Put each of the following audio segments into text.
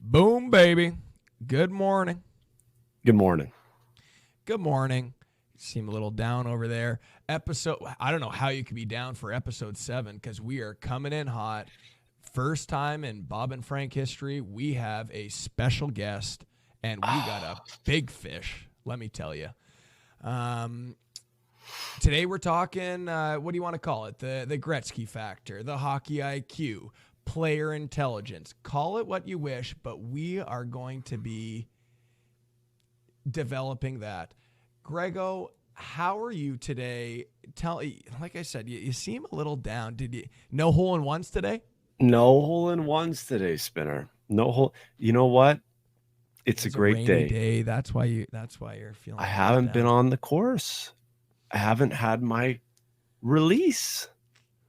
Boom, baby. Good morning. Good morning. Good morning. You seem a little down over there. I don't know how you could be down for episode 7 because we are coming in hot. First time in Bob and Frank history, we have a special guest, and we got a big fish, let me tell you. Today we're talking, what do you want to call it? The Gretzky factor, the hockey IQ, player intelligence. Call it what you wish, but we are going to be developing that. Grego, how are you today? Like I said, you seem a little down. No hole in ones today? No hole in ones today, Spinner. No hole. You know what? It's a great rainy day. That's why you're feeling. I a little haven't been down. on the course. I haven't had my release.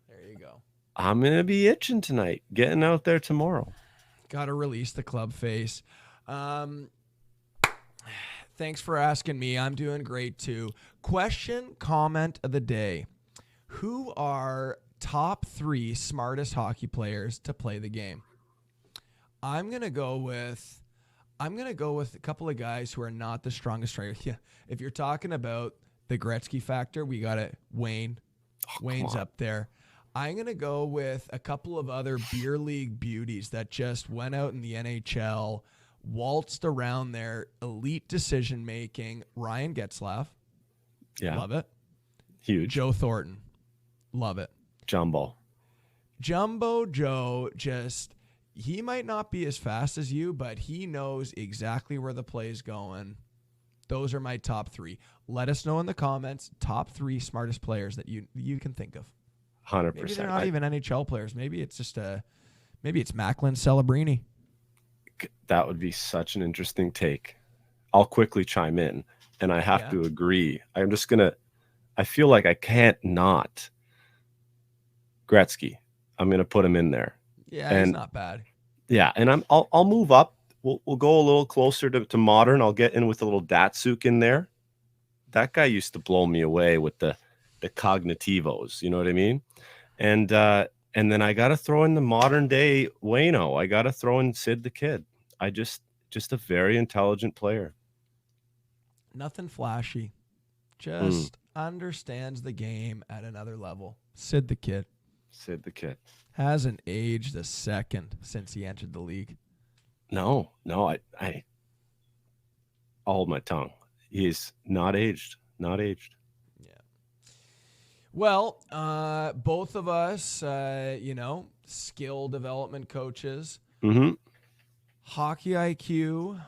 There you go. I'm going to be itching tonight, getting out there tomorrow. Got to release the club face. Thanks for asking me. I'm doing great too. Question, comment of the day. Who are top 3 smartest hockey players to play the game? I'm going to go with a couple of guys who are not the strongest strikers. Yeah. If you're talking about the Gretzky factor, we got it. Wayne. Wayne's up there. I'm going to go with a couple of other beer league beauties that just went out in the NHL, waltzed around their elite decision-making. Ryan Getzlaf. Yeah. Love it. Huge. Joe Thornton. Love it. Jumbo Joe, he might not be as fast as you, but he knows exactly where the play is going. Those are my top 3. Let us know in the comments, top 3 smartest players that you can think of. 100%. Maybe they're not even NHL players. Maybe it's Macklin Celebrini. That would be such an interesting take. I'll quickly chime in, and I have to agree. I feel like I can't not. Gretzky. I'm going to put him in there. Yeah, he's not bad. Yeah, and I'll move up. We'll go a little closer to modern. I'll get in with a little Datsuk in there. That guy used to blow me away with the cognitivos. You know what I mean? And then I got to throw in the modern day Wayno. I got to throw in Sid the Kid. Just a very intelligent player. Nothing flashy. Just understands the game at another level. Sid the Kid. Hasn't aged a second since he entered the league. No, I'll hold my tongue. He's not aged. Yeah. Well, both of us, skill development coaches. Mm-hmm. Hockey IQ,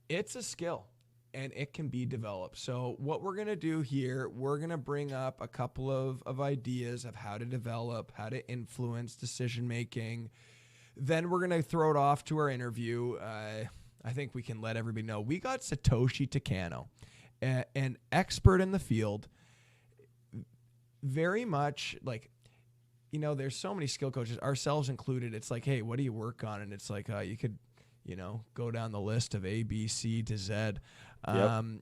it's a skill, and it can be developed. So what we're going to do here, we're going to bring up a couple of ideas of how to develop, how to influence decision-making. Then we're going to throw it off to our interview. I think we can let everybody know. We got Satoshi Takano, an expert in the field, very much like, there's so many skill coaches, ourselves included. It's like, hey, what do you work on? And it's like, you could, go down the list of A, B, C to Z. Satoshi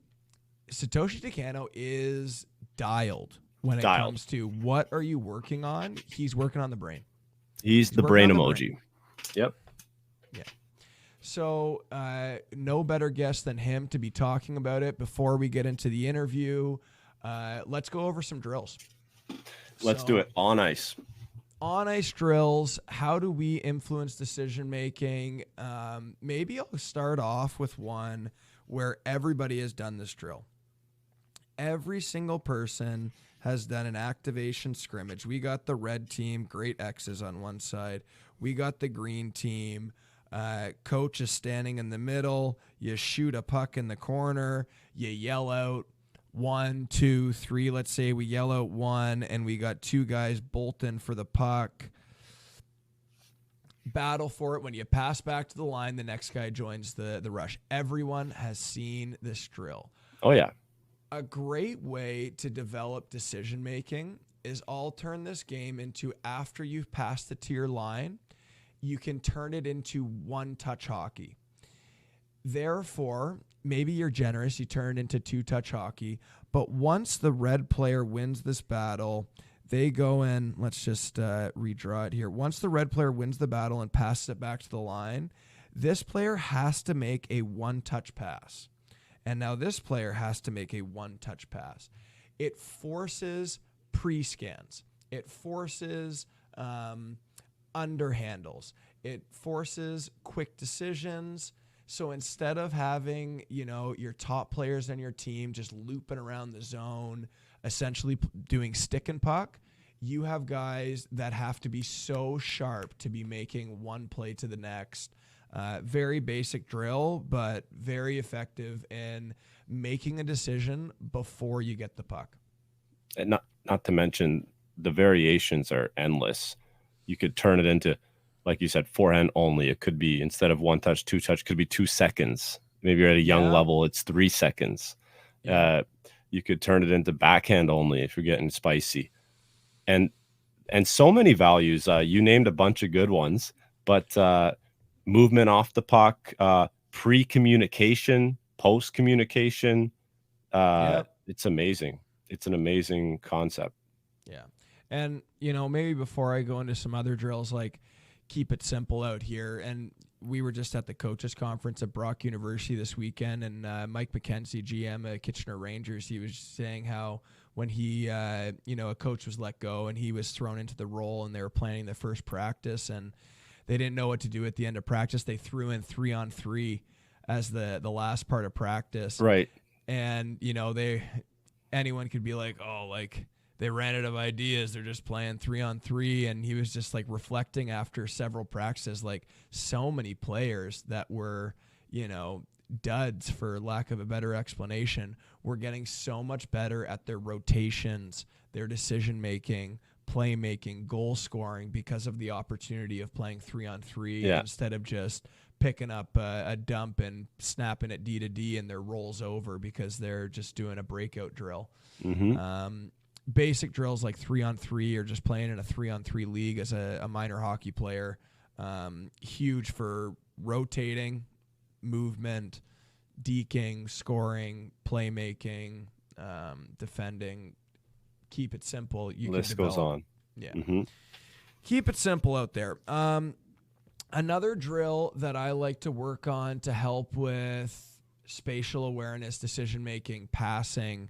Takano is dialed when it comes to what are you working on. He's working on the brain. He's the brain emoji. Yep. Yeah. So no better guest than him to be talking about it. Before we get into the interview, let's go over some drills. Let's do it on ice. On ice drills, how do we influence decision making? Maybe I'll start off with one where everybody has done this drill. Every single person has done an activation scrimmage. We got the red team, great X's on one side. We got the green team. Coach is standing in the middle. You shoot a puck in the corner. You yell out 1, 2, 3. Let's say we yell out 1, and we got 2 guys bolting for the puck. Battle for it. When you pass back to the line, the next guy joins the rush. Everyone has seen this drill. Oh, yeah. A great way to develop decision making is I'll turn this game into, after you've passed the tier line, you can turn it into one-touch hockey. Therefore, maybe you're generous, you turn it into two-touch hockey, but once the red player wins this battle, they go in, let's just redraw it here. Once the red player wins the battle and passes it back to the line, This player has to make a one-touch pass. And now this player has to make a one-touch pass. It forces pre-scans. It forces underhandles. It forces quick decisions. So instead of having, your top players on your team just looping around the zone, essentially doing stick and puck, you have guys that have to be so sharp to be making one play to the next. Very basic drill, but very effective in making a decision before you get the puck. And not to mention the variations are endless. You could turn it into, like you said, forehand only. It could be, instead of one touch, two touch, could be 2 seconds. Maybe you're at a young level, it's 3 seconds. Yeah. You could turn it into backhand only if you're getting spicy. And so many values. You named a bunch of good ones, but movement off the puck, pre-communication, post-communication. It's amazing. It's an amazing concept. Yeah. And, maybe before I go into some other drills, like keep it simple out here. And we were just at the coaches conference at Brock University this weekend, and Mike McKenzie, GM at Kitchener Rangers, he was saying how when he, a coach was let go and he was thrown into the role and they were planning the first practice and they didn't know what to do at the end of practice. They threw in 3-on-3 as the last part of practice. Right. And, anyone could be like, oh, like they ran out of ideas. They're just playing 3-on-3. And he was just like reflecting after several practices, like so many players that were, duds, for lack of a better explanation, were getting so much better at their rotations, their decision-making, playmaking, goal scoring because of the opportunity of playing 3-on-3 instead of just picking up a dump and snapping it D to D and their rolls over because they're just doing a breakout drill. Mm-hmm. Basic drills like 3-on-3 or just playing in a 3-on-3 league as a minor hockey player, huge for rotating, movement, deking, scoring, playmaking, defending. Keep it simple. List goes on. Yeah. Mm-hmm. Keep it simple out there. Another drill that I like to work on to help with spatial awareness, decision-making, passing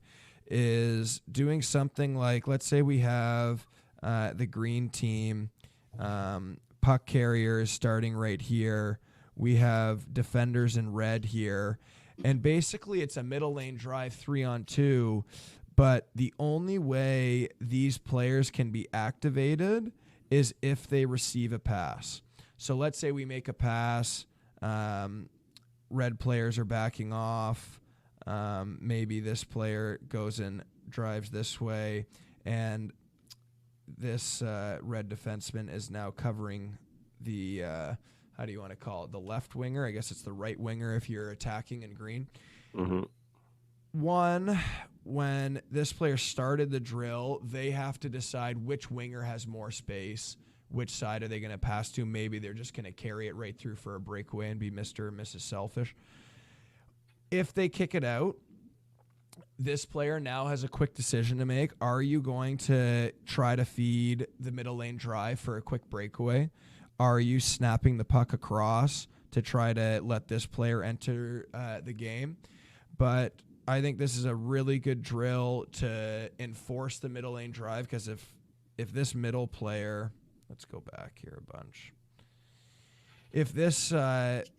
is doing something like, let's say we have the green team, puck carriers starting right here. We have defenders in red here. And basically it's a middle lane drive 3-on-2, but the only way these players can be activated is if they receive a pass. So let's say we make a pass, red players are backing off, maybe this player goes and drives this way, and this red defenseman is now covering the, how do you want to call it, the left winger? I guess it's the right winger if you're attacking in green. Mm-hmm. When this player started the drill, they have to decide which winger has more space, which side are they going to pass to. Maybe they're just going to carry it right through for a breakaway and be Mr. or Mrs. Selfish. If they kick it out, this player now has a quick decision to make. Are you going to try to feed the middle lane drive for a quick breakaway? Are you snapping the puck across to try to let this player enter the game? But I think this is a really good drill to enforce the middle lane drive, because if this middle player, let's go back here a bunch. If this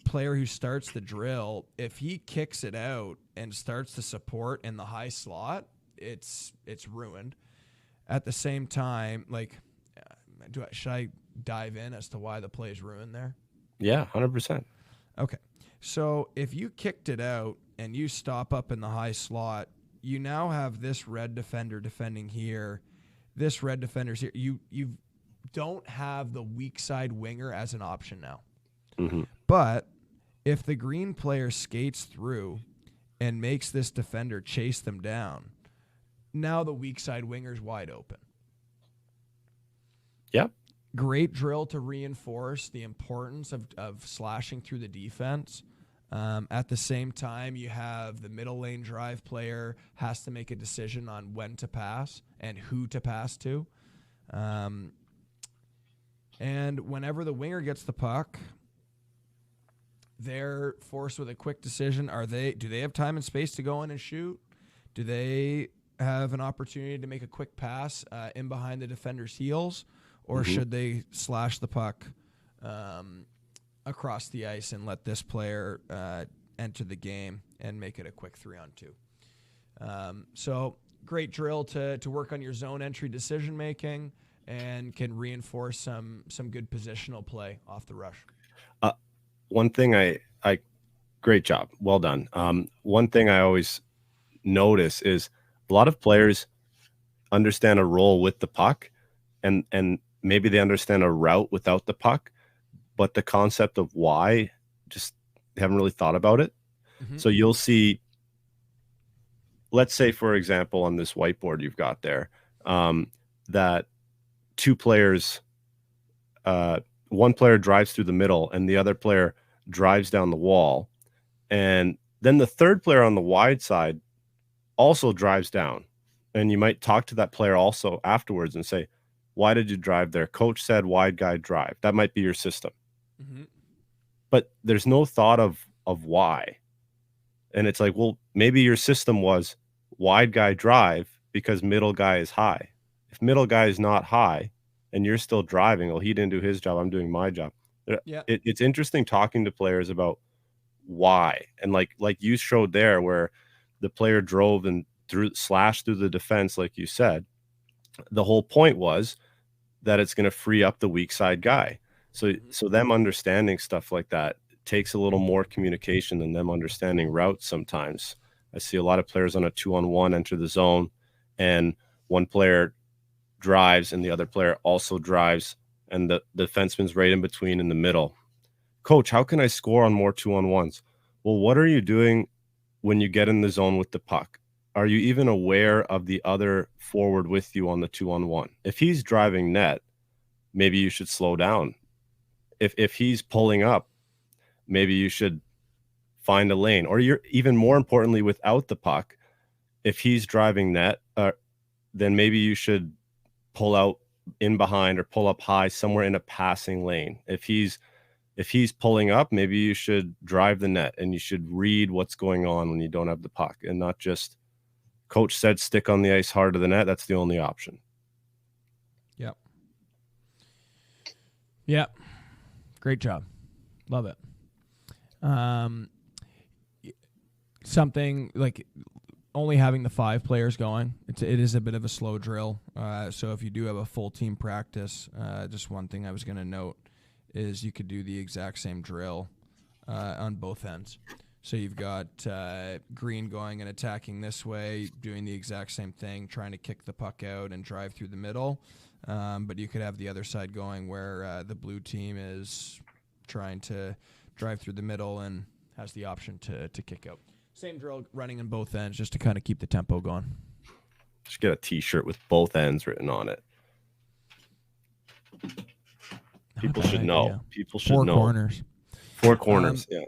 player who starts the drill, if he kicks it out and starts to support in the high slot, it's ruined. At the same time, like, should I dive in as to why the play is ruined there? Yeah, 100%. Okay. So if you kicked it out and you stop up in the high slot, you now have this red defender defending here. This red defender's here. You don't have the weak side winger as an option now. Mm-hmm. But if the green player skates through and makes this defender chase them down, now the weak side winger's wide open. Yep. Great drill to reinforce the importance of slashing through the defense. At the same time, you have the middle lane drive player has to make a decision on when to pass and who to pass to. And whenever the winger gets the puck, they're forced with a quick decision. Do they have time and space to go in and shoot? Do they have an opportunity to make a quick pass in behind the defender's heels, or should they slash the puck across the ice and let this player enter the game and make it a quick 3-on-2? So great drill to work on your zone entry decision making, and can reinforce some good positional play off the rush. One thing I great job, well done. One thing I always notice is a lot of players understand a role with the puck, and maybe they understand a route without the puck, but the concept of why, just haven't really thought about it. So you'll see, let's say, for example, on this whiteboard you've got there, that two players, one player drives through the middle and the other player drives down the wall. And then the third player on the wide side also drives down. And you might talk to that player also afterwards and say, why did you drive there? Coach said wide guy drive. That might be your system. But there's no thought of why. And it's like, well, maybe your system was wide guy drive because middle guy is high. If middle guy is not high and you're still driving, well, he didn't do his job, I'm doing my job. Yeah. It's interesting talking to players about why. And like you showed there, where the player drove and slashed through the defense, like you said, the whole point was that it's going to free up the weak side guy. So them understanding stuff like that takes a little more communication than them understanding routes sometimes. I see a lot of players on a 2-on-1 enter the zone, and one player drives and the other player also drives, and the defenseman's right in between in the middle. Coach, how can I score on more 2-on-1s? Well, what are you doing when you get in the zone with the puck? Are you even aware of the other forward with you on the 2-on-1? If he's driving net, maybe you should slow down. If he's pulling up, maybe you should find a lane. Or you're even more importantly, without the puck, if he's driving net, then maybe you should pull out in behind or pull up high somewhere in a passing lane. If he's pulling up, maybe you should drive the net, and you should read what's going on when you don't have the puck, and not just coach said stick on the ice hard to the net. That's the only option. Yep. Yep. Great job. Love it. Something like only having the 5 players going, it is a bit of a slow drill. So if you do have a full team practice, just one thing I was going to note is you could do the exact same drill on both ends. So you've got Green going and attacking this way, doing the exact same thing, trying to kick the puck out and drive through the middle. But you could have the other side going where the blue team is trying to drive through the middle and has the option to kick out. Same drill running on both ends just to kind of keep the tempo going. Just get a T-shirt with both ends written on it. People should know. Yeah. People should know. 4 corners. 4 corners, yeah.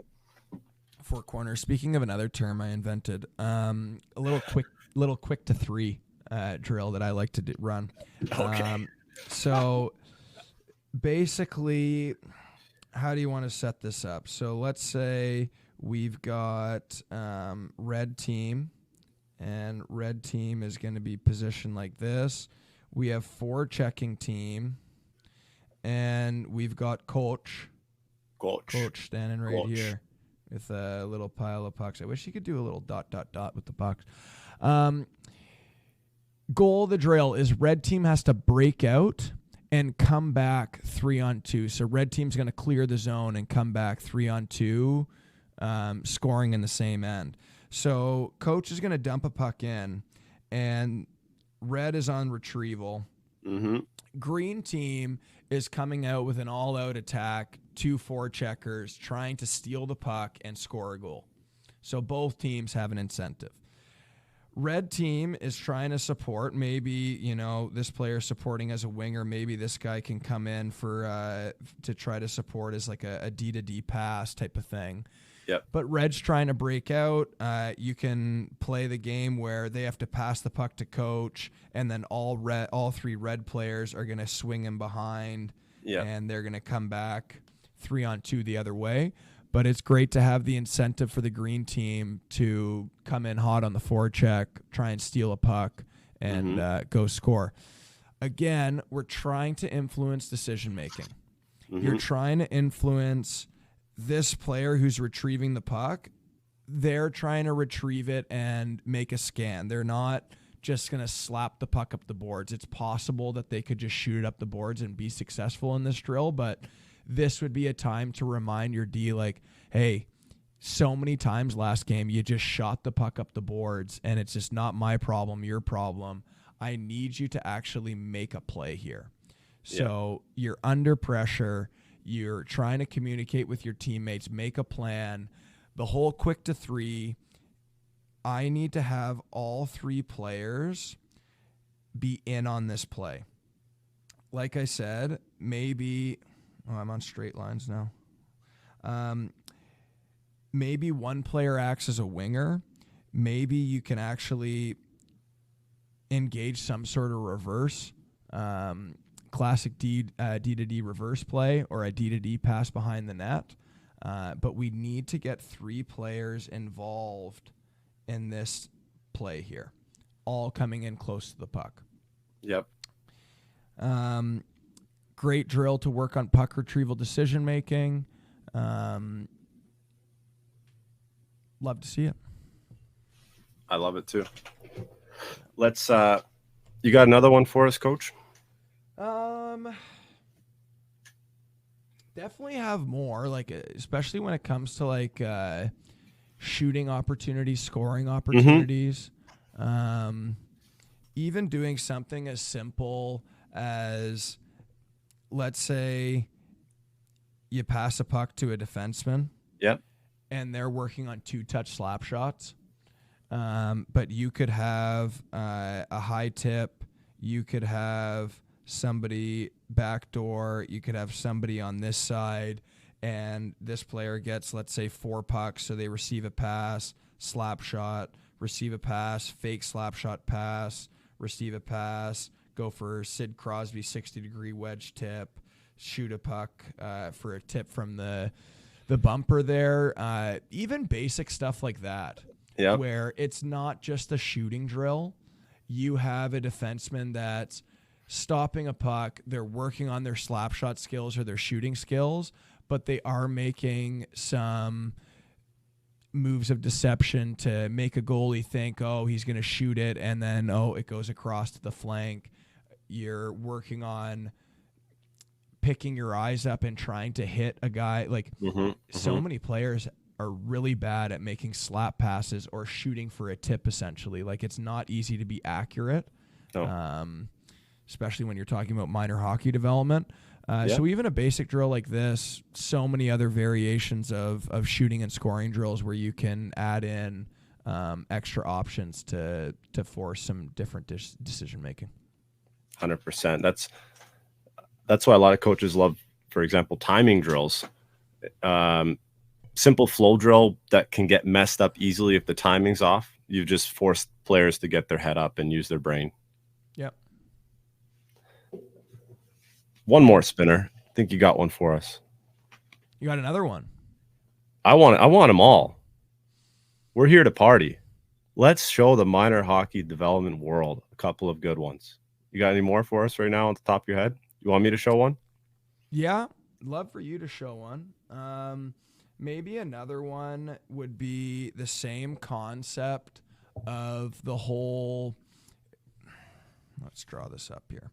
4 corners. Speaking of another term I invented, a little quick to 3 drill that I like to run. Okay. So basically, how do you want to set this up? So let's say we've got red team, and red team is going to be positioned like this. We have 4 checking team, and we've got coach standing right here with a little pile of pucks. I wish you could do a little ... with the pucks. Goal of the drill is red team has to break out and come back 3-on-2. So red team's going to clear the zone and come back 3-on-2, scoring in the same end. So coach is going to dump a puck in, and red is on retrieval. Green team is coming out with an all-out attack, 2 4-checkers, trying to steal the puck and score a goal. So both teams have an incentive. Red team is trying to support. Maybe, this player supporting as a winger. Maybe this guy can come in for to try to support as like a D-to-D pass type of thing. Yep. But red's trying to break out. You can play the game where they have to pass the puck to coach, and then all 3 red players are going to swing him behind, and they're going to come back 3-on-2 the other way. but it's great to have the incentive for the green team to come in hot on the forecheck, try and steal a puck, and go score. Again, we're trying to influence decision making. You're trying to influence this player who's retrieving the puck. They're trying to retrieve it and make a scan. They're not just going to slap the puck up the boards. It's possible that they could just shoot it up the boards and be successful in this drill, but this would be a time to remind your D, like, hey, so many times last game you just shot the puck up the boards, and it's just not my problem, your problem. I need you to actually make a play here. So you're under pressure. You're trying to communicate with your teammates, make a plan. The whole quick to three, I need to have all three players be in on this play. Like I said, maybe I'm on straight lines now. Maybe one player acts as a winger. Maybe you can actually engage some sort of reverse, classic D to D reverse play or a D to D pass behind the net. But we need to get three players involved in this play here, all coming in close to the puck. Yep. Great drill to work on puck retrieval decision making. Love to see it. I love it too. Let's you got another one for us, Coach? Definitely have more, like especially when it comes to like shooting opportunities, scoring opportunities. Even doing something as simple as, let's say you pass a puck to a defenseman. Yep. And they're working on 2-touch slap shots. But you could have a high tip. You could have somebody backdoor. You could have somebody on this side. And this player gets, let's say, 4 pucks. So they receive a pass, slap shot, receive a pass, fake slap shot pass, receive a pass, go for Sid Crosby 60-degree wedge tip, shoot a puck for a tip from the bumper there. Even basic stuff like that. Yeah. Where it's not just a shooting drill. You have a defenseman that's stopping a puck. They're working on their slap shot skills or their shooting skills, but they are making some moves of deception to make a goalie think, oh, he's going to shoot it, and then, oh, it goes across to the flank. You're working on picking your eyes up and trying to hit a guy. Like, so many players are really bad at making slap passes or shooting for a tip, essentially. Like, it's not easy to be accurate, especially when you're talking about minor hockey development. So even a basic drill like this, so many other variations of shooting and scoring drills where you can add in extra options to force some different decision making. 100%. That's why a lot of coaches love, for example, timing drills. Simple flow drill that can get messed up easily if the timing's off. You've just forced players to get their head up and use their brain. Yep. One more, Spinner. I think you got one for us. You got another one? I want them all. We're here to party. Let's show the minor hockey development world a couple of good ones. You got any more for us right now on the top of your head? You want me to show one? Yeah, love for you to show one. Maybe another one would be the same concept of the whole. Let's draw this up here.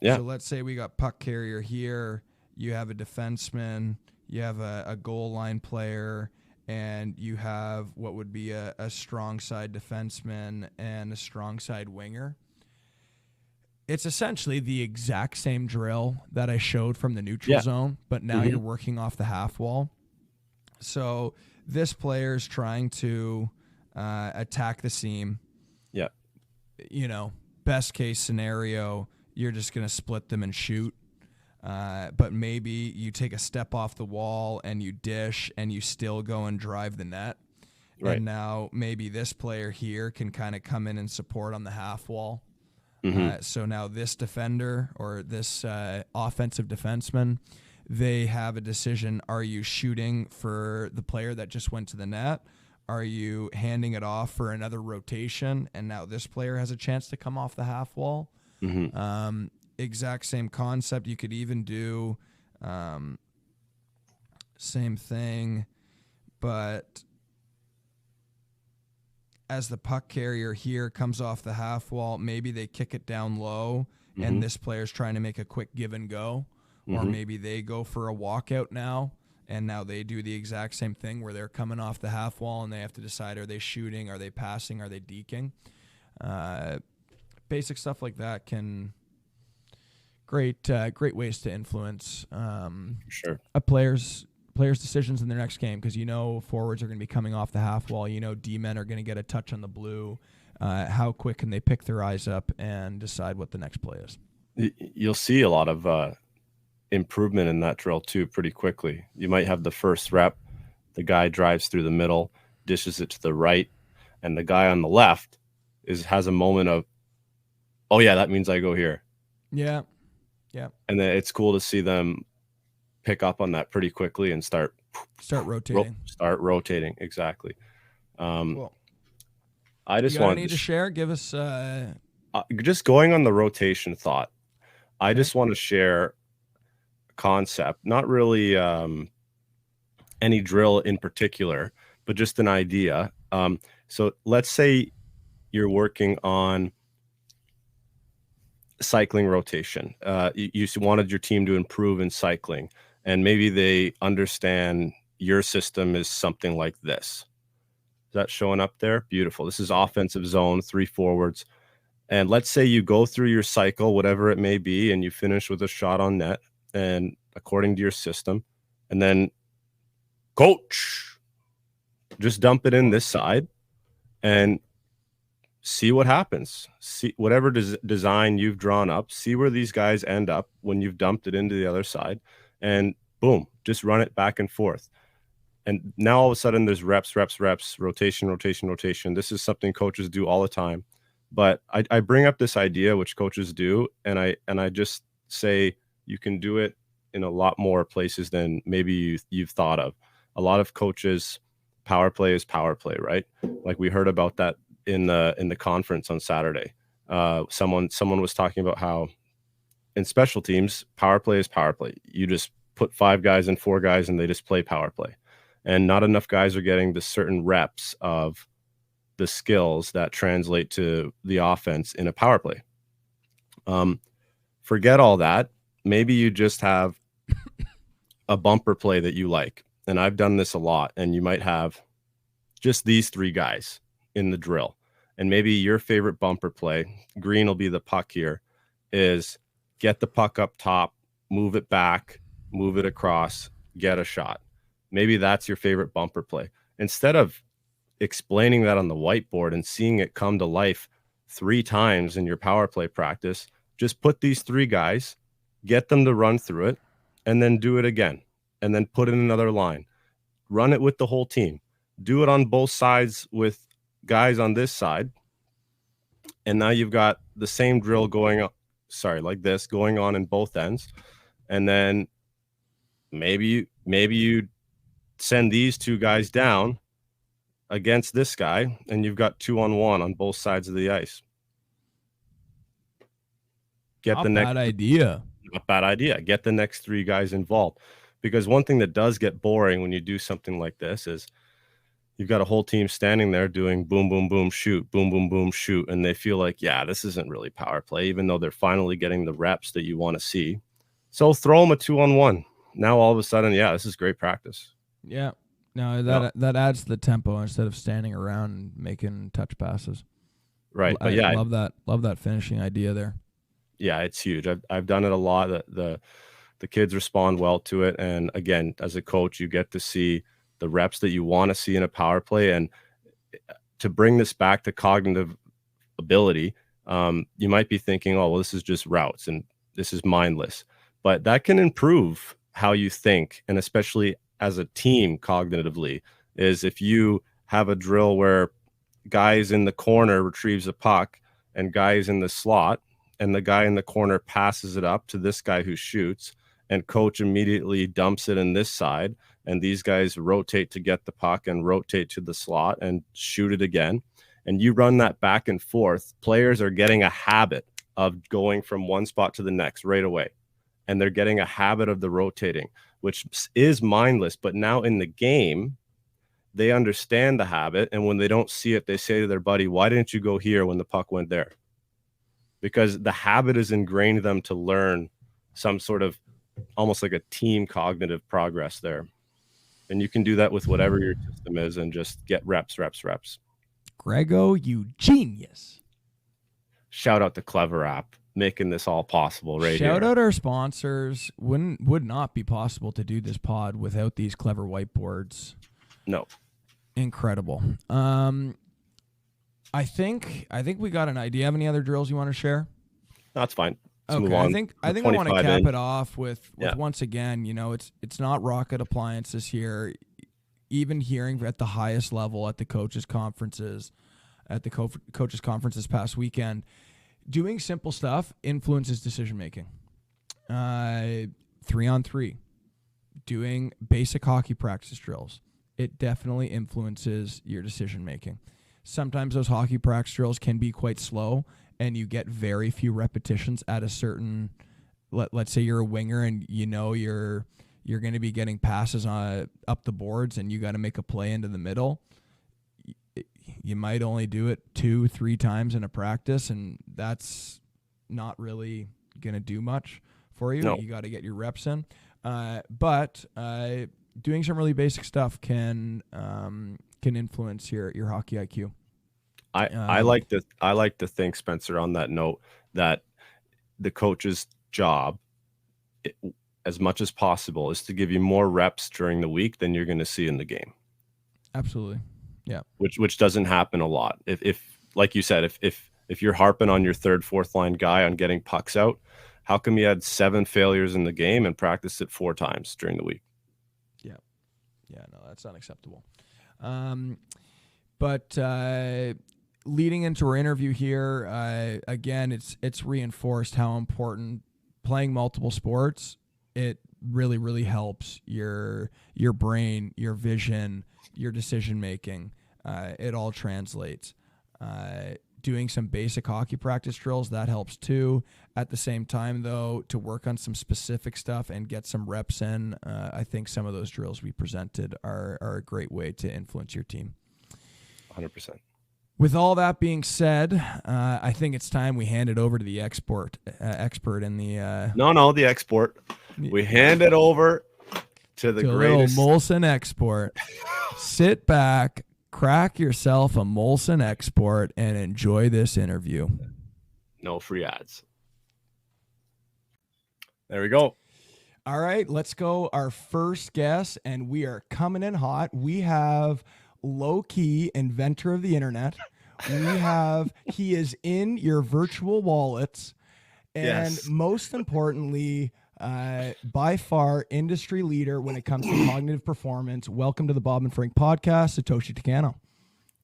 Yeah. So let's say we got puck carrier here. You have a defenseman. You have a goal line player. And you have what would be a strong side defenseman and a strong side winger. It's essentially the exact same drill that I showed from the neutral zone, but now you're working off the half wall. So this player is trying to attack the seam. Yeah. You know, best case scenario, you're just going to split them and shoot. But maybe you take a step off the wall and you dish and you still go and drive the net. Right. And now maybe this player here can kind of come in and support on the half wall. So now this defender or this offensive defenseman, they have a decision. Are you shooting for the player that just went to the net? Are you handing it off for another rotation? And now this player has a chance to come off the half wall. Exact same concept. You could even do same thing, but as the puck carrier here comes off the half wall, maybe they kick it down low and this player's trying to make a quick give and go. Or maybe they go for a walkout now, and now they do the exact same thing where they're coming off the half wall and they have to decide, are they shooting, are they passing, are they deking? Basic stuff like that can great ways to influence a player's decisions in their next game, because forwards are going to be coming off the half wall. D-men are going to get a touch on the blue. How quick can they pick their eyes up and decide what the next play is? You'll see a lot of improvement in that drill too pretty quickly. You might have the first rep, the guy drives through the middle, dishes it to the right, and the guy on the left has a moment of, oh yeah, that means I go here. Yeah. And then it's cool to see them pick up on that pretty quickly and start rotating. Start rotating, exactly. Cool. I just wanted to share. Give us just going on the rotation thought. I just want to share concept, not really any drill in particular, but just an idea. So let's say you're working on cycling rotation. You wanted your team to improve in cycling, and maybe they understand your system is something like this. Is that showing up there? Beautiful. This is offensive zone, 3 forwards. And let's say you go through your cycle, whatever it may be, and you finish with a shot on net, and according to your system, and then coach, just dump it in this side and see what happens. See whatever design you've drawn up, see where these guys end up when you've dumped it into the other side, and boom, just run it back and forth. And now all of a sudden there's reps, rotation. This is something coaches do all the time. But I bring up this idea, which coaches do, and I just say you can do it in a lot more places than maybe you've thought of. A lot of coaches, power play is power play, right? Like we heard about that in the conference on Saturday. Someone was talking about how in special teams, power play is power play. You just put 5 guys and 4 guys and they just play power play. And not enough guys are getting the certain reps of the skills that translate to the offense in a power play. Forget all that. Maybe you just have a bumper play that you like. And I've done this a lot. And you might have just these 3 guys in the drill. And maybe your favorite bumper play, green will be the puck here, is get the puck up top, move it back, move it across, get a shot. Maybe that's your favorite bumper play. Instead of explaining that on the whiteboard and seeing it come to life 3 times in your power play practice, just put these 3 guys, get them to run through it, and then do it again. And then put in another line. Run it with the whole team. Do it on both sides with guys on this side. And now you've got the same drill going on, like this, going on in both ends. And then maybe you send these 2 guys down against this guy, and you've got 2-on-1 on both sides of the ice. Not bad idea. Get the next 3 guys involved. Because one thing that does get boring when you do something like this is you've got a whole team standing there doing boom, boom, boom, shoot, boom, boom, boom, shoot. And they feel like, yeah, this isn't really power play, even though they're finally getting the reps that you want to see. So throw them a 2-on-1. Now all of a sudden, yeah, this is great practice. Yeah. No, that adds to the tempo instead of standing around and making touch passes. Right. But yeah, I love that finishing idea there. Yeah, it's huge. I've done it a lot. The kids respond well to it. And again, as a coach, you get to see the reps that you want to see in a power play. And to bring this back to cognitive ability, you might be thinking, oh, well, this is just routes and this is mindless. But that can improve how you think, and especially as a team cognitively, is if you have a drill where guys in the corner retrieves a puck and guys in the slot, and the guy in the corner passes it up to this guy who shoots, and coach immediately dumps it in this side, and these guys rotate to get the puck and rotate to the slot and shoot it again, and you run that back and forth, players are getting a habit of going from one spot to the next right away, and they're getting a habit of the rotating, which is mindless, but now in the game they understand the habit, and when they don't see it, they say to their buddy, why didn't you go here when the puck went there? Because the habit is ingrained them to learn some sort of almost like a team cognitive progress there. And you can do that with whatever your system is and just get reps. Grego, you genius. Shout out the Clever app making this all possible right here. Shout out our sponsors. Would not be possible to do this pod without these clever whiteboards. No. Incredible. I think we got an idea. Have any other drills you want to share? That's fine. Let's move on. I think I want to cap it off with once again, it's not rocket appliances here. Even hearing at the highest level at the coaches conferences, this past weekend, doing simple stuff influences decision making. 3-on-3, doing basic hockey practice drills, it definitely influences your decision making. Sometimes those hockey practice drills can be quite slow, and you get very few repetitions at a certain. Let's say you're a winger, and you're going to be getting passes up the boards, and you got to make a play into the middle. You might only do it 2-3 times in a practice, and that's not really going to do much for you. No. You got to get your reps in. But doing some really basic stuff can influence your hockey IQ. I like to think, Spencer, on that note, that the coach's job, as much as possible, is to give you more reps during the week than you're going to see in the game. Absolutely. Yeah. Which doesn't happen a lot. If like you said, if you're harping on your third, fourth line guy on getting pucks out, how come you had 7 failures in the game and practiced it 4 times during the week? Yeah. Yeah, no, that's unacceptable. But leading into our interview here, again, it's reinforced how important playing multiple sports. It really, really helps your brain, your vision, your decision making. It all translates. Doing some basic hockey practice drills, that helps too. At the same time, though, to work on some specific stuff and get some reps in, I think some of those drills we presented are a great way to influence your team. 100%. With all that being said, I think it's time we hand it over to the expert in the... the export. We hand it over to the greatest... Molson export. Sit back, crack yourself a Molson export, and enjoy this interview. No free ads. There we go. All right, let's go. Our first guest, and we are coming in hot. We have low-key inventor of the internet. He is in your virtual wallets, and most importantly, by far industry leader when it comes to cognitive performance. Welcome to the BobN'Frank podcast, Satoshi Takano.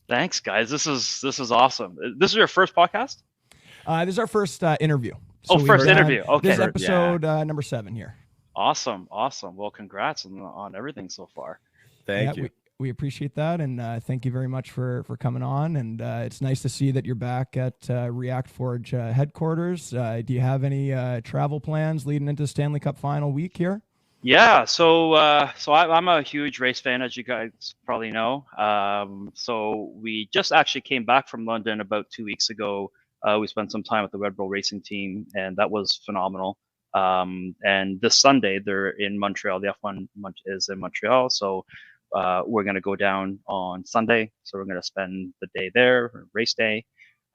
Thanks, guys. This is awesome. This is your first podcast? This is our first interview. So first interview. Okay. This is episode number 7 here. Awesome. Well, congrats on everything so far. Thank you. We appreciate that, and thank you very much for coming on. And it's nice to see that you're back at React Forge headquarters. Do you have any travel plans leading into Stanley Cup final week here? Yeah, so I'm a huge race fan, as you guys probably know. So we just actually came back from London about 2 weeks ago. We spent some time with the Red Bull Racing team, and that was phenomenal. And this Sunday they're in Montreal. The F1 is in Montreal, so we're going to go down on Sunday. So we're going to spend the day there, race day,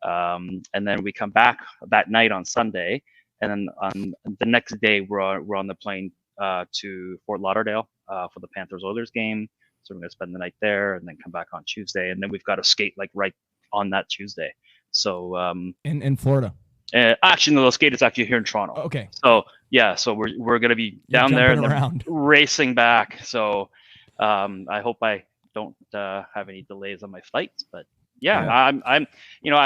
and then we come back that night on Sunday, and then on the next day we're on the plane to Fort Lauderdale for the Panthers-Oilers game. So we're going to spend the night there and then come back on Tuesday, and then we've got to skate like right on that Tuesday. So in Florida. Actually, no, the skate is actually here in Toronto. Okay. So yeah, so we're going to be down there and then racing back. So I hope I don't have any delays on my flights, but I'm I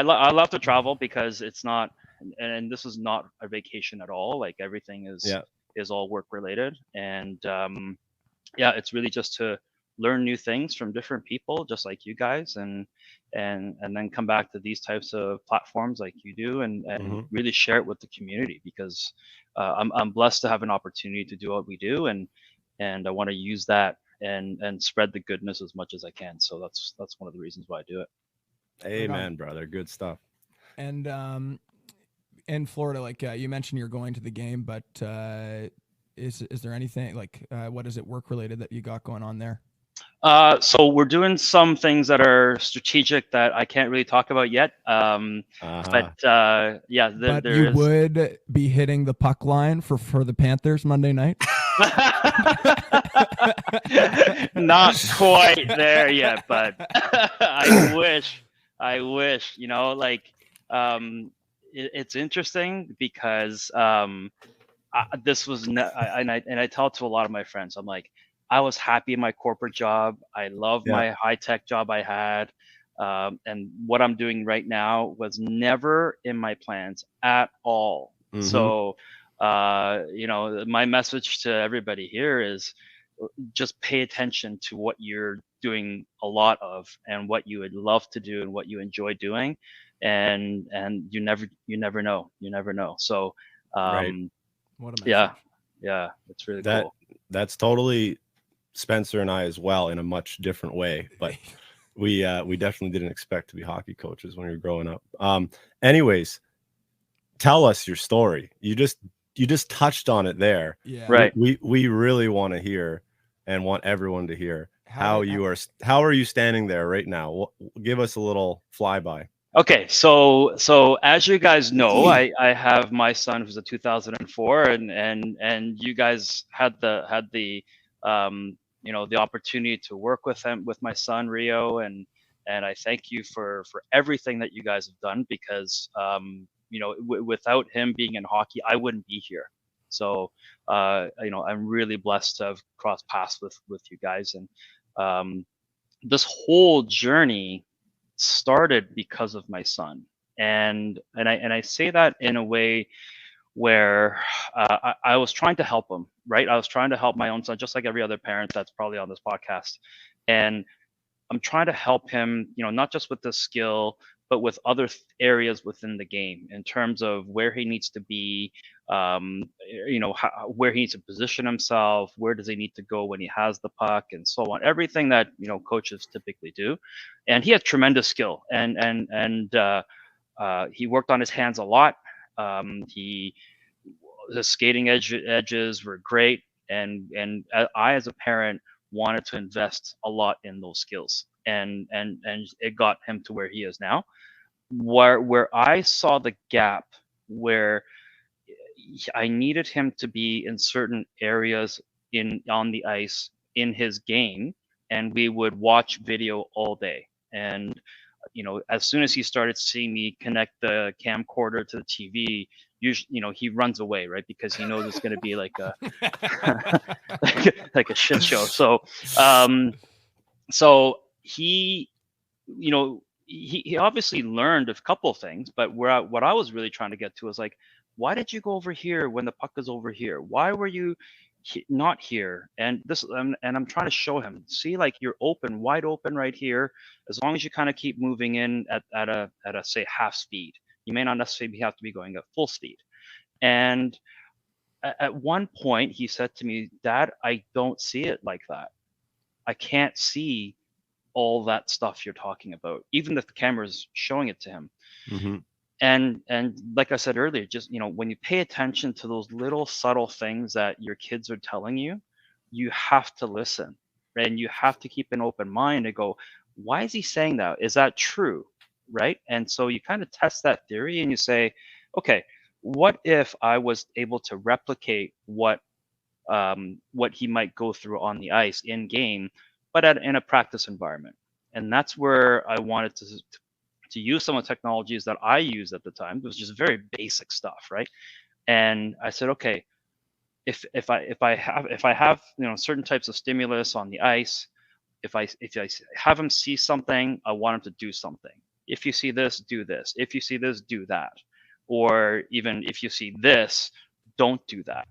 love to travel because it's not, and this is not a vacation at all. Like everything is is all work related, and yeah, it's really just to learn new things from different people, just like you guys, and then come back to these types of platforms like you do, and really share it with the community, because I'm blessed to have an opportunity to do what we do, and I want to use that and spread the goodness as much as I can. So that's one of the reasons why I do it. Amen, brother. Good stuff. And in Florida, like you mentioned, you're going to the game, but is there anything like what is it work related that you got going on there? So we're doing some things that are strategic that I can't really talk about yet. But yeah, but there you is. would be hitting the puck line for the Panthers Monday night. Not quite there yet, but I wish. You know, like it's interesting because this was and I tell it to a lot of my friends. I'm like, I was happy in my corporate job. I love my high tech job I had. And what I'm doing right now was never in my plans at all. So, you know, my message to everybody here is just pay attention to what you're doing a lot of, and what you would love to do, and what you enjoy doing. And you never know. So, What a yeah, message. it's really that cool. That's totally Spencer and I as well, in a much different way, but we definitely didn't expect to be hockey coaches when we were growing up. Anyways, tell us your story. You just touched on it there. Yeah. Right. We really want to hear, and want everyone to hear how are you standing there right now? Give us a little flyby. Okay, so as you guys know, I have my son who's a 2004, and you guys had the you know, the opportunity to work with my son Rio, and I thank you for everything that you guys have done, because you know, without him being in hockey, I wouldn't be here. So you know, I'm really blessed to have crossed paths with you guys, and this whole journey started because of my son, and I say that in a way where I was trying to help him, right? I was trying to help my own son, just like every other parent that's probably on this podcast, and I'm trying to help him, you know, not just with this skill, but with other areas within the game, in terms of where he needs to be, you know, where he needs to position himself, where does he need to go when he has the puck, and so on. Everything that, you know, coaches typically do. And he had tremendous skill, and he worked on his hands a lot. His skating edges were great, and I, as a parent, wanted to invest a lot in those skills, and it got him to where he is now. Where I saw the gap, where I needed him to be in certain areas on the ice in his game, and we would watch video all day. And you know, as soon as he started seeing me connect the camcorder to the TV, usually, you know, he runs away, right? Because he knows it's going to be like a like a shit show. So so he, you know, he obviously learned a couple of things, but what I was really trying to get to was like, why did you go over here when the puck is over here? Why were you not here? And I'm trying to show him, see, like, you're open, wide open right here. As long as you kind of keep moving in at a say half speed, you may not necessarily have to be going at full speed. And at one point he said to me, Dad, I don't see it like that. I can't see all that stuff you're talking about, even if the camera's showing it to him. And like I said earlier, just, you know, when you pay attention to those little subtle things that your kids are telling you, you have to listen, and you have to keep an open mind and go, why is he saying that? Is that true? Right? And so you kind of test that theory, and you say, okay, what if I was able to replicate what he might go through on the ice in game, but in a practice environment? And that's where I wanted to use some of the technologies that I used at the time. It was just very basic stuff, right? And I said, okay, if I have, you know, certain types of stimulus on the ice, if I have him see something, I want him to do something. If you see this, do this. If you see this, do that. Or even if you see this, don't do that.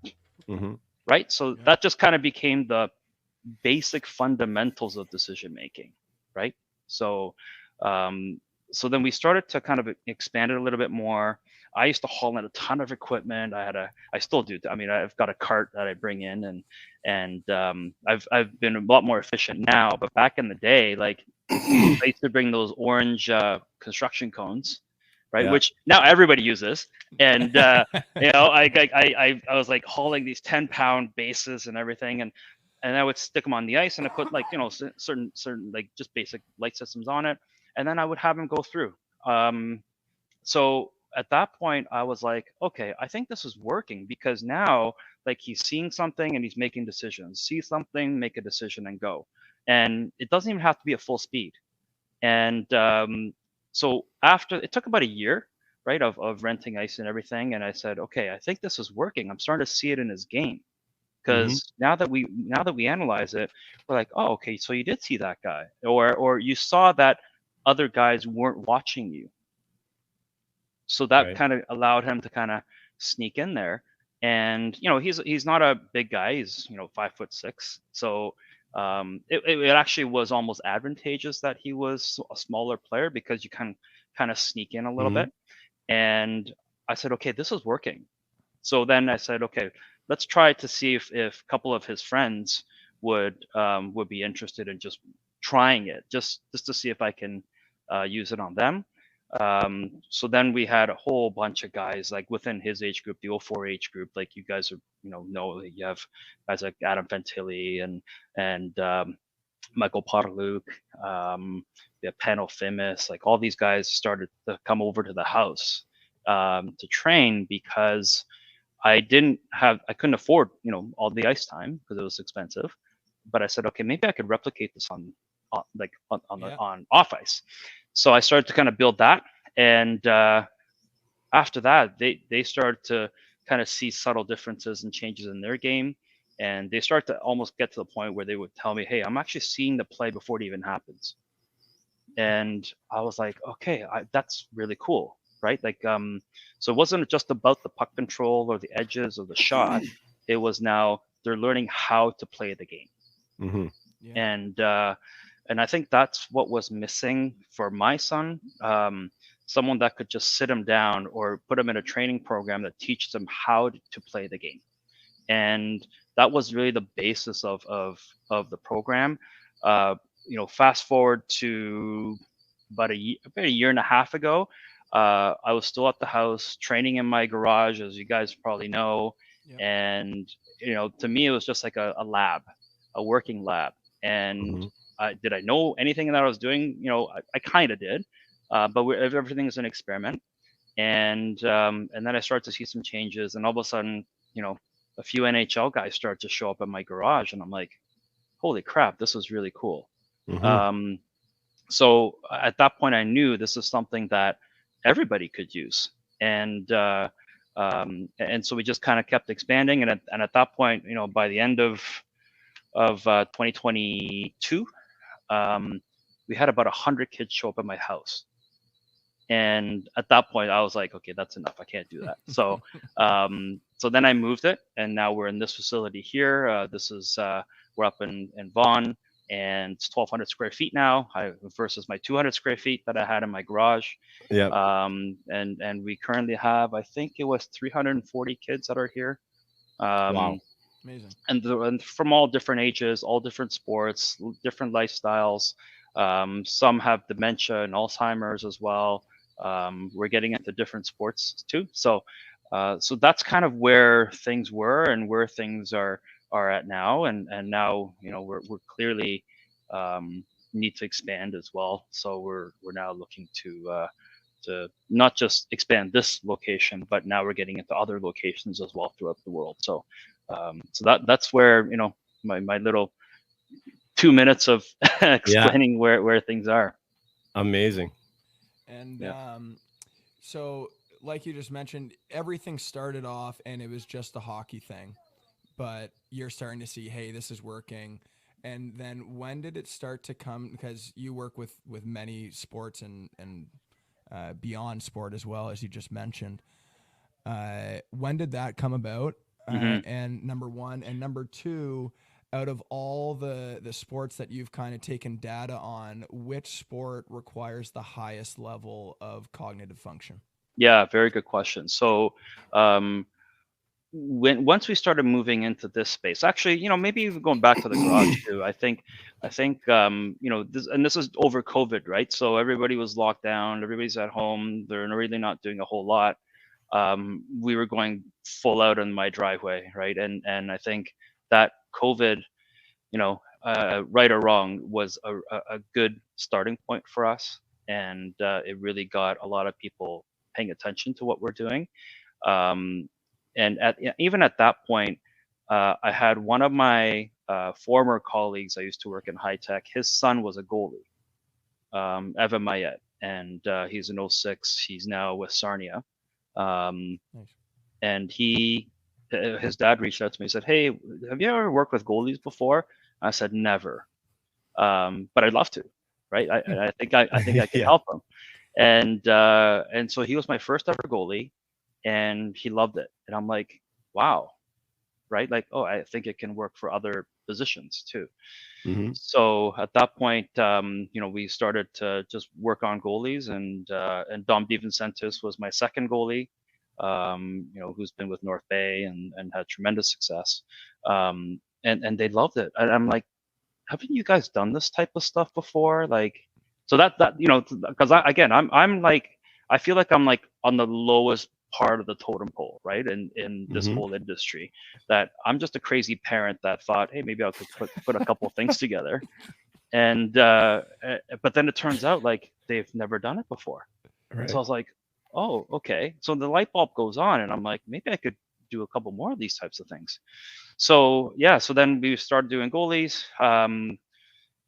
right? So Yeah. that just kind of became the basic fundamentals of decision making, right? So, so then we started to kind of expand it a little bit more. I used to haul in a ton of equipment. I still do. I mean, I've got a cart that I bring in, and I've been a lot more efficient now. But back in the day, like I used to bring those orange construction cones, right? Yeah. Which now everybody uses, and I was like hauling these 10-pound bases and everything, and I would stick them on the ice, and I put like certain like just basic light systems on it, and then I would have them go through. So at that point, I was like, okay, I think this is working, because now like he's seeing something and he's making decisions. See something, make a decision, and go. And it doesn't even have to be at full speed. And so after it took about a year, right, of renting ice and everything, and I said, okay, I think this is working. I'm starting to see it in his game, because now that we analyze it, we're like, oh, okay, so you did see that guy, or you saw that other guys weren't watching you. So that Right. kind of allowed him to kind of sneak in there. And he's not a big guy. He's 5'6". So it actually was almost advantageous that he was a smaller player, because you can kind of sneak in a little bit. And I said, okay, this is working. So then I said, okay, let's try to see if a couple of his friends would be interested in just trying it, just to see if I can use it on them. So then we had a whole bunch of guys like within his age group, the 04 age group, like you guys are, know that you have guys like Adam Fantilli and Michael Potterluke, we have Pano Fimis, like all these guys started to come over to the house to train, because I couldn't afford, all the ice time, because it was expensive. But I said, okay, maybe I could replicate this on off ice. So I started to kind of build that, and after that, they started to kind of see subtle differences and changes in their game, and they start to almost get to the point where they would tell me, "Hey, I'm actually seeing the play before it even happens." And I was like, "Okay, that's really cool." Right? Like, so it wasn't just about the puck control or the edges or the shot. It was now they're learning how to play the game. Yeah. And I think that's what was missing for my son. Someone that could just sit him down or put him in a training program that teaches him how to play the game. And that was really the basis of the program. Fast forward to about a year and a half ago, I was still at the house training in my garage, as you guys probably know. Yep. And to me, it was just like a lab, a working lab. And did I know anything that I was doing? I kind of did, but everything is an experiment. And then I started to see some changes, and all of a sudden, a few NHL guys started to show up in my garage, and I'm like, holy crap, this is really cool. So at that point, I knew this is something that everybody could use, and so we just kind of kept expanding, and at that point, by the end of 2022, we had about 100 kids show up at my house. And at that point, I was like, okay, that's enough. I can't do that. So, so then I moved it, and now we're in this facility here. This is we're up in Vaughan, and it's 1,200 square feet now, versus my 200 square feet that I had in my garage. Yeah. And we currently have, I think it was 340 kids that are here. Wow. Amazing. And from all different ages, all different sports, different lifestyles. Some have dementia and Alzheimer's as well. We're getting into different sports too. So that's kind of where things were and where things are at now. And now, we're clearly need to expand as well. So we're now looking to not just expand this location, but now we're getting into other locations as well throughout the world. So that's where, my little 2 minutes of explaining where things are. Amazing. And Yeah. so like you just mentioned, everything started off and it was just a hockey thing, but you're starting to see, hey, this is working. And then when did it start to come? Because you work with many sports and beyond sport as well, as you just mentioned. When did that come about? Mhm. And number one, and number two, out of all the sports that you've kind of taken data on, which sport requires the highest level of cognitive function? Yeah, very good question. So, um, once we started moving into this space, actually, maybe even going back to the garage too. This is over COVID, right? So everybody was locked down, everybody's at home, they're really not doing a whole lot. We were going full out in my driveway, right? And I think that COVID, right or wrong, was a good starting point for us, and it really got a lot of people paying attention to what we're doing. Um, and even at that point, I had one of my former colleagues. I used to work in high tech. His son was a goalie, Evan Mayet, and he's an '06. He's now with Sarnia. Um, Nice. and his dad reached out to me and said, "Hey, have you ever worked with goalies before?" I said, "Never, but I'd love to." Right? I think I could Yeah. help him. And so he was my first ever goalie, and he loved it. And I'm like, wow, right? Like, oh, I think it can work for other positions too. Hmm. So at that point, we started to just work on goalies, and Dom DiVincentis was my second goalie, who's been with North Bay and had tremendous success. And they loved it. And I'm like, haven't you guys done this type of stuff before? Like, so because I'm like, I feel like I'm like on the lowest part of the totem pole, right? In this Hmm. whole industry, that I'm just a crazy parent that thought, hey, maybe I could put a couple things together. And but then it turns out like they've never done it before. So I Right. was like, oh, okay. So the light bulb goes on, and I'm like, maybe I could do a couple more of these types of things. So yeah, so then we started doing goalies.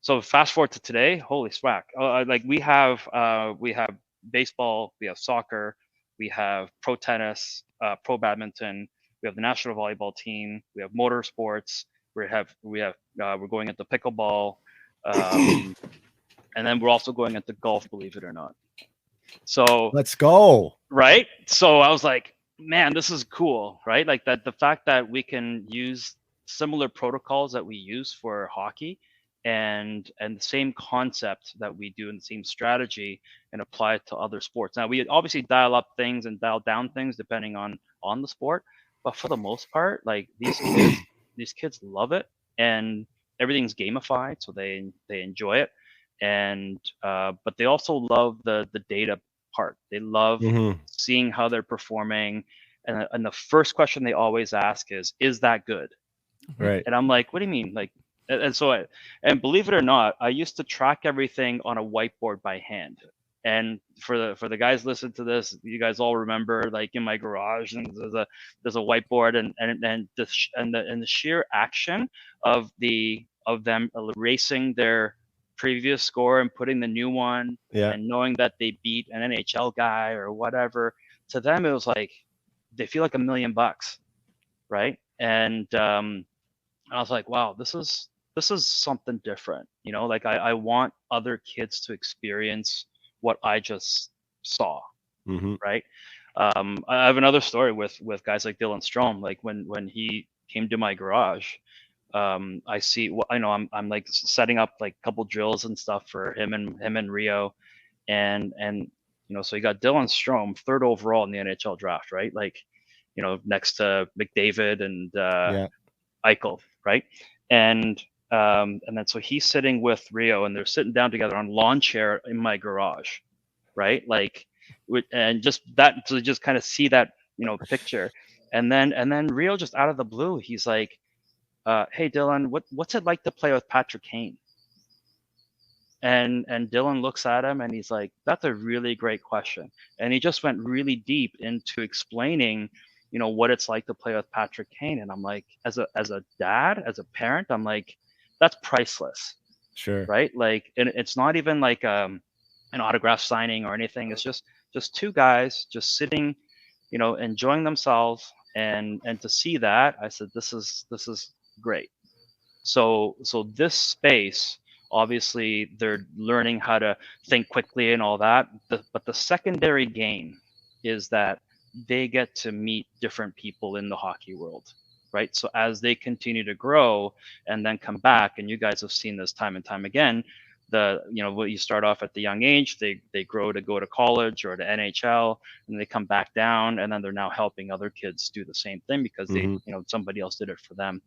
So fast forward to today, holy smack! Like we have baseball, we have soccer, we have pro tennis, pro badminton, we have the national volleyball team, we have motorsports, we're going into pickleball, um, and then we're also going into golf, believe it or not. So Let's go. right, so I was like, man, this is cool, right? Like that, the fact that we can use similar protocols that we use for hockey, and the same concept that we do in the same strategy, and apply it to other sports. Now we obviously dial up things and dial down things depending on the sport, but for the most part, like these kids love it, and everything's gamified, so they enjoy it. And but they also love the data part. They love Hmm. seeing how they're performing. And the first question they always ask is that good? Right. And I'm like, what do you mean? Like, and believe it or not, I used to track everything on a whiteboard by hand. And for the guys listen to this, you guys all remember, like in my garage, and there's a whiteboard, and the sheer action of them erasing their previous score and putting the new one, Yeah. and knowing that they beat an NHL guy or whatever, to them it was like they feel like $1 million, right? And I was like, wow, this is something different. Like I want other kids to experience what I just saw, Hmm. right? I have another story with guys like Dylan Strom. Like when he came to my garage, I see. Well, I know I'm like setting up like a couple drills and stuff for him and Rio, and so you got Dylan Strom, third overall in the NHL draft, right? Like, next to McDavid and Yeah. Eichel, right? And then so he's sitting with Rio, and they're sitting down together on lawn chair in my garage, right? Like, and just that to just kind of see that picture, and then Rio, just out of the blue, he's like, "Hey Dylan, what's it like to play with Patrick Kane?" And Dylan looks at him, and he's like, "That's a really great question." And he just went really deep into explaining, what it's like to play with Patrick Kane. And I'm like, as a dad, as a parent, I'm like, that's priceless, Sure. right? Like, and it's not even like an autograph signing or anything. It's just two guys just sitting, enjoying themselves. And to see that, I said, this is great. So this space, obviously they're learning how to think quickly and all that, but the secondary gain is that they get to meet different people in the hockey world. right? So as they continue to grow and then come back, and you guys have seen this time and time again, what you start off at the young age, they grow to go to college or to NHL, and they come back down, and then they're now helping other kids do the same thing because they, somebody else did it for them.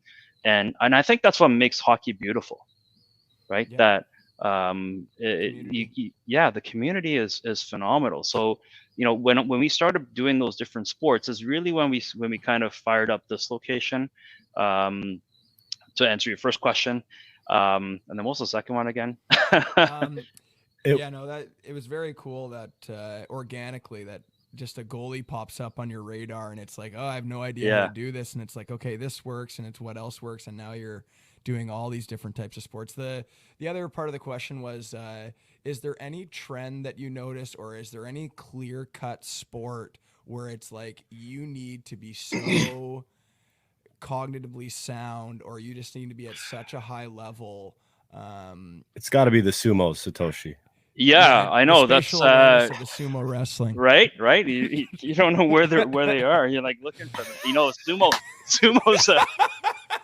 And I think that's what makes hockey beautiful, right? Yeah. That Community. the community is phenomenal. So when we started doing those different sports is really when we kind of fired up this location. To answer your first question, and then what was the second one again? That it was very cool that organically that just a goalie pops up on your radar and it's like, oh, I have no idea how to do this, and it's like, okay, this works, and it's what else works, and now you're doing all these different types of sports. The other part of the question was, is there any trend that you noticed, or is there any clear-cut sport where it's like you need to be so cognitively sound, or you just need to be at such a high level? It's got to be the sumos, Satoshi. Yeah, I know, the spatial awareness of the sumo wrestling. Right. You don't know where they are. You're like looking for them.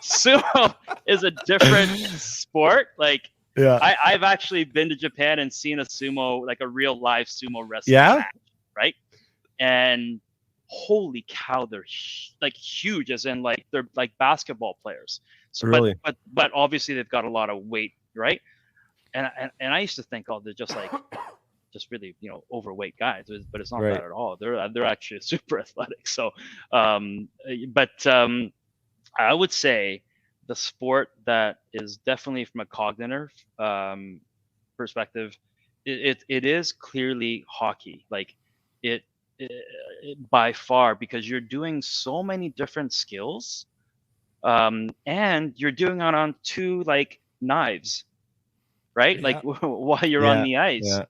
Sumo is a different sport. Like, I've actually been to Japan and seen a sumo, like a real live sumo wrestling match, right? And holy cow, they're like huge, as in like they're like basketball players. So, really? but obviously they've got a lot of weight, right? And I used to think, oh, they're just like just really overweight guys, but it's not that at all. They're actually super athletic. So, I would say the sport that is definitely from a cognitive perspective, it is clearly hockey. Like it by far, because you're doing so many different skills, and you're doing it on two like knives, right? Like while you're on the ice,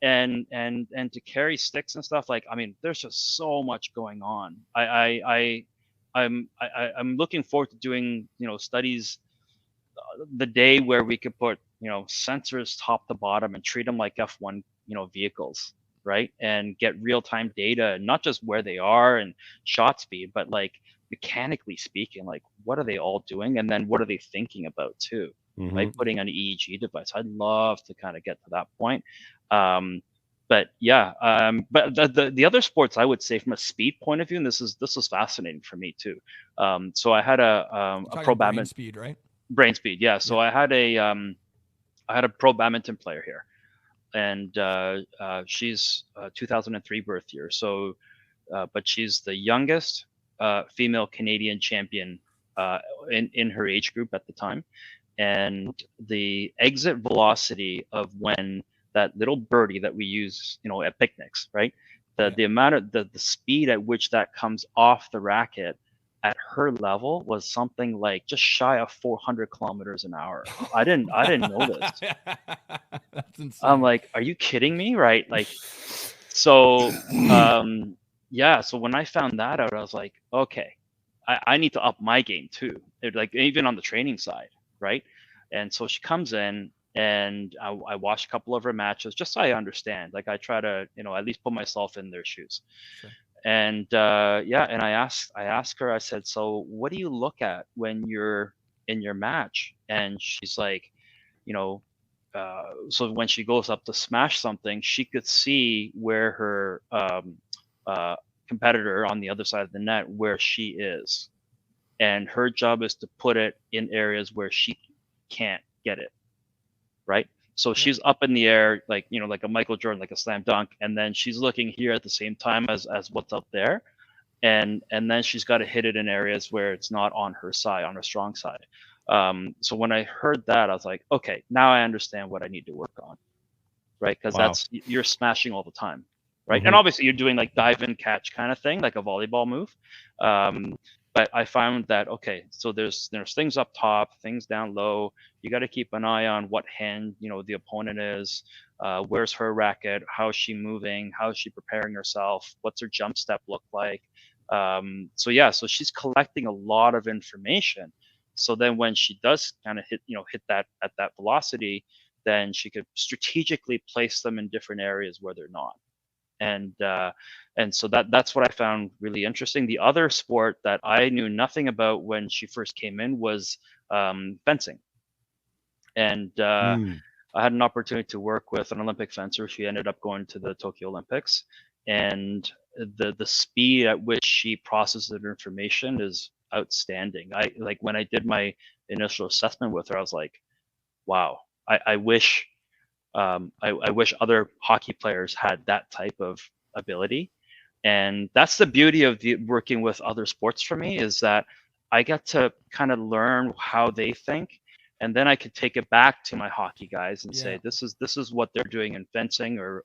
and to carry sticks and stuff. Like, I mean, there's just so much going on. I'm looking forward to doing studies the day where we could put sensors top to bottom and treat them like F1 vehicles, right? And get real-time data, not just where they are and shot speed, but like mechanically speaking, like what are they all doing, and then what are they thinking about too? Like putting an EEG device. I'd love to kind of get to that point. But the other sports, I would say, from a speed point of view, and this was fascinating for me too. So I had a pro badminton brain speed, right? Brain speed, yeah. So I had a pro badminton player here, and she's 2003 birth year. So, but she's the youngest female Canadian champion in her age group at the time. And the exit velocity of when that little birdie that we use, at picnics, right? The amount of the speed at which that comes off the racket at her level was something like just shy of 400 kilometers an hour. I didn't know this. That's insane. I'm like, are you kidding me? Right? Like, so, so when I found that out, I was like, okay, I need to up my game too. Like, even on the training side. Right. And so she comes in, and I watch a couple of her matches just so I understand. Like, I try to, at least put myself in their shoes. Sure. And and I asked her, I said, so what do you look at when you're in your match? And she's like, so when she goes up to smash something, she could see where her competitor on the other side of the net, where she is. And her job is to put it in areas where she can't get it, right? So she's up in the air, like like a Michael Jordan, like a slam dunk, and then she's looking here at the same time as what's up there, and then she's got to hit it in areas where it's not on her side, on her strong side. So when I heard that, I was like, okay, now I understand what I need to work on, right? Because you're smashing all the time, right? And obviously you're doing like dive and catch kind of thing, like a volleyball move. But I found that, okay, so there's things up top, things down low. You got to keep an eye on what hand, the opponent is, where's her racket, how's she moving, how's she preparing herself, what's her jump step look like. So she's collecting a lot of information. So then when she does kind of hit that at that velocity, then she could strategically place them in different areas where they're not. And so that's what I found really interesting. The other sport that I knew nothing about when she first came in was fencing. And I had an opportunity to work with an Olympic fencer. She ended up going to the Tokyo Olympics, and the speed at which she processes information is outstanding. I like when I did my initial assessment with her, I was like, wow, I wish I wish other hockey players had that type of ability. And that's the beauty of working with other sports for me, is that I get to kind of learn how they think, and then I could take it back to my hockey guys and Yeah. say, this is what they're doing in fencing or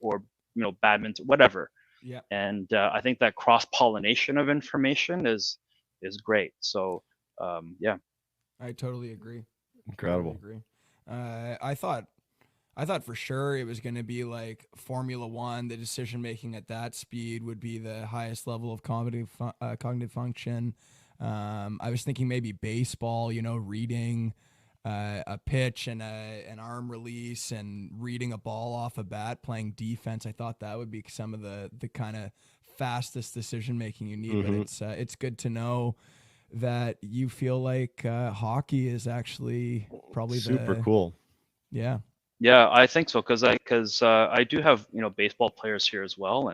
badminton, whatever. Yeah. And I think that cross pollination of information is great. So yeah. I totally agree. Totally Incredible. agree. I thought for sure it was going to be like Formula One. The decision making at that speed would be the highest level of cognitive function. I was thinking maybe baseball, reading a pitch and an arm release and reading a ball off a bat, playing defense. I thought that would be some of the kind of fastest decision making you need. But it's good to know that you feel like hockey is actually probably Super cool. Yeah. Yeah, I think so, because I do have baseball players here as well,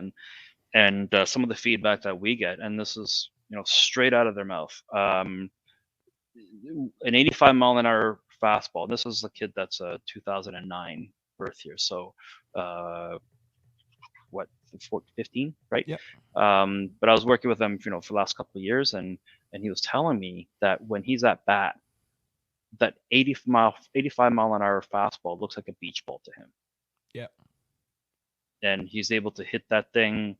and some of the feedback that we get, and this is straight out of their mouth. An 85 mile an hour fastball. This is a kid that's a 2009 birth year, so what 15, right? Yep. But I was working with him, for the last couple of years, and he was telling me that when he's at bat, that 85 mile an hour fastball looks like a beach ball to him. Yeah. And he's able to hit that thing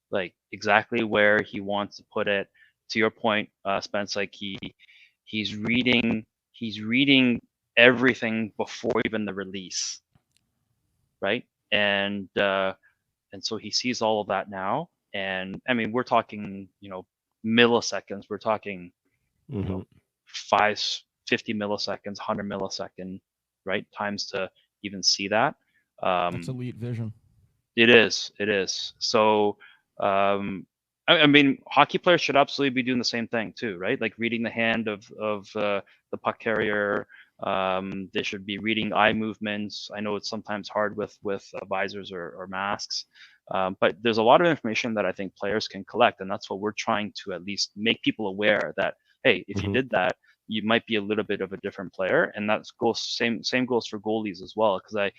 like exactly where he wants to put it. To your point, Spence, like he's reading everything before even the release, right? And so he sees all of that now. And I mean, we're talking milliseconds. We're talking 50 milliseconds, 100 millisecond, right, times to even see that. That's elite vision. It is. So, I mean, hockey players should absolutely be doing the same thing too, right? Like reading the hand of the puck carrier. They should be reading eye movements. I know it's sometimes hard with visors or masks, but there's a lot of information that I think players can collect, and that's what we're trying to at least make people aware that, hey, if you did that, you might be a little bit of a different player, and that's goes same goes for goalies as well. Because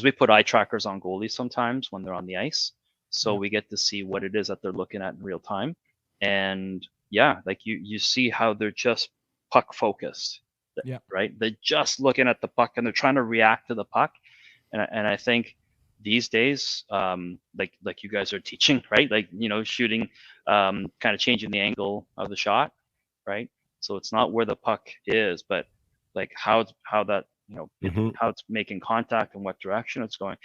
we put eye trackers on goalies sometimes when they're on the ice, so we get to see what it is that they're looking at in real time. And yeah, like you see how they're just puck focused, right? They're just looking at the puck and they're trying to react to the puck. And I think these days, like you guys are teaching, right? Like shooting, kind of changing the angle of the shot, right? So it's not where the puck is, but like how that how it's making contact and what direction it's going.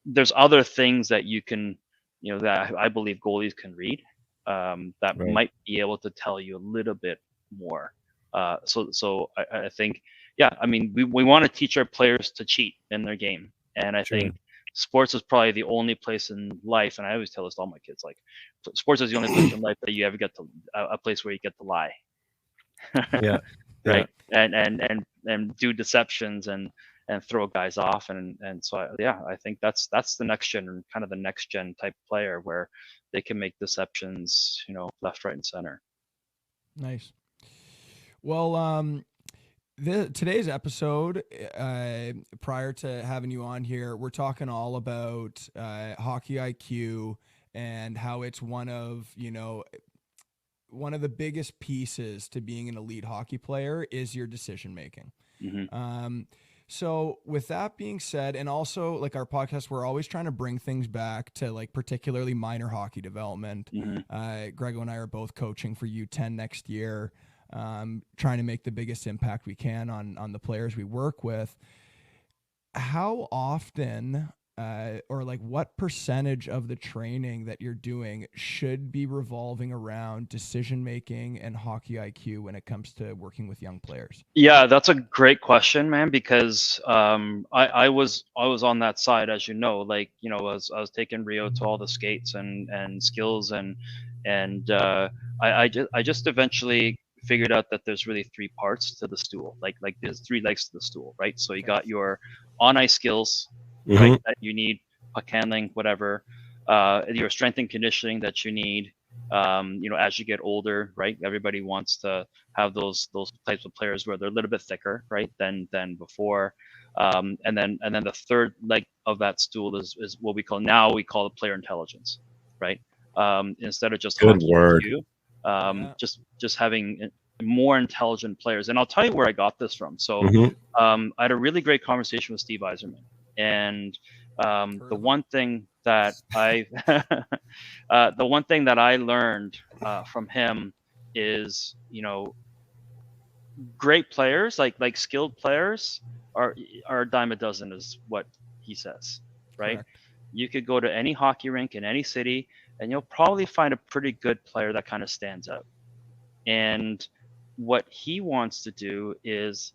There's other things that you can, that I believe goalies can read, that might be able to tell you a little bit more. So I think, yeah, I mean, we want to teach our players to cheat in their game. And I think sports is probably the only place in life, and I always tell this to all my kids, like sports is the only place in life that you ever get to, a place where you get to lie. Right. And do deceptions and throw guys off. And so I think that's the next gen, kind of the next gen type player where they can make deceptions, left, right, and center. Nice. Well, today's episode, prior to having you on here, we're talking all about hockey IQ and how it's one of the biggest pieces to being an elite hockey player is your decision making. So with that being said, and also like our podcast, we're always trying to bring things back to like particularly minor hockey development. Grego and I are both coaching for U10 next year, trying to make the biggest impact we can on the players we work with. How often or like what percentage of the training that you're doing should be revolving around decision making and hockey IQ when it comes to working with young players? Yeah, that's a great question, man, because I was on that side, as you know, like, I was taking Rio to all the skates and skills, and I just eventually figured out that there's really three parts to the stool. Like there's three legs to the stool, right? So you got your on ice skills, right, that you need, puck handling, whatever, your strength and conditioning that you need, as you get older, right? Everybody wants to have those types of players where they're a little bit thicker, right, than before. And then the third leg of that stool is what we call it player intelligence, right? Instead of just Good hockey word. IQ, just having more intelligent players. And I'll tell you where I got this from. So I had a really great conversation with Steve Yzerman, and the one thing that I learned from him is, great players, like skilled players, are a dime a dozen, is what he says, right? Correct. You could go to any hockey rink in any city, and you'll probably find a pretty good player that kind of stands out. And what he wants to do is,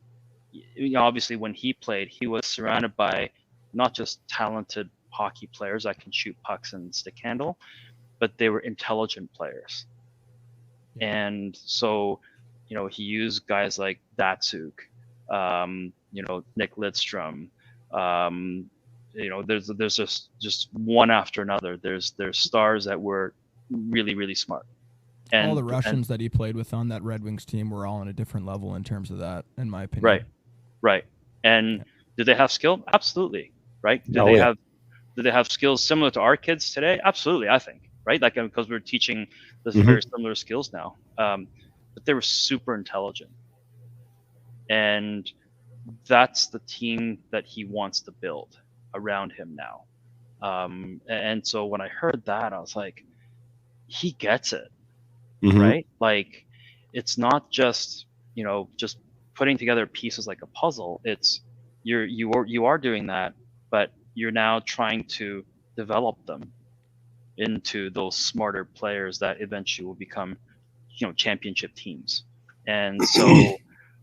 obviously when he played, he was surrounded by not just talented hockey players that can shoot pucks and stick handle, but they were intelligent players. And so, he used guys like Datsuk, Nick Lidstrom. There's just one after another. There's stars that were really, really smart. And all the Russians that he played with on that Red Wings team were all on a different level in terms of that, in my opinion. Right. And did they have skill? Absolutely. Right. Do they have skills similar to our kids today? Absolutely, I think. Right. Like, because we're teaching this very similar skills now. But they were super intelligent. And that's the team that he wants to build around him now. And so when I heard that, I was like, he gets it. Right? Like, it's not just, just putting together pieces like a puzzle. It's you are doing that, but you're now trying to develop them into those smarter players that eventually will become, championship teams. And so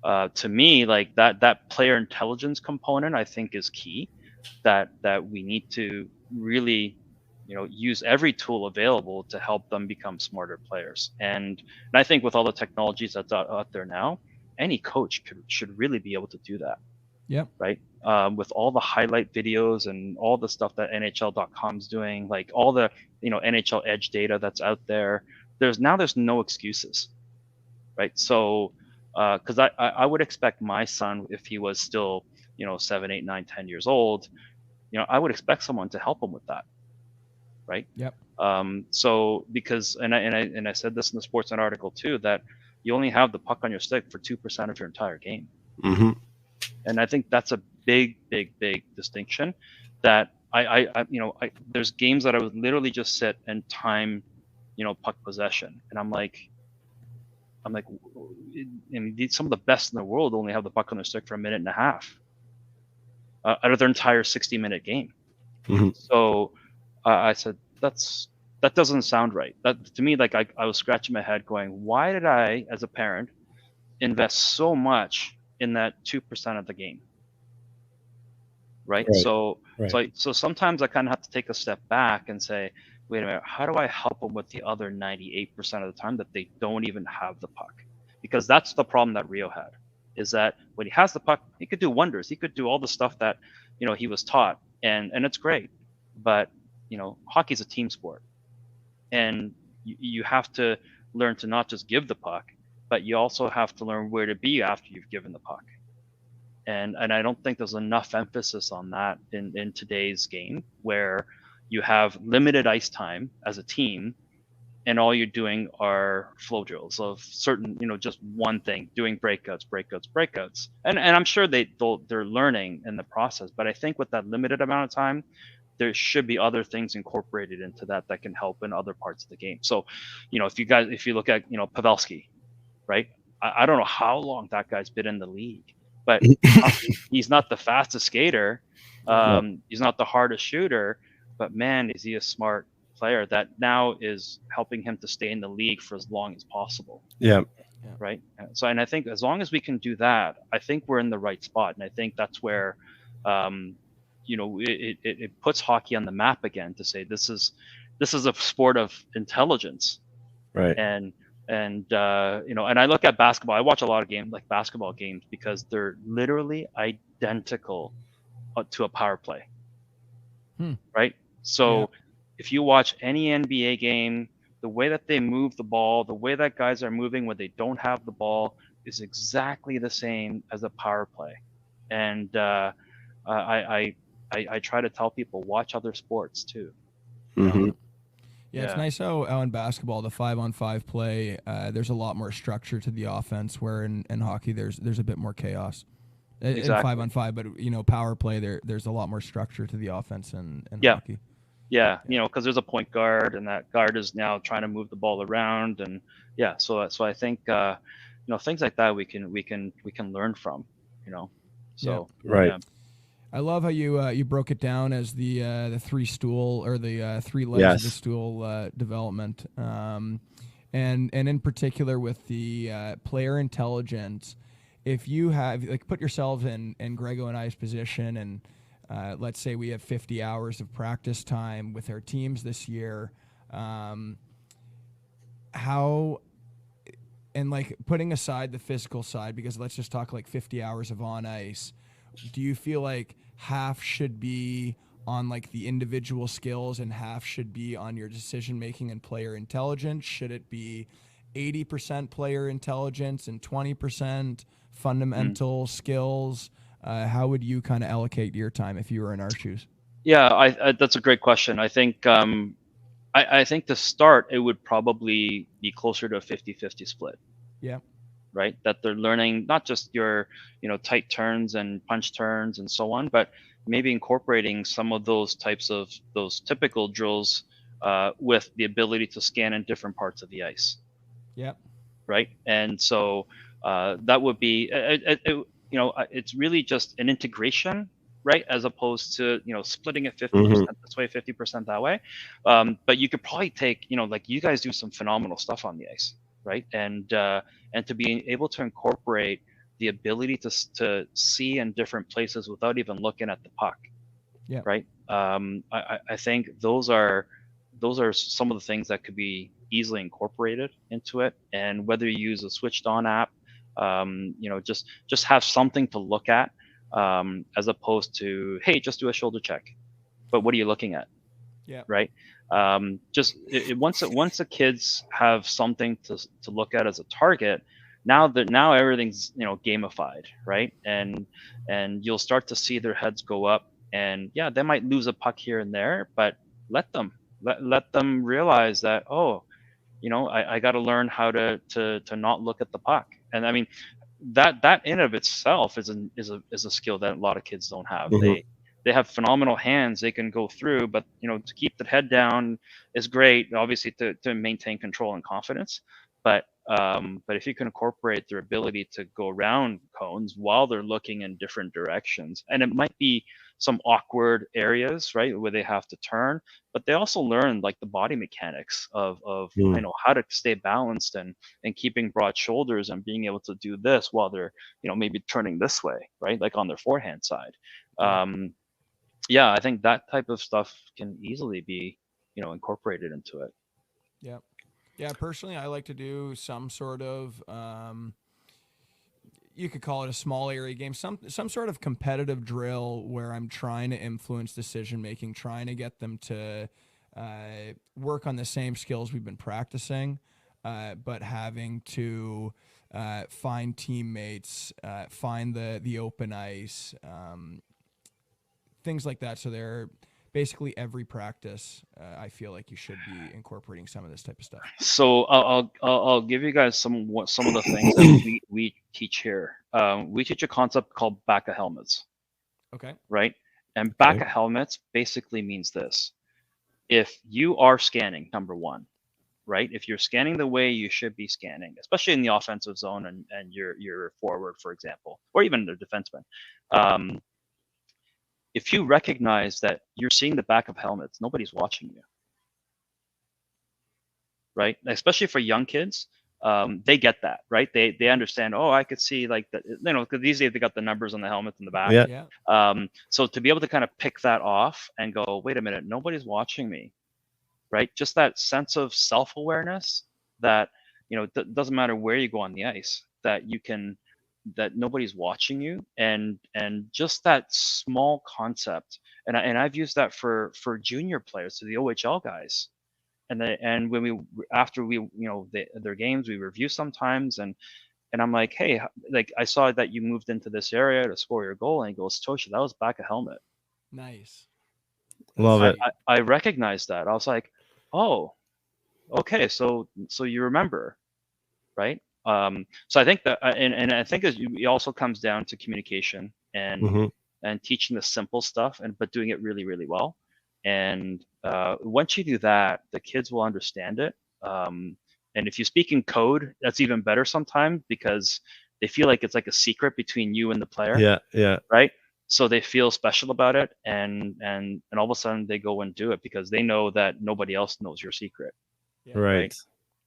to me, like, that player intelligence component, I think, is key, that we need to really, use every tool available to help them become smarter players. And I think with all the technologies that's out there now, any coach should really be able to do that. Yep. Right. With all the highlight videos and all the stuff that NHL.com's doing, like all the, NHL Edge data that's out there, there's no excuses. Right. So, because I would expect my son, if he was still, 7, 8, 9, 10 years old, I would expect someone to help him with that. Right. Yep. So because, and I said this in the Sportsnet article too, that you only have the puck on your stick for 2% of your entire game. And I think that's a big distinction, that I there's games that I would literally just sit and time, puck possession. And I'm like, some of the best in the world only have the puck on their stick for a minute and a half out of their entire 60-minute game. So I said, that doesn't sound right. That, to me, like, I was scratching my head going, why did I, as a parent, invest so much in that 2% of the game? Right. So sometimes I kind of have to take a step back and say, wait a minute, how do I help them with the other 98% of the time that they don't even have the puck? Because that's the problem that Rio had, is that when he has the puck, he could do wonders. He could do all the stuff that, he was taught, and it's great. But, hockey's a team sport, and you have to learn to not just give the puck, but you also have to learn where to be after you've given the puck. And I don't think there's enough emphasis on that in today's game, where you have limited ice time as a team, and all you're doing are flow drills of certain, just one thing, doing breakouts. And I'm sure they're learning in the process, but I think with that limited amount of time, there should be other things incorporated into that can help in other parts of the game. So, if you look at, Pavelski, right? I don't know how long that guy's been in the league, but he's not the fastest skater, He's not the hardest shooter, but man, is he a smart player that now is helping him to stay in the league for as long as possible. Yeah. Right. So, and I think as long as we can do that, I think we're in the right spot. And I think that's where, it puts hockey on the map again to say this is a sport of intelligence. Right. And and I look at basketball. I watch a lot of basketball games, because they're literally identical to a power play. Right. So if you watch any NBA game, the way that they move the ball, the way that guys are moving when they don't have the ball is exactly the same as a power play. And I try to tell people, watch other sports too. Mm-hmm. Yeah, it's nice how in basketball, the 5-on-5 play, there's a lot more structure to the offense, where in hockey there's a bit more chaos. Exactly. In 5-on-5, but power play, there's a lot more structure to the offense in hockey. Yeah, because there's a point guard, and that guard is now trying to move the ball around, and so I think things like that we can learn from, So right. Yeah. I love how you broke it down as the three stool, or the three legs of the stool development, and in particular with the player intelligence. If you have, put yourselves in Grego and I's position, and let's say we have 50 hours of practice time with our teams this year, how, and putting aside the physical side, because let's just talk 50 hours of on ice, do you feel like half should be on the individual skills and half should be on your decision making and player intelligence? Should it be 80% player intelligence and 20% fundamental skills? How would you kind of allocate your time if you were in our shoes? Yeah, I that's a great question. I think I think to start, it would probably be closer to a 50-50 split. Yeah. Right, that they're learning not just your tight turns and punch turns and so on, but maybe incorporating some of those types of those typical drills with the ability to scan in different parts of the ice. Yeah. Right, and so that would be it's really just an integration, right, as opposed to splitting it 50% this way, 50% that way. But you could probably take you guys do some phenomenal stuff on the ice, right, and to be able to incorporate the ability to see in different places without even looking at the puck. Yeah. Right. I think those are some of the things that could be easily incorporated into it. And whether you use a switched on app, just have something to look at, as opposed to, hey, just do a shoulder check. But what are you looking at? Yeah. Right. Just once the kids have something to look at as a target, now everything's gamified, right? And you'll start to see their heads go up, and yeah, they might lose a puck here and there, but let them realize that, I got to learn how to not look at the puck. And I mean, that in of itself is a skill that a lot of kids don't have. They have phenomenal hands, they can go through, but to keep the head down is great, obviously, to maintain control and confidence. But if you can incorporate their ability to go around cones while they're looking in different directions, and it might be some awkward areas, right, where they have to turn, but they also learn the body mechanics of how to stay balanced and keeping broad shoulders and being able to do this while they're maybe turning this way, right, on their forehand side. I think that type of stuff can easily be incorporated into it. Yeah, personally, I like to do some sort of, you could call it a small area game, some sort of competitive drill where I'm trying to influence decision making, trying to get them to work on the same skills we've been practicing, but having to find teammates, find the open ice, things like that. So they're basically every practice, I feel like you should be incorporating some of this type of stuff. So I'll give you guys some of the things that we teach here. We teach a concept called back of helmets. Okay. Right, and back of helmets basically means this: if you are scanning, number one, right, if you're scanning the way you should be scanning, especially in the offensive zone and you're forward, for example, or even the defenseman. if you recognize that you're seeing the back of helmets, nobody's watching you, right? Especially for young kids, they get that, right? They understand. Oh, I could see like that, because these days they got the numbers on the helmets in the back. Yeah. Yeah. So to be able to kind of pick that off and go, wait a minute, nobody's watching me, right? Just that sense of self-awareness that, doesn't matter where you go on the ice, that nobody's watching you, and just that small concept. And I've used that for junior players, to the OHL guys. And when after we, their games, we review sometimes, and I'm like, hey, like, I saw that you moved into this area to score your goal, and he goes, Satoshi, that was back a helmet. Nice. Love it. I recognized that. I was like, oh, okay, so you remember, right? So I think that, and I think it also comes down to communication and Mhm. and teaching the simple stuff, but doing it really, really well. And once you do that, the kids will understand it. And if you speak in code, that's even better sometimes, because they feel like it's like a secret between you and the player, Yeah. right? So they feel special about it, and all of a sudden they go and do it because they know that nobody else knows your secret. Yeah. Right.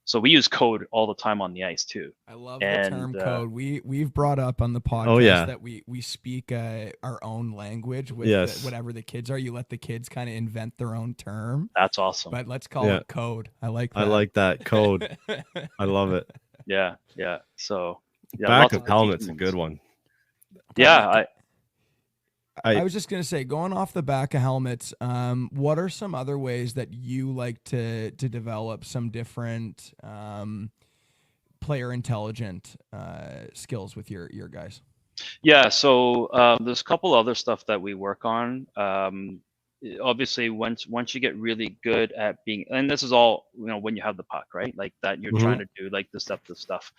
So we use code all the time on the ice too. I love And, the term code. We've brought up on the podcast Oh, yeah. that we speak our own language with Yes. whatever the kids are. You let the kids kind of invent their own term, That's awesome. but let's call Yeah. it code. I like that. I like that code. I love it. Yeah. So yeah, Back lots of of helmet's a teaching good ones. one. Yeah, I was just gonna say, going off the back of helmets, what are some other ways that you like to develop some different player intelligent skills with your guys? Yeah, so there's a couple other stuff that we work on. Obviously, once you get really good at being, and this is all, when you have the puck, right? Like that, you're trying to do like deceptive stuff.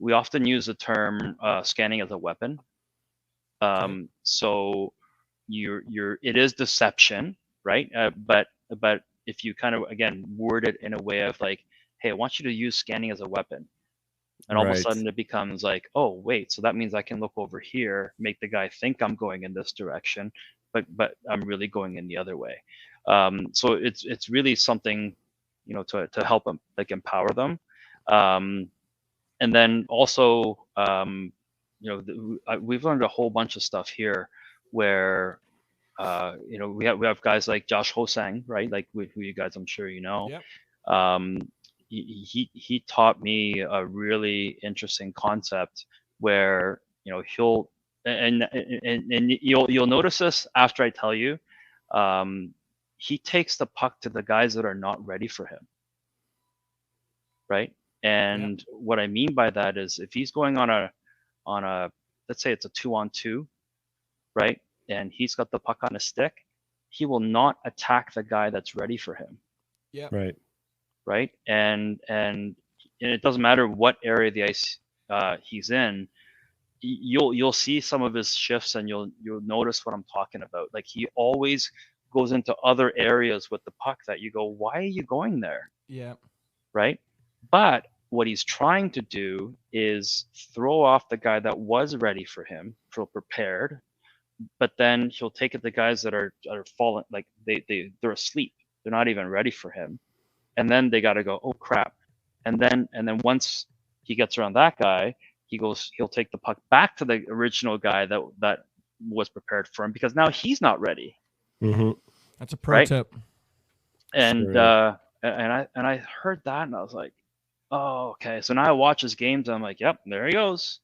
We often use the term scanning as a weapon. So it is deception, right? But if you kind of, again, word it in a way of like, hey, I want you to use scanning as a weapon. And all of a Right. sudden it becomes like, oh, wait, so that means I can look over here, make the guy think I'm going in this direction, but I'm really going in the other way. So it's really something, to help them, like, empower them. And then also, we've learned a whole bunch of stuff here where, we have guys like Josh Hosang, right? Like, who you guys, I'm sure you know. Yep. He taught me a really interesting concept where, he'll, and you'll notice this after I tell you. He takes the puck to the guys that are not ready for him, right? And what I mean by that is, if he's going on a let's say it's a 2-on-2, right, and he's got the puck on a stick, he will not attack the guy that's ready for him. Yeah. Right. And it doesn't matter what area of the ice he's in. You'll see some of his shifts, and you'll notice what I'm talking about. Like, he always goes into other areas with the puck that you go, why are you going there? Yeah. Right. But what he's trying to do is throw off the guy that was ready for him, feel prepared, but then he'll take it the guys that are falling, like they're asleep, they're not even ready for him, and then they got to go, oh crap, and then once he gets around that guy, he'll take the puck back to the original guy that was prepared for him, because now he's not ready. That's a pro tip. And I heard that, and I was like, oh, okay. So now I watch his games, and I'm like, yep, there he goes,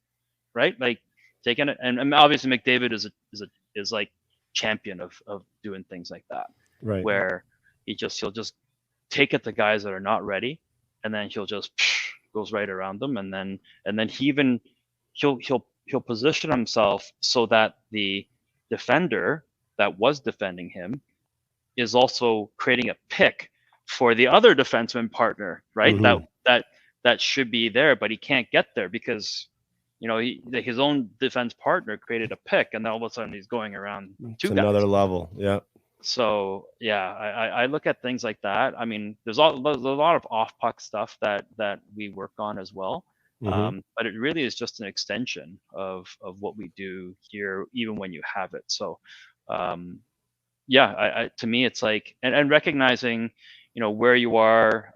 right? Like, taking it, and obviously McDavid is like champion of doing things like that, Right. where he'll just take it to guys that are not ready, and then he'll just goes right around them, and then he'll position himself so that the defender that was defending him is also creating a pick for the other defenseman partner, right? That should be there, but he can't get there because, his own defense partner created a pick, and then all of a sudden he's going around two guys. Another level. Yeah. So yeah, I look at things like that. I mean, there's a lot of off puck stuff that we work on as well. But it really is just an extension of what we do here, even when you have it. So, yeah, to me, it's like, and recognizing, where you are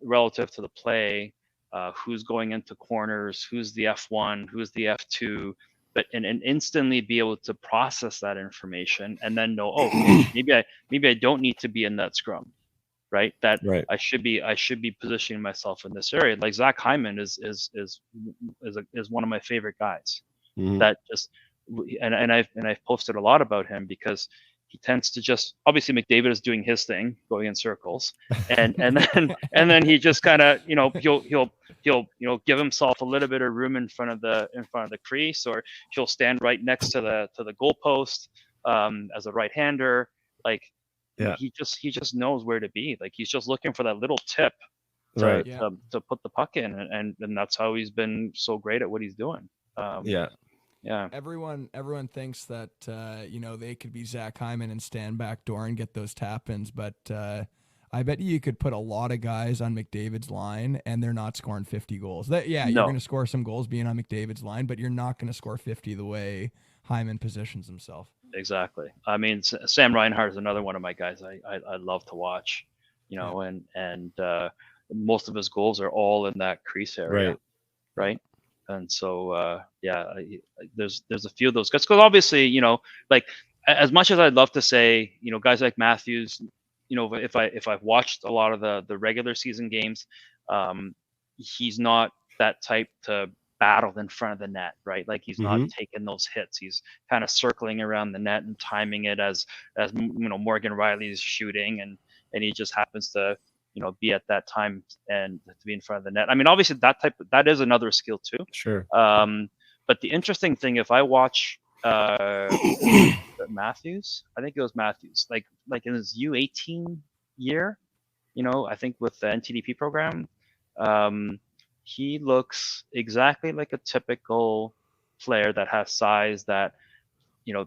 relative to the play, who's going into corners, who's the F1, who's the F2, but and instantly be able to process that information and then know, oh, okay, maybe I don't need to be in that scrum, right? That Right. I should be positioning myself in this area. Like Zach Hyman is one of my favorite guys. That just and I've posted a lot about him because he tends to just, obviously McDavid is doing his thing, going in circles, and then he just kind of, he'll give himself a little bit of room in front of the crease, or he'll stand right next to the goalpost as a right-hander. Like, he just knows where to be. Like, he's just looking for that little tip to put the puck in, and that's how he's been so great at what he's doing. Yeah. Everyone thinks that they could be Zach Hyman and stand back door and get those tap-ins, but I bet you could put a lot of guys on McDavid's line and they're not scoring 50 goals. You're going to score some goals being on McDavid's line, but you're not going to score 50 the way Hyman positions himself. Exactly. I mean, Sam Reinhart is another one of my guys I love to watch, and most of his goals are all in that crease area, right? And so, there's a few of those guys. Because obviously, like, as much as I'd love to say, guys like Matthews, if I've watched a lot of the regular season games, he's not that type to battle in front of the net, right? Like, he's not taking those hits. He's kind of circling around the net and timing it as Morgan Riley's shooting, and he just happens to be at that time and to be in front of the net. I mean, obviously that is another skill too. Sure. But the interesting thing, if I watch Matthews, I think it was Matthews, like in his U18 year, I think with the NTDP program, he looks exactly like a typical player that has size, that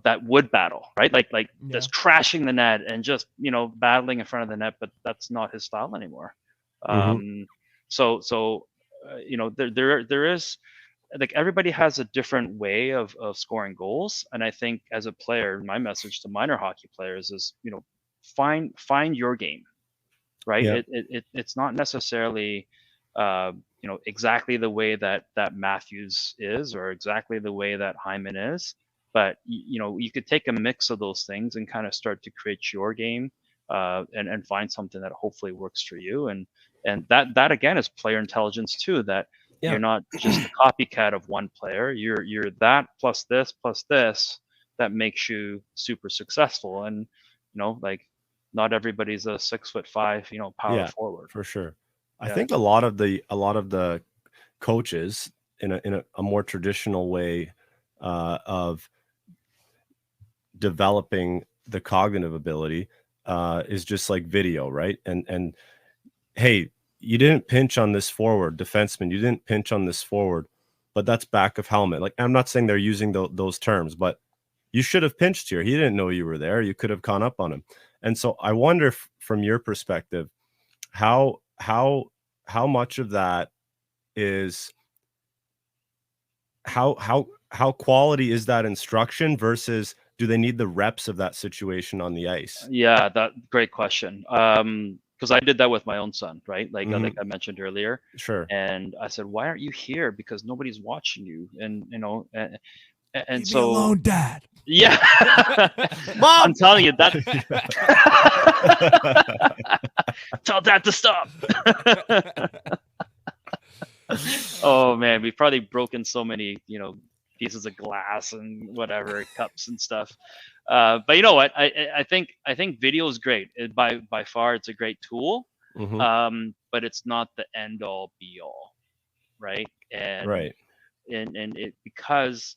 that would battle, right? Like just crashing the net and just battling in front of the net, but that's not his style anymore. So there is, like, everybody has a different way of scoring goals, and I think as a player, my message to minor hockey players is find your game, right? It's not necessarily exactly the way that Matthews is, or exactly the way that Hyman is. But you could take a mix of those things and kind of start to create your game, and find something that hopefully works for you. And that again is player intelligence too. That you're not just a copycat of one player. You're that plus this that makes you super successful. And like, not everybody's a 6'5", power forward. For sure. I think a lot of the coaches in a more traditional way of developing the cognitive ability is just like video, right? And hey, you didn't pinch on this forward defenseman, you didn't pinch on this forward, but that's back of helmet. Like, I'm not saying they're using those terms, but you should have pinched here. He didn't know you were there. You could have gone up on him. And so I wonder from your perspective, how much of that is how quality is that instruction versus do they need the reps of that situation on the ice? Yeah, that great question. Because I did that with my own son, right? Like, like I mentioned earlier. Sure. And I said, "Why aren't you here? Because nobody's watching you." And and Leave so me alone, Dad. Yeah, Mom! I'm telling you that. Tell Dad to stop. Oh man, we've probably broken so many, pieces of glass and whatever, cups and stuff. But you know what? I think video is great. By far, it's a great tool. But it's not the end all be all, right? And it, because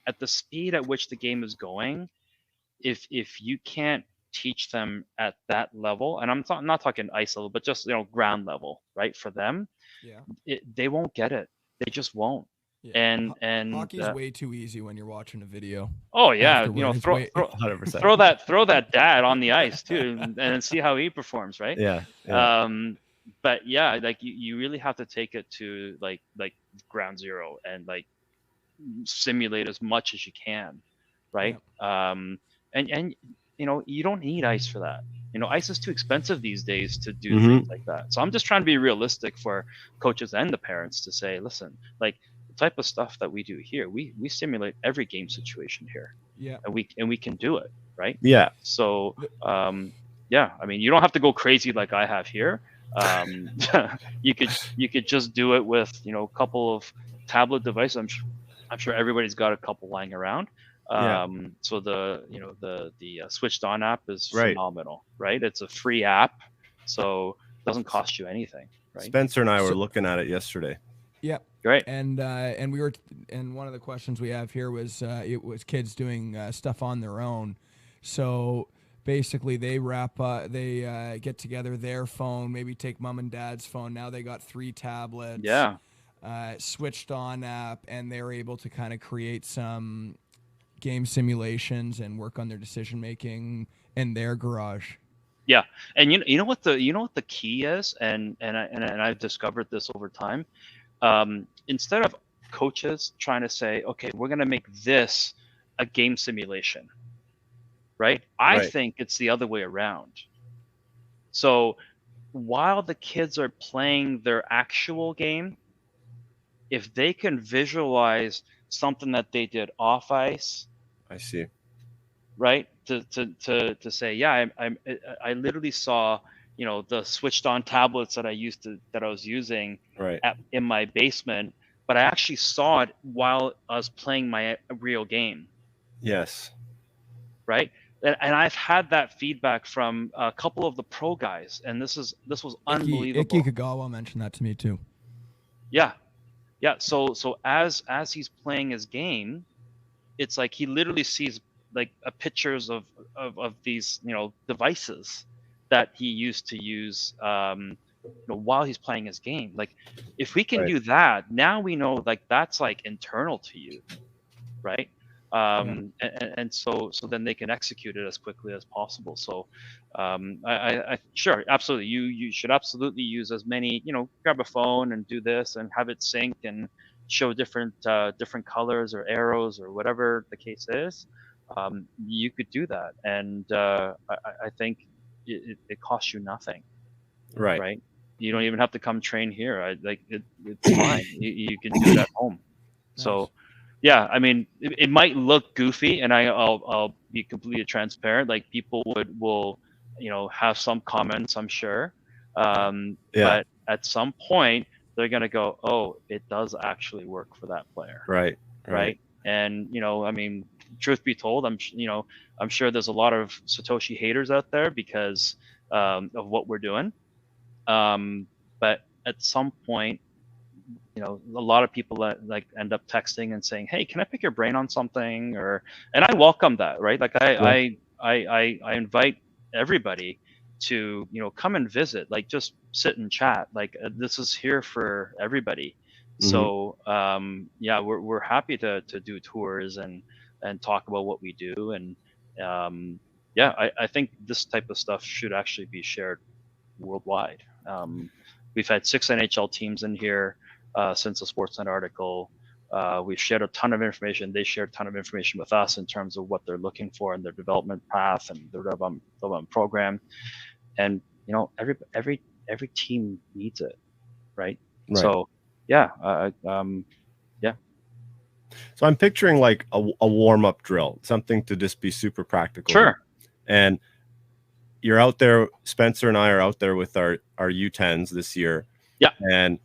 at the speed at which the game is going, if you can't teach them at that level, and I'm not talking ice level, but just ground level, right? For them, they won't get it. They just won't. Yeah. And hockey's way too easy when you're watching a video. Oh yeah, throw 100%. throw that dad on the ice too, and see how he performs, right? Yeah. But yeah, like you really have to take it to like ground zero and like simulate as much as you can, right? And you know, you don't need ice for that. You know, ice is too expensive these days to do things like that. So I'm just trying to be realistic for coaches and the parents to say, listen, like the type of stuff that we do here, we simulate every game situation here, Yeah. and we can do it, right? Yeah. So yeah, I mean, you don't have to go crazy like I have here. Um, you could just do it with, you know, a couple of tablet devices. I'm sure everybody's got a couple lying around. Yeah. So the, you know, the switched on app is Right. phenomenal, right? It's a free app, so it doesn't cost you anything, right? Spencer and I were So- looking at it yesterday. Yeah. Great. And we were, and one of the questions we have here was it was kids doing stuff on their own. So basically, they get together their phone, maybe take mom and dad's phone. Now they got 3 tablets. Yeah. Switched on app, and they're able to kind of create some game simulations and work on their decision making in their garage. Yeah, and you know what the key is, and I've discovered this over time. Instead of coaches trying to say, okay, we're going to make this a game simulation, right? I Right. think it's the other way around. So while the kids are playing their actual game, if they can visualize something that they did off ice, I see. right? To say, yeah, I literally saw, you know, the switched on tablets that I was using Right. in my basement, but I actually saw it while I was playing my real game, Yes. right? And I've had that feedback from a couple of the pro guys, and this was unbelievable. Icky Kagawa mentioned that to me too. Yeah, yeah. So as he's playing his game, it's like he literally sees like pictures of these, you know, devices that he used to use, you know, while he's playing his game. Like if we can Right. do that, now we know like that's like internal to you, right? And so then they can execute it as quickly as possible. So I sure, absolutely, you should absolutely use as many, you know, grab a phone and do this and have it sync and show different colors or arrows or whatever the case is. You could do that, and I think it costs you nothing, Right. right? You don't even have to come train here. It's fine. You can do it at home. So yeah, I mean, it might look goofy, and I'll be completely transparent. Like people will, you know, have some comments, I'm sure, Yeah. but at some point they're gonna go, oh, it does actually work for that player, Right. right? And you know, I mean, truth be told, I'm sure there's a lot of Satoshi haters out there because of what we're doing, but at some point, you know, a lot of people that like end up texting and saying, hey, can I pick your brain on something? And I welcome that, right? Like I invite everybody to, you know, come and visit, like just sit and chat. Like this is here for everybody. So yeah, we're happy to do tours and talk about what we do. And yeah, I think this type of stuff should actually be shared worldwide. We've had 6 NHL teams in here since the Sportsnet article. We've shared a ton of information. They shared a ton of information with us in terms of what they're looking for in their development path and their development program. And you know, every team needs it, right? So yeah, yeah. So I'm picturing like a warm up drill, something to just be super practical. Sure. And you're out there, Spencer and I are out there with our U10s this year. Yeah. And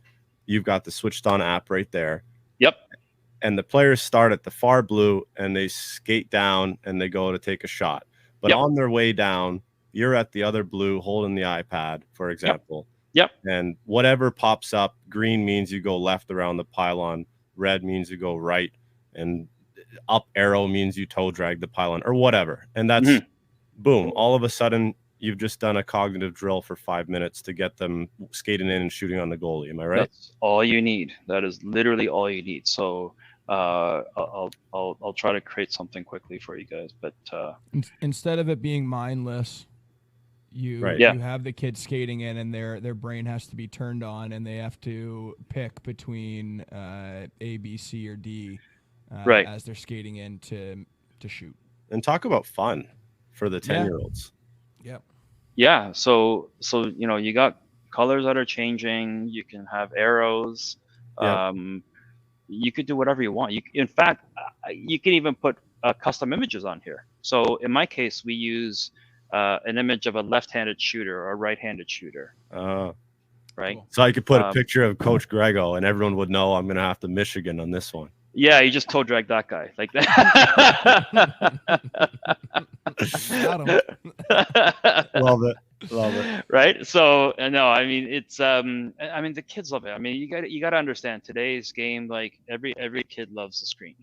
you've got the switched on app right there. Yep. And the players start at the far blue and they skate down and they go to take a shot. But on their way down, you're at the other blue holding the iPad, for example. Yep. And whatever pops up, green means you go left around the pylon, red means you go right, and up arrow means you toe drag the pylon or whatever. And that's boom. All of a sudden, you've just done a cognitive drill for 5 minutes to get them skating in and shooting on the goalie. Am I right? That's all you need. That is literally all you need. So I'll try to create something quickly for you guys. But instead of it being mindless, You Right. Yeah. you have the kids skating in, and their brain has to be turned on, and they have to pick between A, B, C, or D Right. as they're skating in to shoot. And talk about fun for the Yeah. 10-year-olds. Yep. Yeah. So you got colors that are changing. You can have arrows. Yep. You could do whatever you want. In fact, you can even put custom images on here. So in my case, we use an image of a left-handed shooter or a right-handed shooter, right? Cool. So I could put a picture of Coach Grego, and everyone would know I'm going to have to Michigan on this one. Yeah, you just toe drag that guy like that. Got him. Love it. Love it. Right. So no, I mean it's I mean the kids love it. I mean you got to understand today's game. Like every kid loves the screen.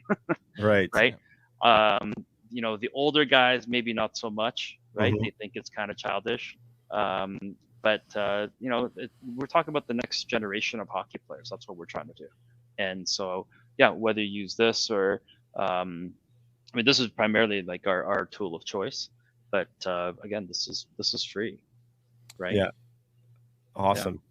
Right. Right. The older guys maybe not so much. Right. They think it's kind of childish. But we're talking about the next generation of hockey players. That's what we're trying to do. And so yeah, whether you use this or I mean this is primarily like our tool of choice. But again, this is free, right? Yeah. Awesome.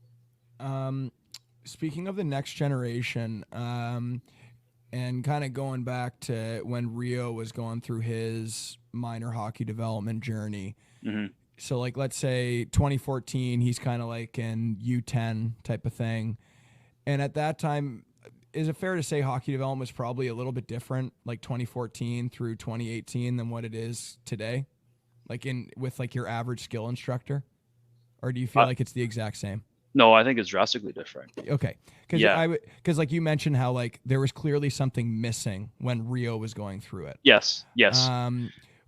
Speaking of the next generation, and kind of going back to when Rio was going through his minor hockey development journey. Mm-hmm. So, like, let's say 2014, he's kind of like in U10 type of thing. And at that time, is it fair to say hockey development was probably a little bit different, like 2014 through 2018, than what it is today? Like with like your average skill instructor, or do you feel like it's the exact same? No, I think it's drastically different. Okay, because like you mentioned how like there was clearly something missing when Rio was going through it. Yes.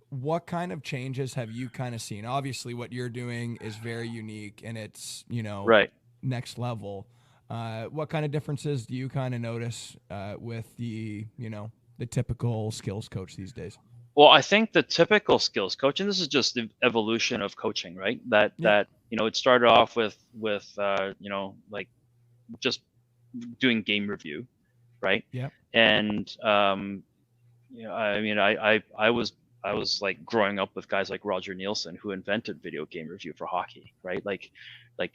What kind of changes have you kind of seen? Obviously, what you're doing is very unique and it's right. next level. What kind of differences do you kind of notice with the typical skills coach these days? Well, I think the typical skills coach, and this is just the evolution of coaching, right? That it started off with like just doing game review, right? Yeah. And I mean, I was like growing up with guys like Roger Nielsen, who invented video game review for hockey, right? I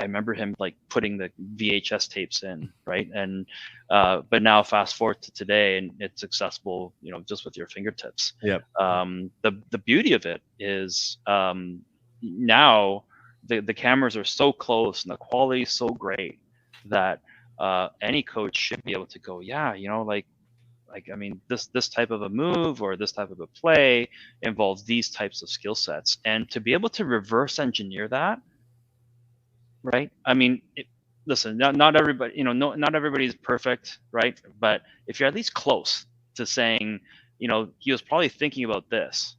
remember him like putting the VHS tapes in, right? And but now fast forward to today, and it's accessible, just with your fingertips. Yeah. The beauty of it is now the cameras are so close and the quality is so great that any coach should be able to go, yeah, I mean, this type of a move or this type of a play involves these types of skill sets, and to be able to reverse engineer that, right? I mean, listen, not everybody, not everybody's perfect, right? But if you're at least close to saying, he was probably thinking about this,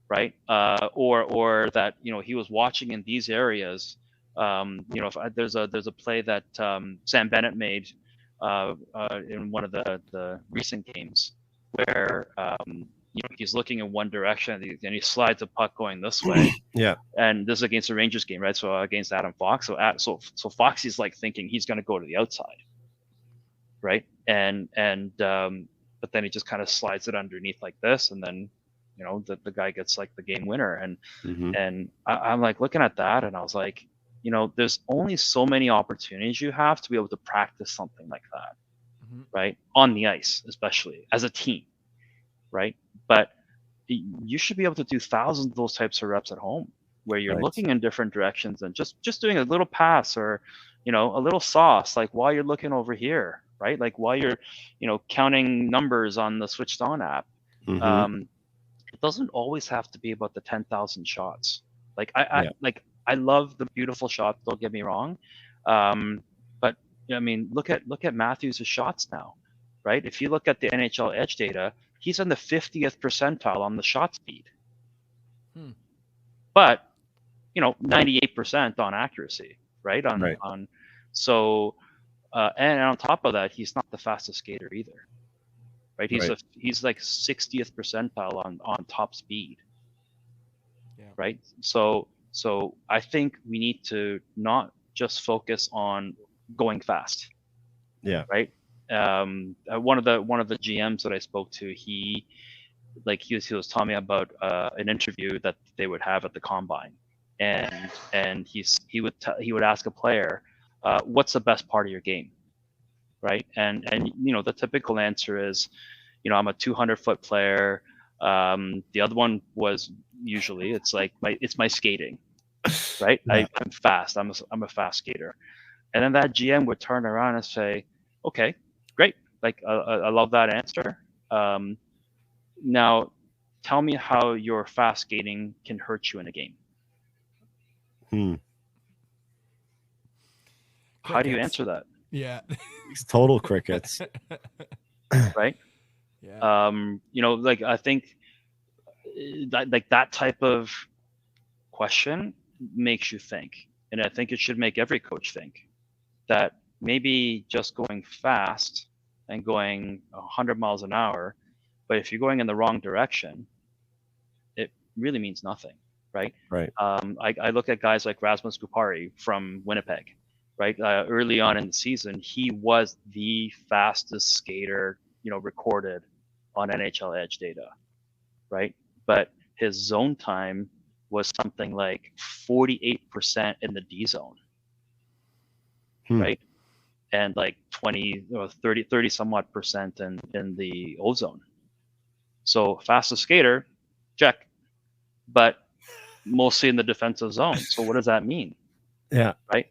right? Or that he was watching in these areas. There's a play that Sam Bennett made in one of the recent games where he's looking in one direction and he slides a puck going this way. Yeah. And this is against the Rangers game, right? So against Adam Fox. So Foxy's like thinking he's going to go to the outside, right? And but then he just kind of slides it underneath like this, and then the guy gets like the game winner. And and I'm like looking at that, and I was like, there's only so many opportunities you have to be able to practice something like that, right? On the ice, especially as a team, right? But you should be able to do thousands of those types of reps at home, where you're looking in different directions and just doing a little pass or, a little sauce, like while you're looking over here, right? Like while you're, counting numbers on the Switched On app. It doesn't always have to be about the 10,000 shots. Like I love the beautiful shots, don't get me wrong. But I mean, look at Matthews' shots now, right? If you look at the NHL Edge data, he's in the 50th percentile on the shot speed. But 98% on accuracy, right? On so and on top of that, he's not the fastest skater either. Right? He's like 60th percentile on top speed. Yeah. Right? So I think we need to not just focus on going fast. Yeah. Right. One of the GMs that I spoke to, he was telling me about an interview that they would have at the combine, and he would ask a player, what's the best part of your game, right? And the typical answer is, I'm a 200-foot player. The other one was usually it's like my skating, right? Yeah. I'm fast. I'm a fast skater. And then that GM would turn around and say, okay, great. Like, I love that answer. Now, tell me how your fast skating can hurt you in a game. How do you Crickets. answer that? Yeah. It's total crickets. Right? Yeah. Like, I think that type of question makes you think. And I think it should make every coach think that maybe just going fast and going 100 miles an hour, but if you're going in the wrong direction, it really means nothing, right? Right. I look at guys like Rasmus Kupari from Winnipeg, right? Early on in the season, he was the fastest skater, recorded on NHL Edge data, right? But his zone time was something like 48% in the D zone, right? And like 20 or 30 somewhat percent in the O zone. So fastest skater, check, but mostly in the defensive zone. So what does that mean? Yeah. Right.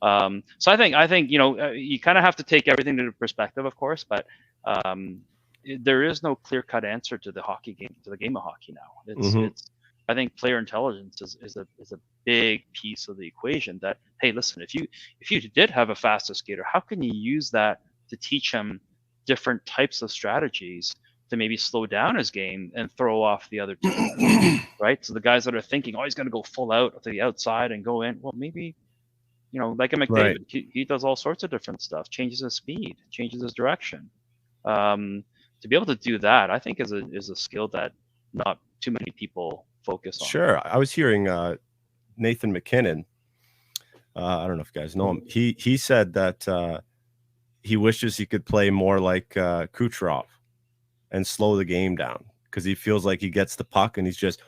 So I think you kind of have to take everything into perspective, of course, but there is no clear-cut answer to the hockey game, to the game of hockey now. It's I think player intelligence is a big piece of the equation. That, hey, listen, if you did have a fastest skater, how can you use that to teach him different types of strategies to maybe slow down his game and throw off the other two guys, right? So the guys that are thinking, oh, he's going to go full out to the outside and go in, well, maybe, like a McDavid, Right. he does all sorts of different stuff, changes his speed, changes his direction. To be able to do that, I think is a skill that not too many people focus on. Sure. I was hearing Nathan McKinnon. I don't know if you guys know him. He said that he wishes he could play more like Kucherov and slow the game down, because he feels like he gets the puck and he's just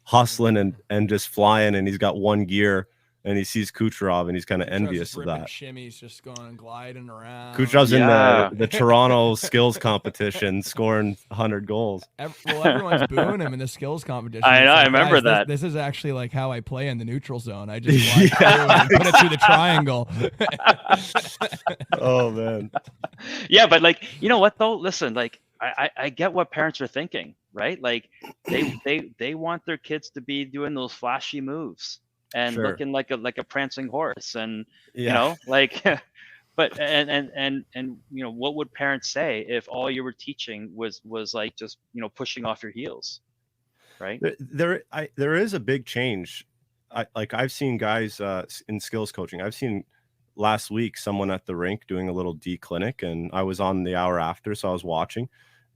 hustling and just flying, and he's got one gear, and he sees Kucherov and he's kind of envious of that. Shimmies, just going and gliding around. Kucherov's in the Toronto skills competition, scoring 100 goals. Well, everyone's booing him in the skills competition. I know, Like, I remember guys, that. This is actually like how I play in the neutral zone. I just glide through and put it through the triangle. Oh man. Yeah, but like, you know what though? Listen, like, I get what parents are thinking, right? Like, they want their kids to be doing those flashy moves and Sure. looking like a prancing horse, and Yeah. like, but and what would parents say if all you were teaching was like just pushing off your heels, right? There is a big change. I've seen guys in skills coaching. I've seen last week someone at the rink doing a little D clinic, and I was on the hour after, so I was watching,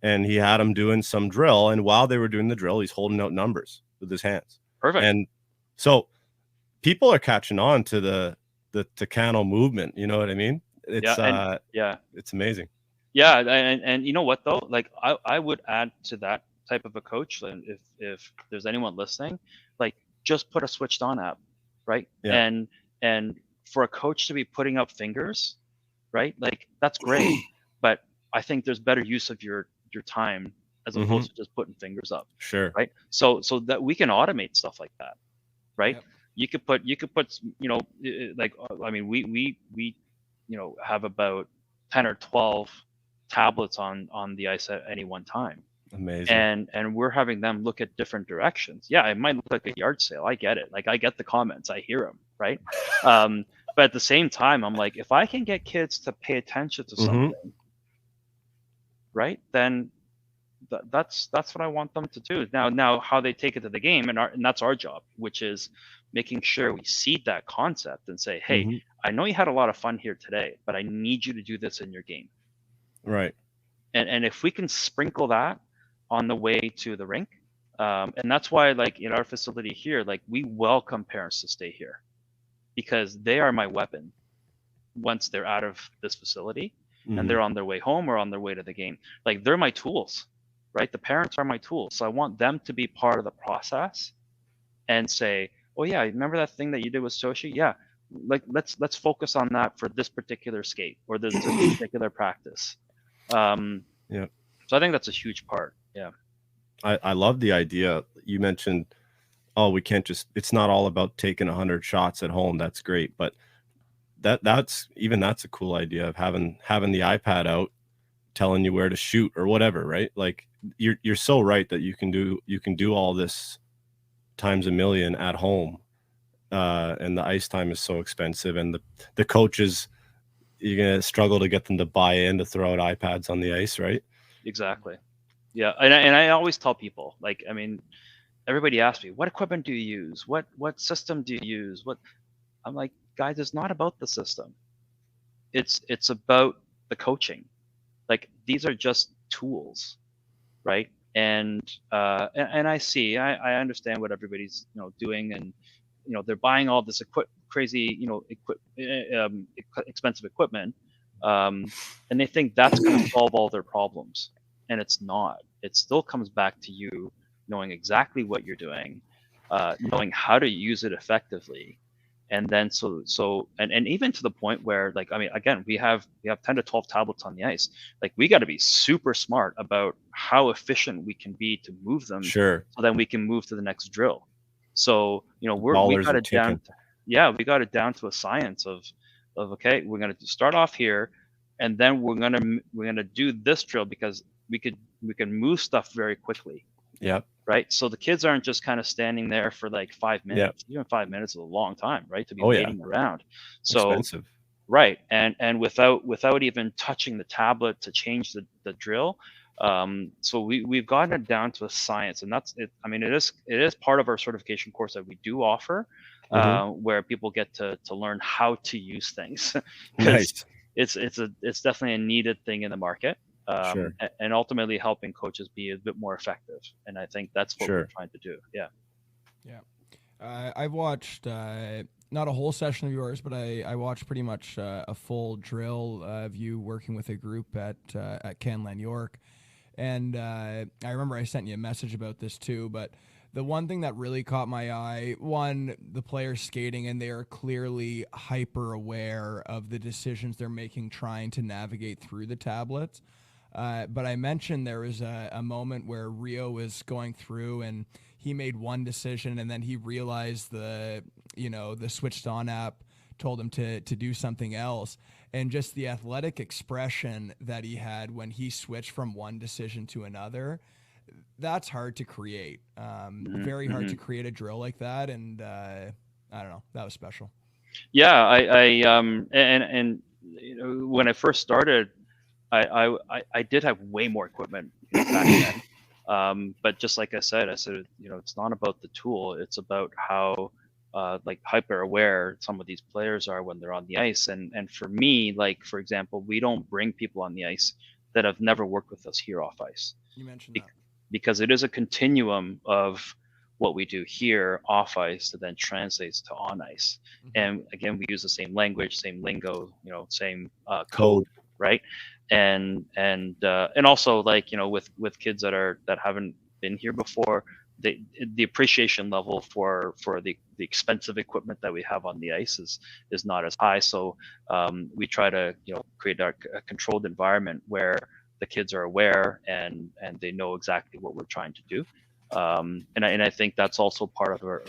and he had him doing some drill, and while they were doing the drill, he's holding out numbers with his hands. Perfect. And so people are catching on to the Takano movement. You know what I mean? It's it's amazing. Yeah, and you know what though? Like, I would add to that type of a coach, and if there's anyone listening, like, just put a switched on app, right? Yeah. And for a coach to be putting up fingers, right? Like, that's great, but I think there's better use of your time as opposed to just putting fingers up. Sure. Right. So that we can automate stuff like that, right? Yep. You could put like, I mean, we have about 10 or 12 tablets on the ice at any one time. Amazing. And we're having them look at different directions. Yeah, it might look like a yard sale. I get it. Like, I get the comments. I hear them, right? But at the same time, I'm like, if I can get kids to pay attention to something, right, then that's what I want them to do. Now how they take it to the game, and that's our job, which is making sure we seed that concept and say, hey, I know you had a lot of fun here today, but I need you to do this in your game. Right. And if we can sprinkle that on the way to the rink, and that's why, like, in our facility here, like, we welcome parents to stay here, because they are my weapon once they're out of this facility and they're on their way home or on their way to the game. Like, they're my tools, right? The parents are my tools. So I want them to be part of the process and say, oh yeah, remember that thing that you did with Satoshi? Yeah, like let's focus on that for this particular skate or this particular practice. Yeah. So I think that's a huge part. Yeah. I love the idea. You mentioned, oh, we can't just, it's not all about taking 100 shots at home. That's great. But that's a cool idea of having the iPad out telling you where to shoot or whatever, right? Like you're so right that you can do all this times a million at home. And the ice time is so expensive, and the coaches, you're gonna struggle to get them to buy in to throw out iPads on the ice, right? Exactly. Yeah, and I always tell people, like, I mean, everybody asks me, what equipment do you use? What system do you use? What I'm like, guys, it's not about the system. It's about the coaching. Like these are just tools, right? And I see, I understand what everybody's doing, and they're buying all this crazy expensive equipment, and they think that's going to solve all their problems, and it's not. It still comes back to you knowing exactly what you're doing, knowing how to use it effectively, and then and even to the point where, like, I mean, again, we have 10 to 12 tablets on the ice. Like, we got to be super smart about how efficient we can be to move them, Sure. so then we can move to the next drill. So we Dollars got are it down. ticking. We got it down to a science of okay, we're gonna start off here, and then we're gonna do this drill because we can move stuff very quickly. Yep. Right. So the kids aren't just kind of standing there for like 5 minutes. Even 5 minutes is a long time, right? To be waiting around. So expensive. right. And without even touching the tablet to change the drill. So we've gotten it down to a science, and that's it. I mean, it is part of our certification course that we do offer, where people get to learn how to use things. Nice. It's definitely a needed thing in the market. Sure. And ultimately helping coaches be a bit more effective. And I think that's what we're trying to do. Yeah. Yeah. I've watched not a whole session of yours, but I watched pretty much a full drill of you working with a group at Canlan York. And I remember I sent you a message about this too, but the one thing that really caught my eye, one, the players skating, and they are clearly hyper aware of the decisions they're making trying to navigate through the tablets. But I mentioned there was a moment where Rio was going through and he made one decision, and then he realized the switched on app told him to do something else. And just the athletic expression that he had when he switched from one decision to another, that's hard to create. Very hard to create a drill like that. And I don't know, that was special. Yeah. And when I first started, I did have way more equipment back then. But just like I said, it's not about the tool. It's about how like hyper aware some of these players are when they're on the ice. And for me, like, for example, we don't bring people on the ice that have never worked with us here off ice. You mentioned that. Because it is a continuum of what we do here off ice that then translates to on ice. And again, we use the same language, same lingo, same code, right? And also, like, with kids that haven't been here before, the appreciation level for the expensive equipment that we have on the ice is not as high. So we try to create a controlled environment where the kids are aware and they know exactly what we're trying to do. And I think that's also part of our,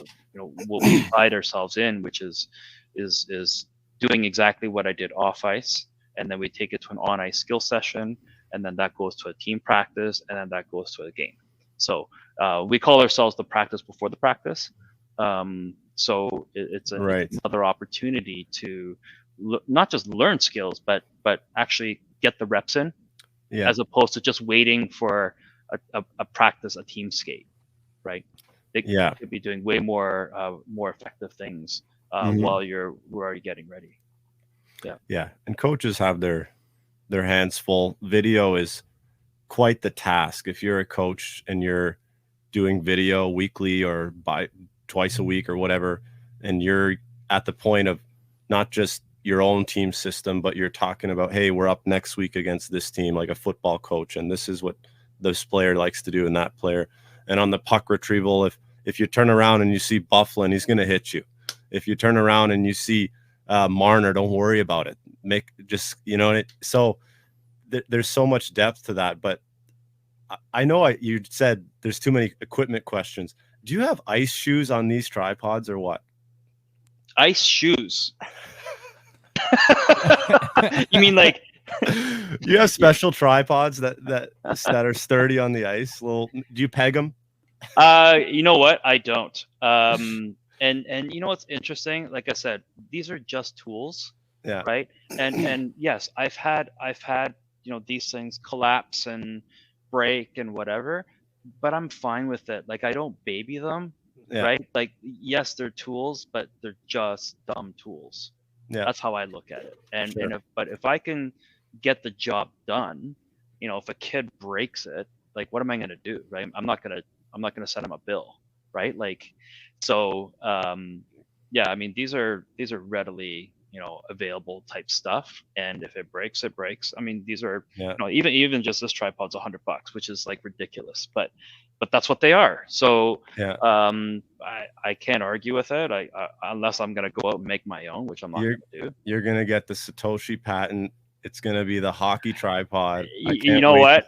what we pride ourselves in, which is doing exactly what I did off ice, and then we take it to an on ice skill session, and then that goes to a team practice, and then that goes to a game. So we call ourselves the practice before the practice. So it's another opportunity to not just learn skills, but actually get the reps in. Yeah. As opposed to just waiting for a practice, a team skate, right? They could be doing way more effective things while you're getting ready. Yeah, and coaches have their hands full. Video is quite the task. If you're a coach and you're doing video weekly or twice a week or whatever, and you're at the point of not just your own team system, but you're talking about, hey, we're up next week against this team, like a football coach, and this is what this player likes to do and that player. And on the puck retrieval, if If you turn around and you see Bufflin, he's going to hit you. If you turn around and you see Marner, don't worry about it. So there's so much depth to that. But I know you said there's too many equipment questions. Do you have ice shoes on these tripods or what? Ice shoes? You mean like? You have special tripods that are sturdy on the ice. Do you peg them? You know what? I don't. And you know what's interesting? Like I said, these are just tools. Yeah. Right. And yes, I've had these things collapse and break and whatever, but I'm fine with it. Like I don't baby them. Yeah. Right. Like yes, they're tools, but they're just dumb tools. Yeah. That's how I look at it. And Sure. if I can get the job done, if a kid breaks it, like what am I going to do? Right. I'm not going to send him a bill. Right. Like, so, yeah, I mean, these are readily, available type stuff. And if it breaks, it breaks. I mean, these are, even just this tripod's $100, which is like ridiculous, but that's what they are. So, yeah. I can't argue with it. Unless I'm going to go out and make my own, which I'm not going to do. You're going to get the Satoshi patent. It's going to be the hockey tripod. You know what?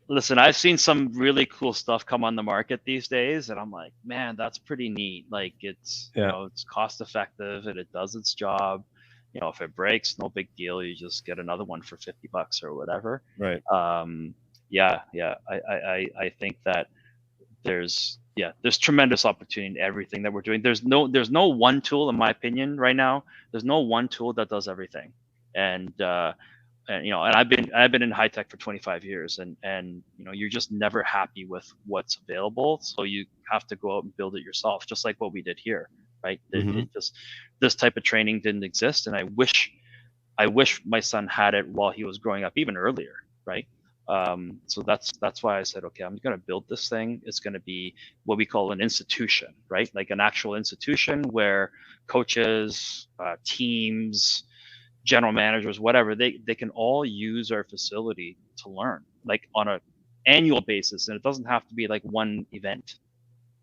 Listen, I've seen some really cool stuff come on the market these days, and I'm like, man, that's pretty neat. Like it's, it's cost effective and it does its job. If it breaks, no big deal. You just get another one for $50 or whatever. Right. Yeah. I think that there's tremendous opportunity in everything that we're doing. There's no one tool, in my opinion, right now. There's no one tool that does everything. And I've been in high tech for 25 years, and you're just never happy with what's available. So you have to go out and build it yourself, just like what we did here, right? Mm-hmm. This type of training didn't exist, and I wish my son had it while he was growing up, even earlier, right? So that's why I said, okay, I'm going to build this thing. It's going to be what we call an institution, right? Like an actual institution where coaches, teams, general managers, whatever, they can all use our facility to learn, like on an annual basis. And it doesn't have to be like one event,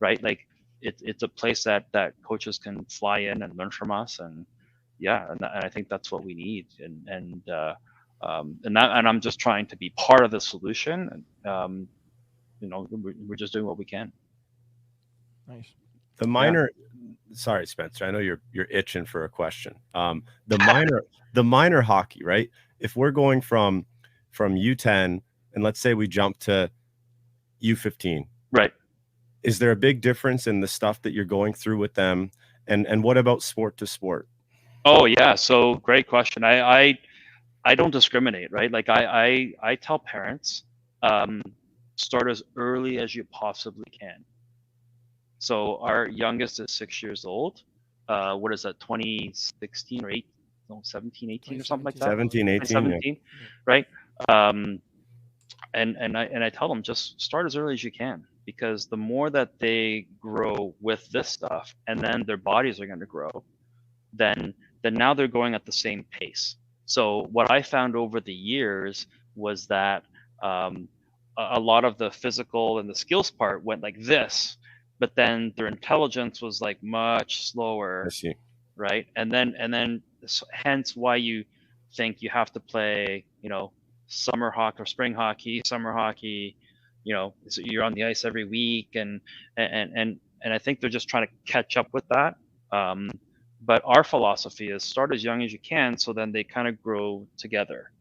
right? Like it's a place that coaches can fly in and learn from us. And and I think that's what we need. And I'm just trying to be part of the solution. And we're just doing what we can. Nice. The minor, sorry, Spencer, I know you're itching for a question. The minor hockey, right? If we're going from U10 and let's say we jump to U15, right? Is there a big difference in the stuff that you're going through with them? And what about sport to sport? Oh yeah, so great question. I don't discriminate, right? Like I tell parents, start as early as you possibly can. So our youngest is 6 years old. What is that? 2016 or 17, 18 or something like that. 17, 18, 17, yeah. Right? And I tell them just start as early as you can, because the more that they grow with this stuff, and then their bodies are going to grow, then now they're going at the same pace. So what I found over the years was that a lot of the physical and the skills part went like this, but then their intelligence was like much slower. I see. Right? And then hence why you think you have to play, summer hockey or spring hockey, summer hockey, so you're on the ice every week, and I think they're just trying to catch up with that. But our philosophy is start as young as you can, so then they kind of grow together,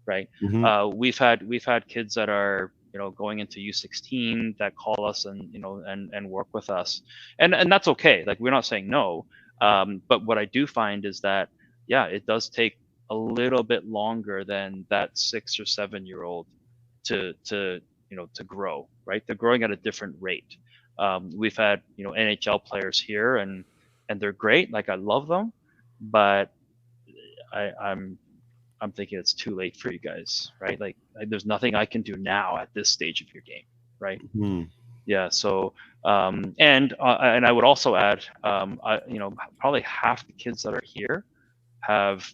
right? Mm-hmm. We've had kids that are going into U16 that call us and work with us, and that's okay. Like we're not saying no, but what I do find is that it does take a little bit longer than that 6 or 7 year old to grow, right? They're growing at a different rate. We've had NHL players here, and they're great. Like I love them, but I'm thinking it's too late for you guys, right? Like there's nothing I can do now at this stage of your game, right? Mm-hmm. Yeah. So and I would also add, probably half the kids that are here have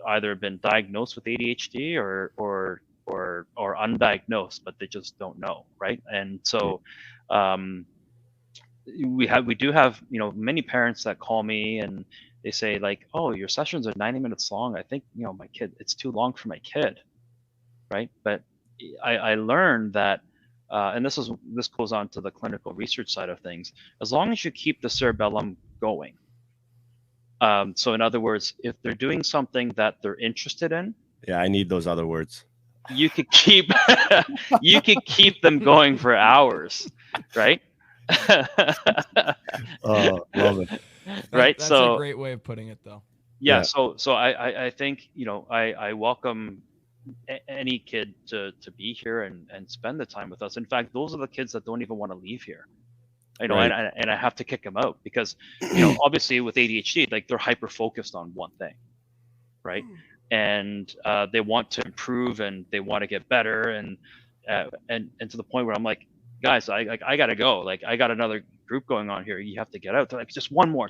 either been diagnosed with ADHD or undiagnosed, but they just don't know, right? And so we do have, you know, many parents that call me and they say like, oh, your sessions are 90 minutes long. I think, you know, my kid, it's too long for my kid, right? But I learned that, and this goes on to the clinical research side of things. As long as you keep the cerebellum going, so in other words, if they're doing something that they're interested in, Yeah, I need those other words. you could keep you could keep them going for hours, right? Oh, love it. Right. That's So a great way of putting it, though. yeah. So I think, you know, I welcome any kid to be here and spend the time with us. In fact, those are the kids that don't even want to leave here. You know, Right. and I have to kick them out because, you know, obviously with ADHD, like they're hyper focused on one thing, right? And they want to improve and they want to get better, and to the point where I'm like, guys, I gotta go. Like I got another group going on here. You have to get out. They're like, just one more,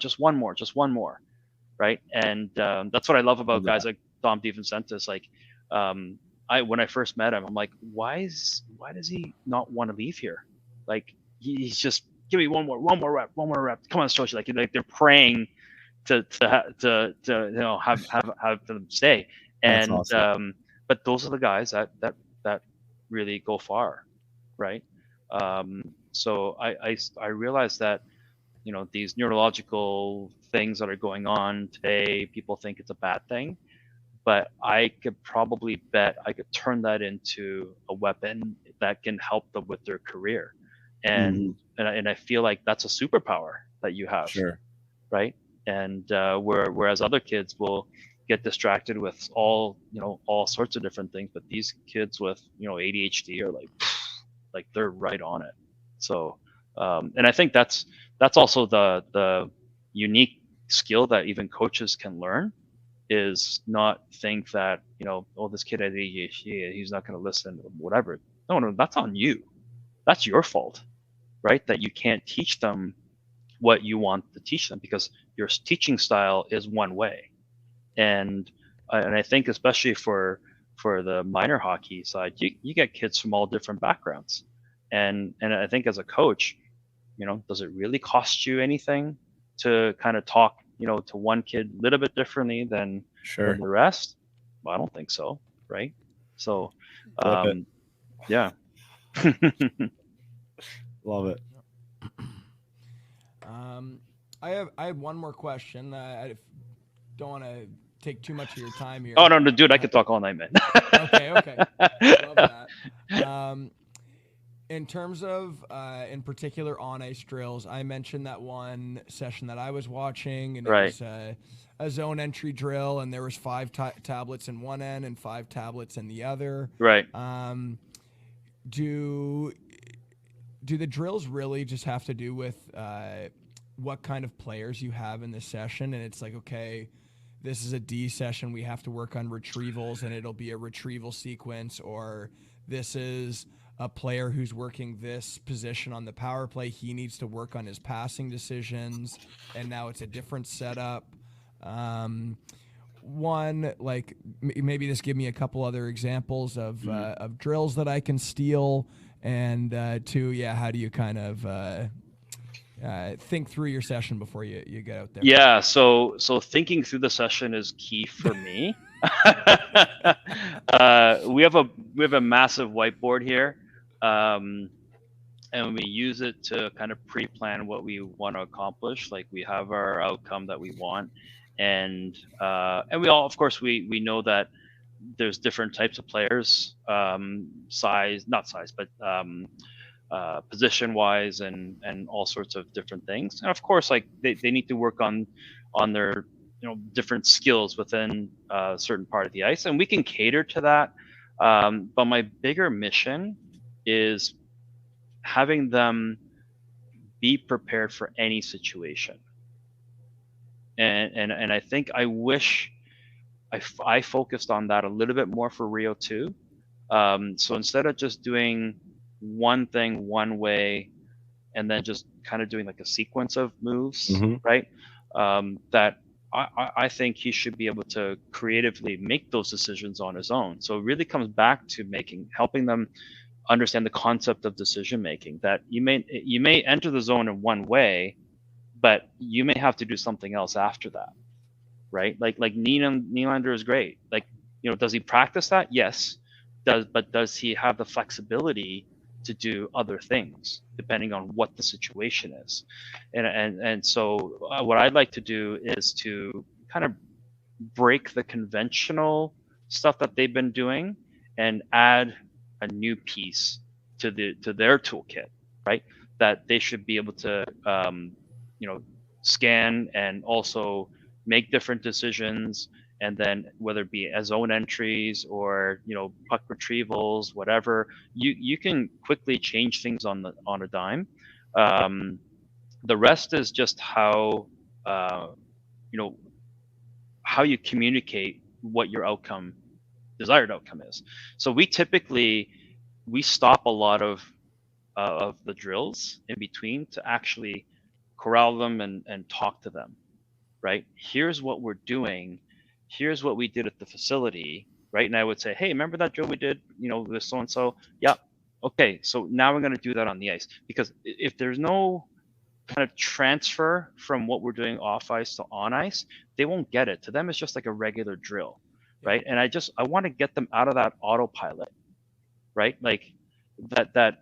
right? And that's what I love about Love guys that. like Dom DeVincentis. Like, when I first met him, I'm like, why does he not want to leave here? Like he's just, give me one more rep. Come on, Satoshi. Like they're praying to you know, have them stay. That's And awesome. but those are the guys that really go far, right? So I realized that, you know, these neurological things that are going on today, people think it's a bad thing, but I could probably bet I could turn that into a weapon that can help them with their career. And I feel like that's a superpower that you have, Sure. right? And whereas other kids will get distracted with all sorts of different things, but these kids with, you know, ADHD are like they're right on it. So and I think that's also the unique skill that even coaches can learn, is not think that, you know, oh, this kid has ADHD, he's not going to listen, or whatever. No, that's on you. That's your fault, right? That you can't teach them what you want to teach them because your teaching style is one way. And I think especially for the minor hockey side, you get kids from all different backgrounds, and I think as a coach, you know, does it really cost you anything to kind of talk, you know, to one kid a little bit differently than Sure. the rest? Well, I don't think so, right? So Flip it. yeah. Love it. I have one more question. I don't want to take too much of your time here. Oh no, dude, I could talk all night, man. Okay. Love that. In terms of, in particular, on ice drills, I mentioned that one session that I was watching, and it Right. was a zone entry drill, and there was 5 tablets in one end and 5 tablets in the other. Right. Do the drills really just have to do with what kind of players you have in this session? And it's like, okay, this is a D session, we have to work on retrievals, and it'll be a retrieval sequence, or this is a player who's working this position on the power play, he needs to work on his passing decisions, and now it's a different setup. One, like maybe just give me a couple other examples of drills that I can steal, and 2, yeah, how do you kind of think through your session before you get out there? Yeah, so thinking through the session is key for me. We have a massive whiteboard here, and we use it to kind of pre-plan what we want to accomplish. Like we have our outcome that we want, and we all, of course, we know that there's different types of players, position wise, and all sorts of different things. And of course, like they need to work on their, you know, different skills within a certain part of the ice, and we can cater to that. But my bigger mission is having them be prepared for any situation. And I think I wish I focused on that a little bit more for Rio 2. So instead of just doing one thing one way and then just kind of doing like a sequence of moves, right? That I think he should be able to creatively make those decisions on his own. So it really comes back to helping them understand the concept of decision making. That you may enter the zone in one way, but you may have to do something else after that, right? Like Nylander is great. Like, does he practice that? Yes. Does he have the flexibility to do other things depending on what the situation is? And so what I'd like to do is to kind of break the conventional stuff that they've been doing and add a new piece to their toolkit, right? That they should be able to scan and also make different decisions, and then whether it be as zone entries or puck retrievals, whatever, you can quickly change things on a dime. The rest is just how how you communicate what your desired outcome is. So we stop a lot of the drills in between to actually corral them and talk to them, right? Here's what we're doing. Here's what we did at the facility, right? And I would say, hey, remember that drill we did, with so-and-so? Yeah. Okay, so now we're going to do that on the ice. Because if there's no kind of transfer from what we're doing off ice to on ice, they won't get it. To them, it's just like a regular drill, right? And I want to get them out of that autopilot, right? Like that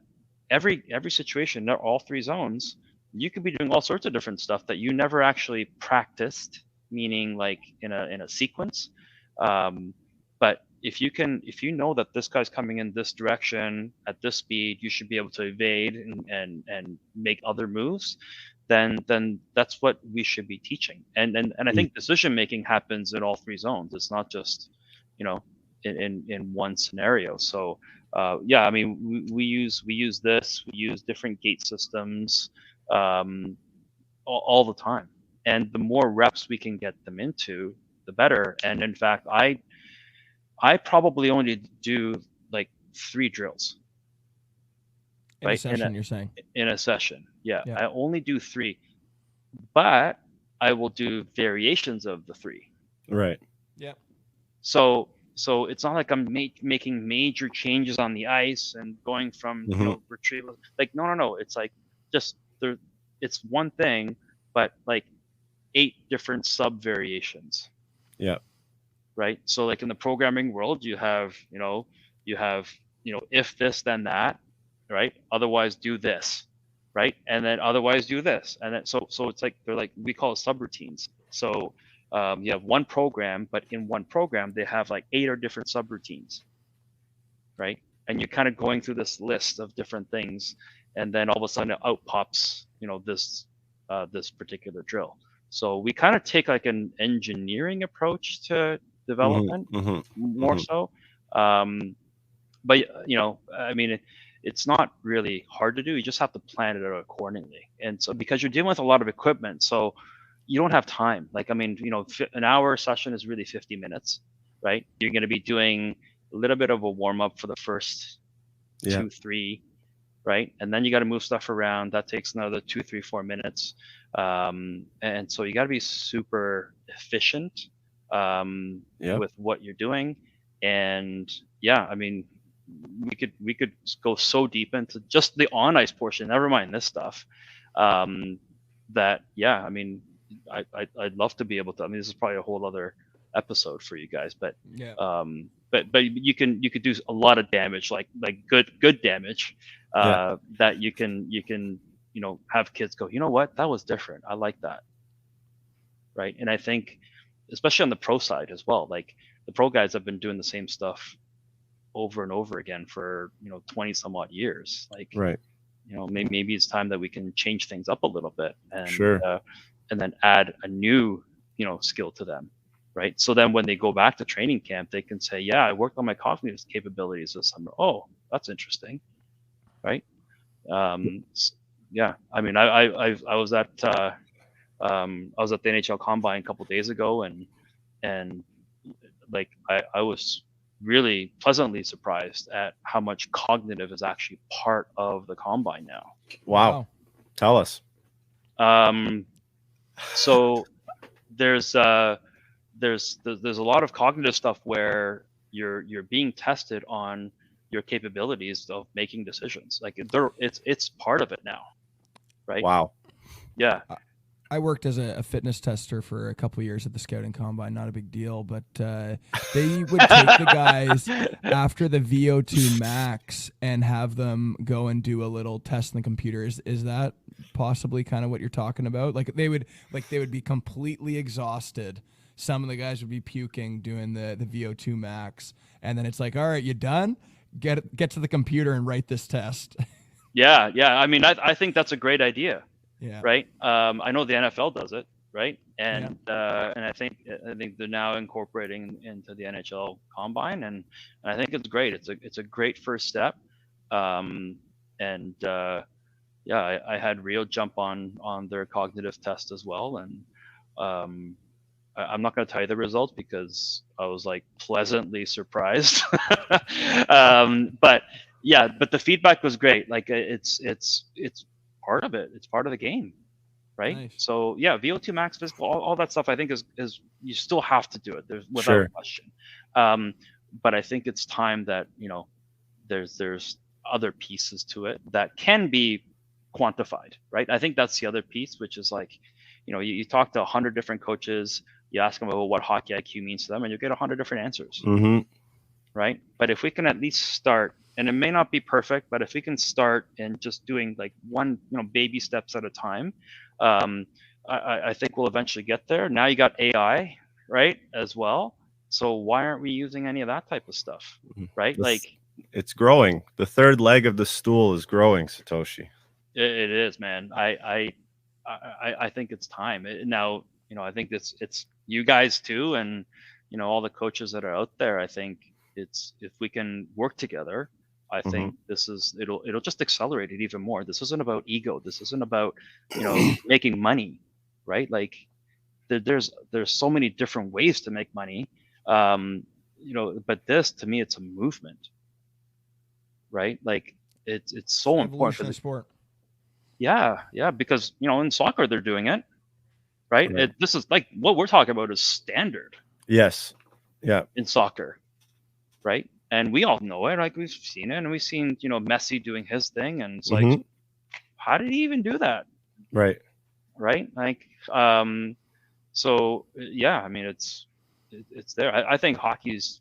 every situation, all three zones, you could be doing all sorts of different stuff that you never actually practiced, meaning like in a sequence. But if you know that this guy's coming in this direction at this speed, you should be able to evade and make other moves. Then that's what we should be teaching. And I think decision making happens in all three zones. It's not just in one scenario. So yeah, I mean we use this. We use different gate systems all the time. And the more reps we can get them into, the better. And in fact, I probably only do like 3 drills. In a session, you're saying? In a session, yeah. Yeah. I only do 3, but I will do variations of the 3. Right. Yeah. So it's not like I'm making major changes on the ice and going from retrieval. Like no. It's like just it's one thing, but like 8 different sub variations. Yeah. Right. So like in the programming world, you have if this then that, right? Otherwise do this, right? And then otherwise do this, and then so it's like they're like, we call it subroutines. So you have one program, but in one program they have like 8 or different subroutines, right? And you're kind of going through this list of different things, and then all of a sudden out pops this particular drill. So we kind of take like an engineering approach to development, more so. But I mean, it's not really hard to do. You just have to plan it out accordingly. And so because you're dealing with a lot of equipment, so you don't have time. Like, I mean, an hour session is really 50 minutes, right? You're going to be doing a little bit of a warm up for the first 2, 3, right? And then you got to move stuff around. That takes another 2, 3, 4 minutes. And so you got to be super efficient with what you're doing. And yeah, I mean, we could go so deep into just the on ice portion, never mind this stuff, that yeah, I mean, I'd love to be able to. I mean, this is probably a whole other episode for you guys, but yeah. But you could do a lot of damage, like good damage, that you can have kids go, you know what, that was different, I like that, right? And I think especially on the pro side as well, like the pro guys have been doing the same stuff over and over again for 20 some odd years. Like, right, maybe it's time that we can change things up a little bit, and and then add a new skill to them, right? So then when they go back to training camp, they can say, yeah, I worked on my cognitive capabilities this summer. Oh, that's interesting, right? Yeah, I mean, I was at the NHL Combine a couple of days ago, and like I was really pleasantly surprised at how much cognitive is actually part of the Combine now. Wow. Tell us. So there's a lot of cognitive stuff where you're being tested on your capabilities of making decisions. Like it's part of it now, right? Wow. Yeah. I worked as a fitness tester for a couple of years at the scouting combine. Not a big deal, but they would take the guys after the VO2 max and have them go and do a little test in the computer. Is that possibly kind of what you're talking about? Like they would be completely exhausted. Some of the guys would be puking doing the VO2 max, and then it's like, all right, you done? Get to the computer and write this test. Yeah. I mean, I think that's a great idea. Yeah. Right. I know the NFL does it. Right. And I think they're now incorporating into the NHL combine, and I think it's great. It's a great first step. I had Rio jump on their cognitive test as well, and I'm not going to tell you the results because I was like pleasantly surprised. But the feedback was great. Like it's part of it. It's part of the game, right? Nice. So yeah, VO2 max, physical, all that stuff. I think is you still have to do it. There's without Sure. question. But I think it's time that there's other pieces to it that can be quantified, right? I think that's the other piece, which is like, you talk to 100 different coaches, you ask them about what hockey IQ means to them, and you get 100 different answers, Mm-hmm. right? But if we can at least start, and it may not be perfect, but if we can start in just doing like one, baby steps at a time, I think we'll eventually get there. Now you got AI, right, as well. So why aren't we using any of that type of stuff, right? It's growing. The third leg of the stool is growing, Satoshi. It is, man. I think it's time now. I think it's you guys too, and all the coaches that are out there. I think it's, if we can work together, I think it'll just accelerate it even more. This isn't about ego. This isn't about making money, right? Like there's so many different ways to make money, but this, to me, it's a movement, right? Like it's so important Evolution for of sport. Yeah, because in soccer they're doing it, right? This is like what we're talking about is standard. Yes. Yeah. In soccer, right? And we all know it. Like we've seen it, and we've seen Messi doing his thing, and it's like, how did he even do that? Right. Right? Like, so yeah. I mean, it's there. I think hockey's.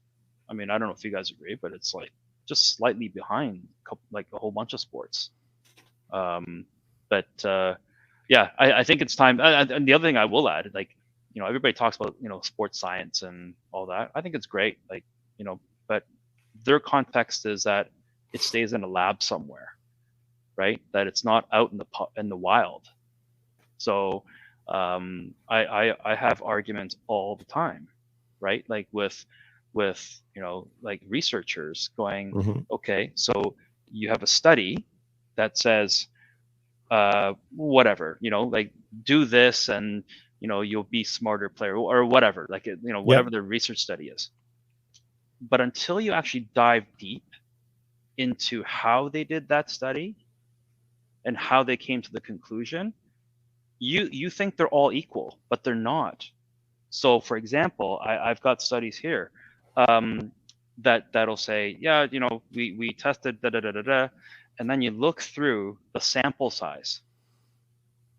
I mean, I don't know if you guys agree, but it's like just slightly behind, like a whole bunch of sports. I think it's time. And the other thing I will add, like, everybody talks about, sports science and all that. I think it's great. Like, but their context is that it stays in a lab somewhere, right? That it's not out in the wild. So, I have arguments all the time, right? Like with like researchers going, okay, so you have a study that says, whatever, like do this and you'll be smarter player or whatever, like whatever the research study is. But until you actually dive deep into how they did that study and how they came to the conclusion, you think they're all equal, but they're not. So for example, I've got studies here that'll say, we tested and then you look through the sample size,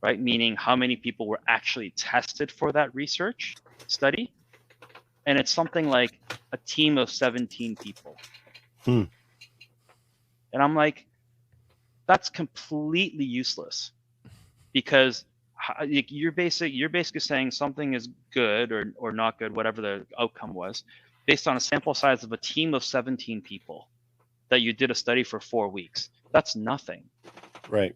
right? Meaning how many people were actually tested for that research study. And it's something like a team of 17 people. And I'm like, that's completely useless, because you're basically saying something is good or not good, whatever the outcome was, based on a sample size of a team of 17 people that you did a study for 4 weeks. That's nothing. Right.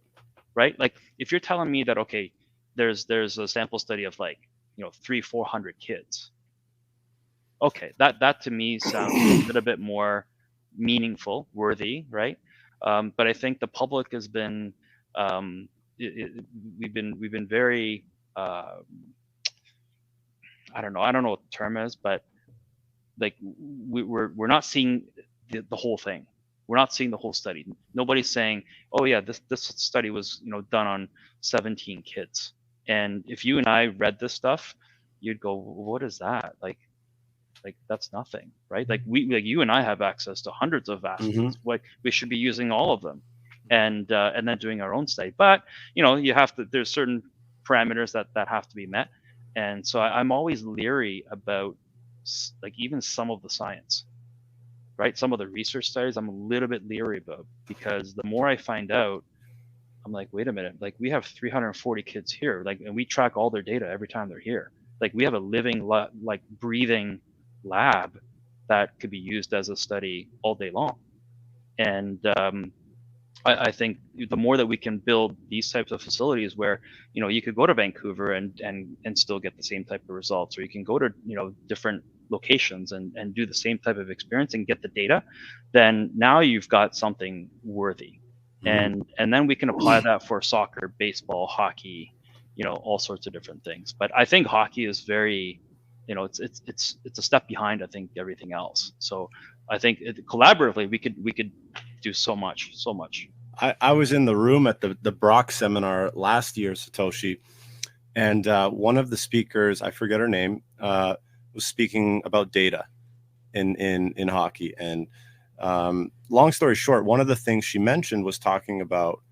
Like if you're telling me that, okay, there's a sample study of like, 300-400 kids. Okay, that to me sounds a little bit more meaningful, worthy, right? But I think the public has been, we've been very, I don't know what the term is, but like we're not seeing the whole thing. We're not seeing the whole study. Nobody's saying, oh yeah, this study was done on 17 kids. And if you and I read this stuff, you'd go, what is that? Like, Like that's nothing, right? Like you and I have access to hundreds of athletes. Like we should be using all of them, and then doing our own study. But you have to. There's certain parameters that have to be met, and so I'm always leery about like even some of the science, right? Some of the research studies I'm a little bit leery about, because the more I find out, I'm like, wait a minute, like we have 340 kids here, like, and we track all their data every time they're here. Like we have a living, like breathing lab that could be used as a study all day long. And I think the more that we can build these types of facilities where, you could go to Vancouver and still get the same type of results, or you can go to, different locations and do the same type of experience and get the data, then now you've got something worthy. And then we can apply that for soccer, baseball, hockey, all sorts of different things. But I think hockey is very, it's a step behind, I think, everything else. So I think collaboratively we could do so much. I was in the room at the Brock seminar last year, Satoshi, and one of the speakers, I forget her name, was speaking about data in hockey. And long story short, one of the things she mentioned was talking about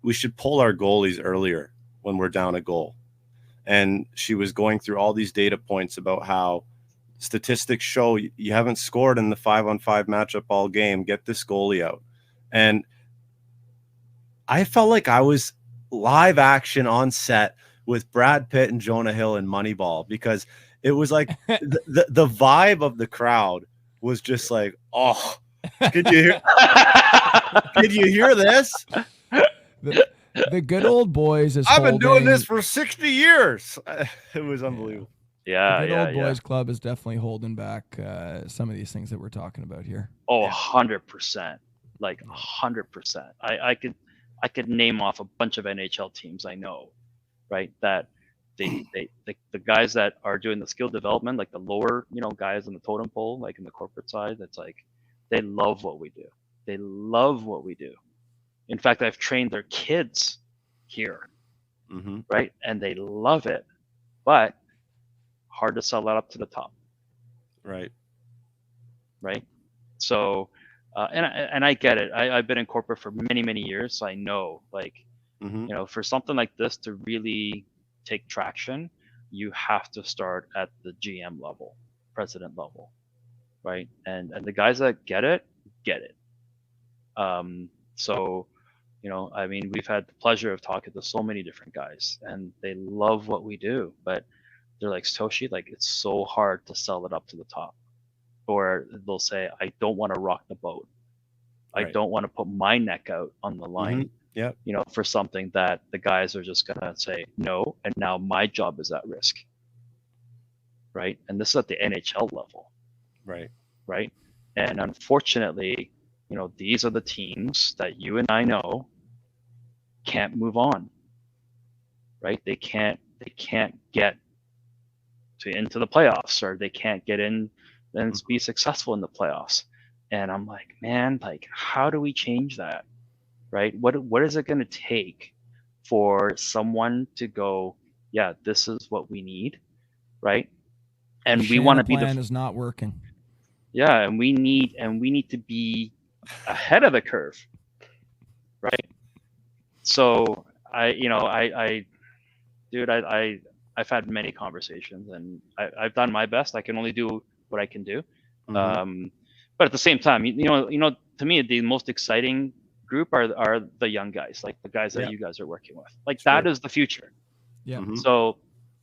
we should pull our goalies earlier when we're down a goal. And she was going through all these data points about how statistics show you haven't scored in the 5-on-5 matchup all game. Get this goalie out. And I felt like I was live action on set with Brad Pitt and Jonah Hill in Moneyball, because it was like the vibe of the crowd was just like, oh, could you hear this? The good old boys is I've been doing this for 60 years. It was unbelievable. Yeah. The good old boys club is definitely holding back some of these things that we're talking about here. Oh, 100%. Like 100%. I could name off a bunch of NHL teams I know, right? That the guys that are doing the skill development, like the lower, guys in the totem pole, like in the corporate side, that's like, they love what we do. They love what we do. In fact, I've trained their kids here, right? And they love it, but hard to sell that up to the top. Right. So, and I get it. I've been in corporate for many, many years, so I know, like, for something like this to really take traction, you have to start at the GM level, president level, right? And the guys that get it. So, I mean, we've had the pleasure of talking to so many different guys, and they love what we do, but they're like, Satoshi, like, it's so hard to sell it up to the top. Or they'll say, I don't want to rock the boat. Right. I don't want to put my neck out on the line, for something that the guys are just going to say no, and now my job is at risk. Right? And this is at the NHL level. Right? And unfortunately, these are the teams that you and I know can't move on. Right? They can't get into the playoffs, or they can't get in and be successful in the playoffs. And I'm like, man, like, how do we change that? Right? What is it going to take for someone to go, yeah, this is what we need, right? And we want to be plan is not working. Yeah, and we need to be ahead of the curve, right? So I've had many conversations, and I've done my best. I can only do what I can do. But at the same time, to me, the most exciting group are the young guys, like the guys that you guys are working with. Like, that is the future. Yeah. So,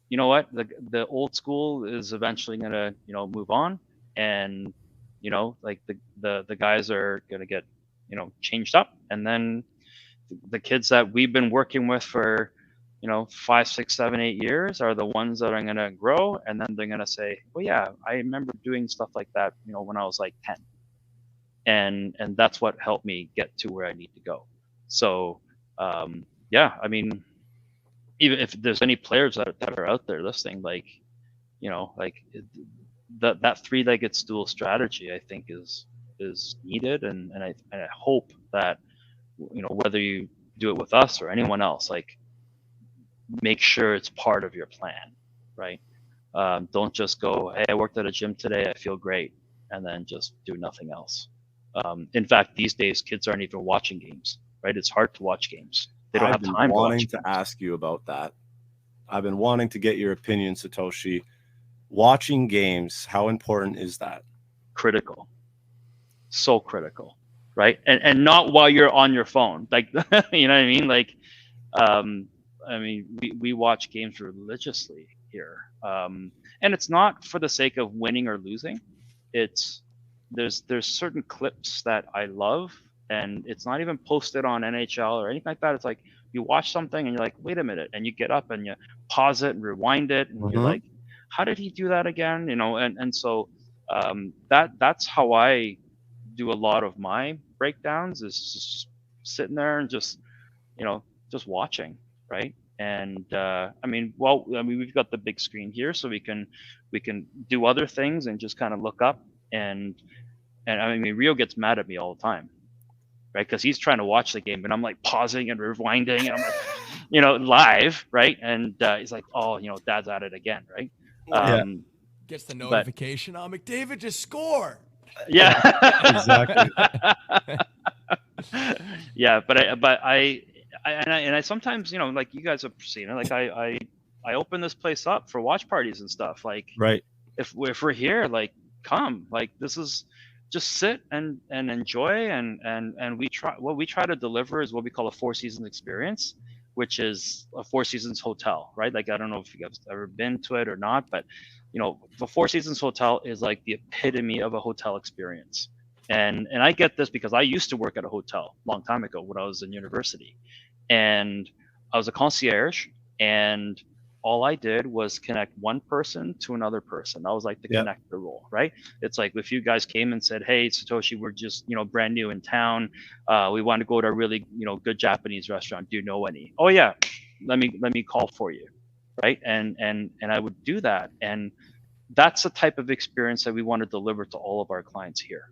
you know what? The old school is eventually gonna, move on, and like the guys are gonna get, changed up, and then the kids that we've been working with for 5, 6, 7, 8 years are the ones that are going to grow, and then they're going to say, well, yeah, I remember doing stuff like that, when I was like 10, and that's what helped me get to where I need to go. So, I mean, even if there's any players that are out there listening, like, that three-legged stool strategy, I think is needed, and I hope that, whether you do it with us or anyone else, like, make sure it's part of your plan, right? Don't just go, hey, I worked at a gym today, I feel great, and then just do nothing else. In fact, these days, kids aren't even watching games, right? It's hard to watch games. They don't I've have been time to watch wanting to games. ask you about that. I've been wanting to get your opinion, Satoshi. Watching games, how important is that? Critical. So critical, right? And not while you're on your phone. Like, you know what I mean? Like, I mean, we watch games religiously here. And it's not for the sake of winning or losing. It's there's certain clips that I love, and it's not even posted on NHL or anything like that. It's like you watch something and you're like, wait a minute, and you get up and you pause it and rewind it, and you're like, how did he do that again? You know, and so that's how I do a lot of my breakdowns, is just sitting there and just, you know, just watching, right? And I mean, well, I mean, we've got the big screen here, so we can do other things and just kind of look up, and I mean, Rio gets mad at me all the time, right? Because he's trying to watch the game, and I'm like pausing and rewinding, and I'm like, you know, live, right? And he's like, oh, you know, Dad's at it again, right? Gets the but notification. Oh, McDavid just scored. yeah, Exactly. yeah, but I sometimes, you know, like you guys have seen it, like I open this place up for watch parties and stuff. Like, Right. if we're here, like, come, like, this is just sit and enjoy, and we try, what we try to deliver is what we call a Four Seasons experience, which is a Four Seasons hotel, right? Like, I don't know if you guys have ever been to it or not, but you know, the Four Seasons hotel is like the epitome of a hotel experience. And I get this because I used to work at a hotel a long time ago when I was in university, and I was a concierge, and all I did was connect one person to another person. I was like the connector role, right? It's like if you guys came and said, "Hey, Satoshi, we're just, you know, brand new in town. We want to go to a really, you know, good Japanese restaurant. Do you know any?" "Oh yeah, let me call for you," right? And I would do that, and that's the type of experience that we want to deliver to all of our clients here.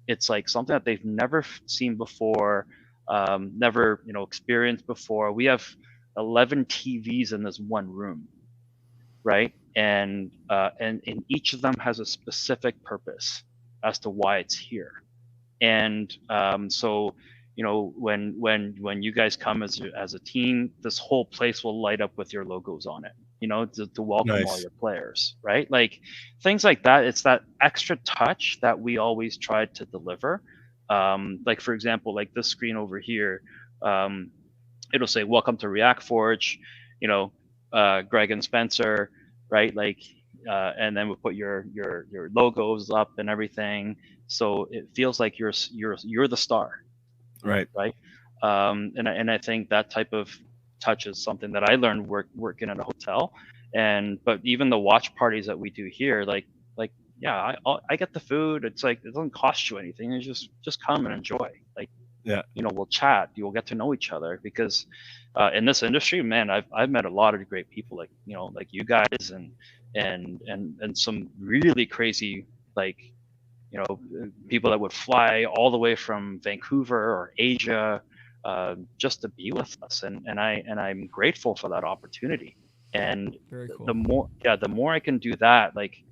It's like something that they've never seen before, never, you know, experienced before. We have 11 TVs in this one room, right? And each of them has a specific purpose as to why it's here. And so, you know, when you guys come as a team, this whole place will light up with your logos on it, you know, to welcome all Nice. your players, right? Like things like that. It's that extra touch that we always try to deliver. Like, for example, like this screen over here, it'll say welcome to React Forge, you know, Greg and Spencer, right? Like, and then we'll put your logos up and everything, so it feels like you're the star, Right. right? And I think that type of touch is something that I learned working at a hotel. And but even the watch parties that we do here, like yeah, I get the food. It's like it doesn't cost you anything. It's just come and enjoy. Like, Yeah. you know, we'll chat. You will get to know each other because in this industry, man, I've met a lot of great people, like, you know, like you guys, and some really crazy, like, you know, people that would fly all the way from Vancouver or Asia just to be with us, and I'm grateful for that opportunity. And Very cool. the more I can do that, like,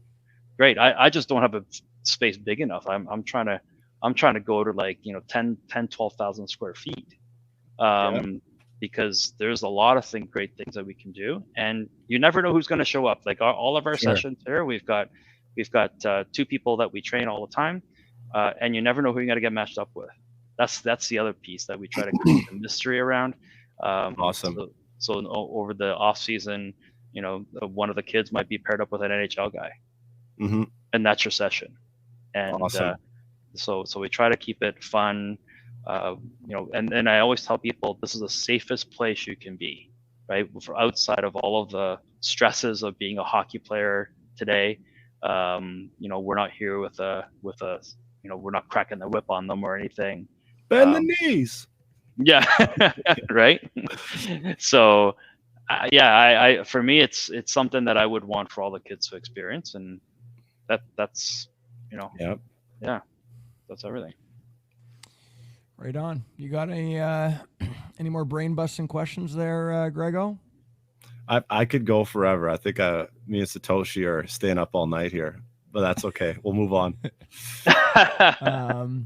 great. I just don't have a space big enough. I'm trying to go to, like, you know, 12,000 square feet, because there's a lot of great things that we can do, and you never know who's going to show up. Like all of our sessions here, we've got 2 people that we train all the time, and you never know who you're going to get matched up with. That's the other piece that we try to create a mystery around. Awesome. So over the off season, you know, one of the kids might be paired up with an NHL guy, and that's your session. And Awesome. so we try to keep it fun, you know, and I always tell people this is the safest place you can be, right? For outside of all of the stresses of being a hockey player today, you know, we're not here with a you know, we're not cracking the whip on them or anything. Bend the knees. Yeah, right. So yeah, I for me, it's something that I would want for all the kids to experience, and that's, you know, yeah, that's everything. Right on. You got any more brain busting questions there, Grego? I could go forever. I think me and Satoshi are staying up all night here, but that's okay. We'll move on. I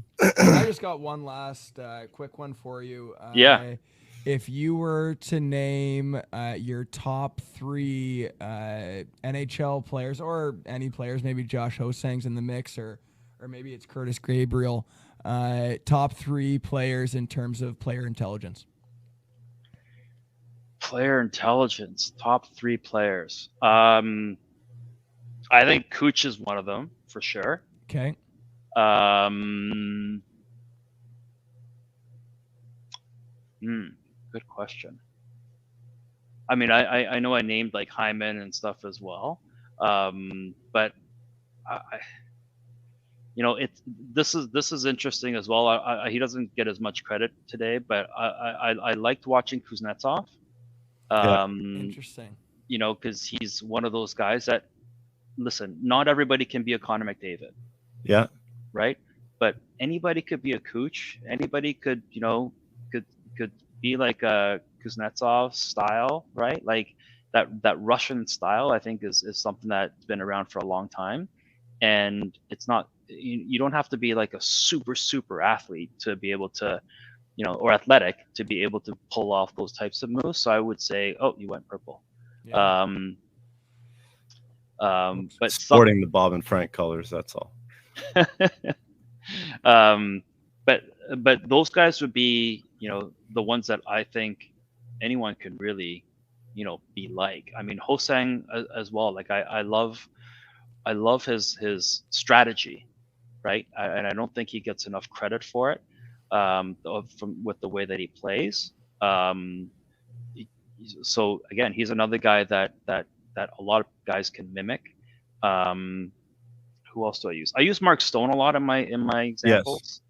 just got one last quick one for you. Yeah. If you were to name your top three NHL players, or any players, maybe Josh Hosang's in the mix, or maybe it's Curtis Gabriel, top three players in terms of player intelligence. Player intelligence, top three players. I think Cooch is one of them for sure. Okay. Good question. I mean, I know I named like Hyman and stuff as well, but this is interesting as well. He doesn't get as much credit today, but I liked watching Kuznetsov. Interesting. Because he's one of those guys that, listen, not everybody can be a Connor McDavid. Yeah. Right. But anybody could be a Cooch. Anybody could be like a Kuznetsov style, right? Like that Russian style, I think is something that's been around for a long time. And it's not, you don't have to be like a super athlete to be able to, or athletic to be able to pull off those types of moves. So I would say, oh, you went purple. Yeah. But sporting the BobN'Frank colors, that's all. But those guys would be, the ones that I think anyone could really, be like. I mean, Hosang as well. Like I love his strategy, right? And I don't think he gets enough credit for it, with the way that he plays. So again, he's another guy that a lot of guys can mimic. Who else do I use? I use Mark Stone a lot in my examples.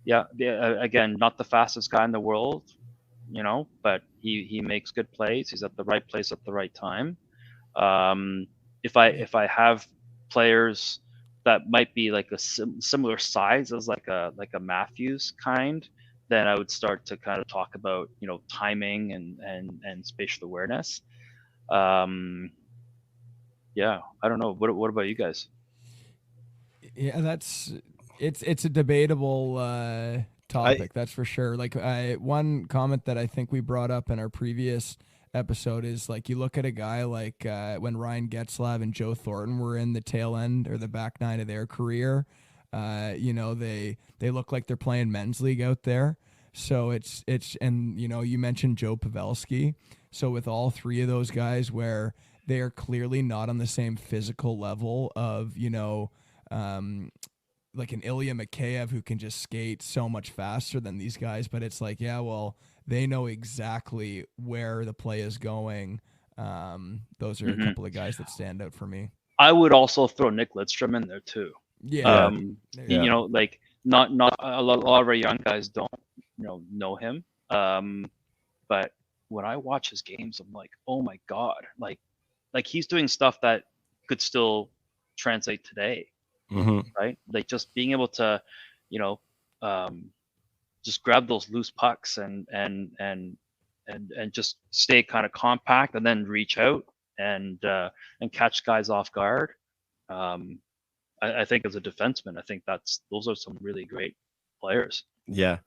Yes. Yeah. Again, not the fastest guy in the world, but he makes good plays. He's at the right place at the right time. If I have players that might be like a similar size as like a Matthews kind, then I would start to kind of talk about timing and spatial awareness. Yeah, I don't know. What about you guys? Yeah, it's a debatable topic, that's for sure. Like one comment that I think we brought up in our previous episode is like, you look at a guy like when Ryan Getzlav and Joe Thornton were in the tail end or the back nine of their career, they look like they're playing men's league out there. So it's and you mentioned Joe Pavelski. So with all three of those guys, where they are clearly not on the same physical level of like an Ilya Mikheyev, who can just skate so much faster than these guys, but it's like, yeah, well, they know exactly where the play is going. Those are a couple of guys that stand out for me. I would also throw Nick Lidstrom in there too. Yeah. Like not a lot of our young guys don't know him. But when I watch his games, I'm like, oh my God, like he's doing stuff that could still translate today. Mm-hmm. Right? Like just being able to, just grab those loose pucks and just stay kind of compact and then reach out and catch guys off guard. I think as a defenseman, I think those are some really great players. Yeah.